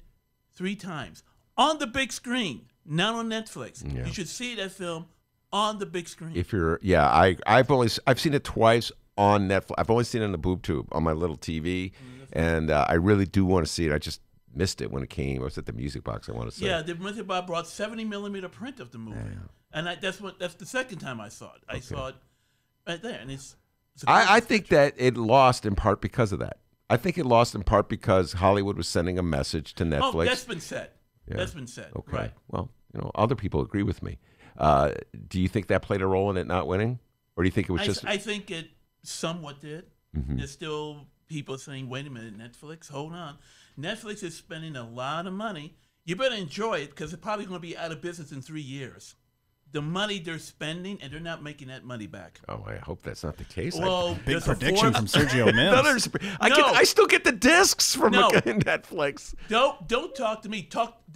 3 times on the big screen, not on Netflix. Yeah. You should see that film on the big screen. I've seen it twice on Netflix. I've only seen it on the boob tube on my little TV, and I really do want to see it. I just missed it when it came. I was at the Music Box. I want to say. Yeah, the Music Box brought 70mm print of the movie, and that's the second time I saw it. I saw it right there, and it's I think that it lost in part because of that. I think it lost in part because Hollywood was sending a message to Netflix. Oh, that's been said. Yeah. That's been said. Okay. Right. Well, other people agree with me. Do you think that played a role in it not winning? Or do you think it was just... I think it somewhat did. There's still people saying, wait a minute, Netflix, hold on. Netflix is spending a lot of money. You better enjoy it because it's probably going to be out of business in 3 years. the money they're spending, and they're not making that money back. Oh, I hope that's not the case. Well, Big prediction from Sergio Mims. I still get the discs from Netflix. Don't talk to me.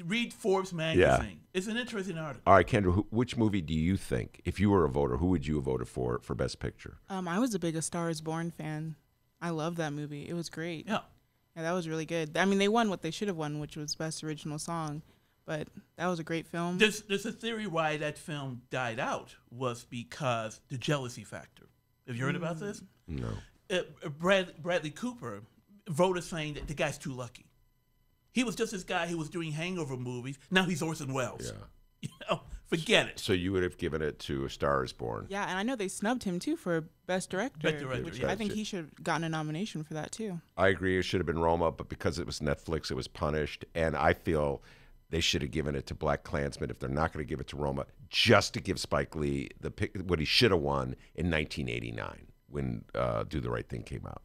Read Forbes magazine. Yeah. It's an interesting article. All right, Kendra, which movie do you think, if you were a voter, who would you have voted for Best Picture? I was a big A Star Is Born fan. I love that movie. It was great. Yeah, that was really good. I mean, they won what they should have won, which was Best Original Song. But that was a great film. There's a theory why that film died out was because the jealousy factor. Have you heard about this? No. Bradley Cooper wrote saying that the guy's too lucky. He was just this guy who was doing hangover movies. Now he's Orson Welles. Yeah. Forget it. So you would have given it to A Star Is Born. Yeah, and I know they snubbed him, too, for Best Director. Which I think he should have gotten a nomination for that, too. I agree. It should have been Roma, but because it was Netflix, it was punished. And I feel they should have given it to Black Klansman if they're not going to give it to Roma, just to give Spike Lee what he should have won in 1989 when Do the Right Thing came out.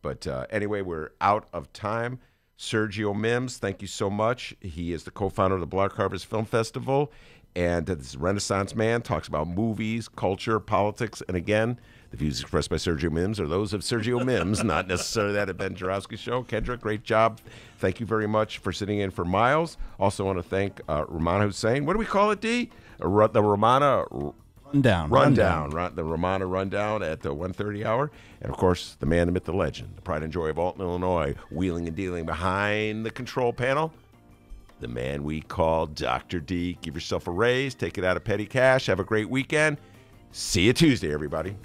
But anyway, we're out of time. Sergio Mims, thank you so much. He is the co-founder of the Black Harvest Film Festival, and this Renaissance man talks about movies, culture, politics, and again, the views expressed by Sergio Mims are those of Sergio Mims, not necessarily that of Ben Joravsky Show. Kendra, great job. Thank you very much for sitting in for Miles. Also want to thank Rummana Hussain. What do we call it, D? The Romana Rundown. The Romana Rundown at the 1:30 hour. And, of course, the man, the myth, the legend, the pride and joy of Alton, Illinois, wheeling and dealing behind the control panel, the man we call Dr. D. Give yourself a raise. Take it out of petty cash. Have a great weekend. See you Tuesday, everybody.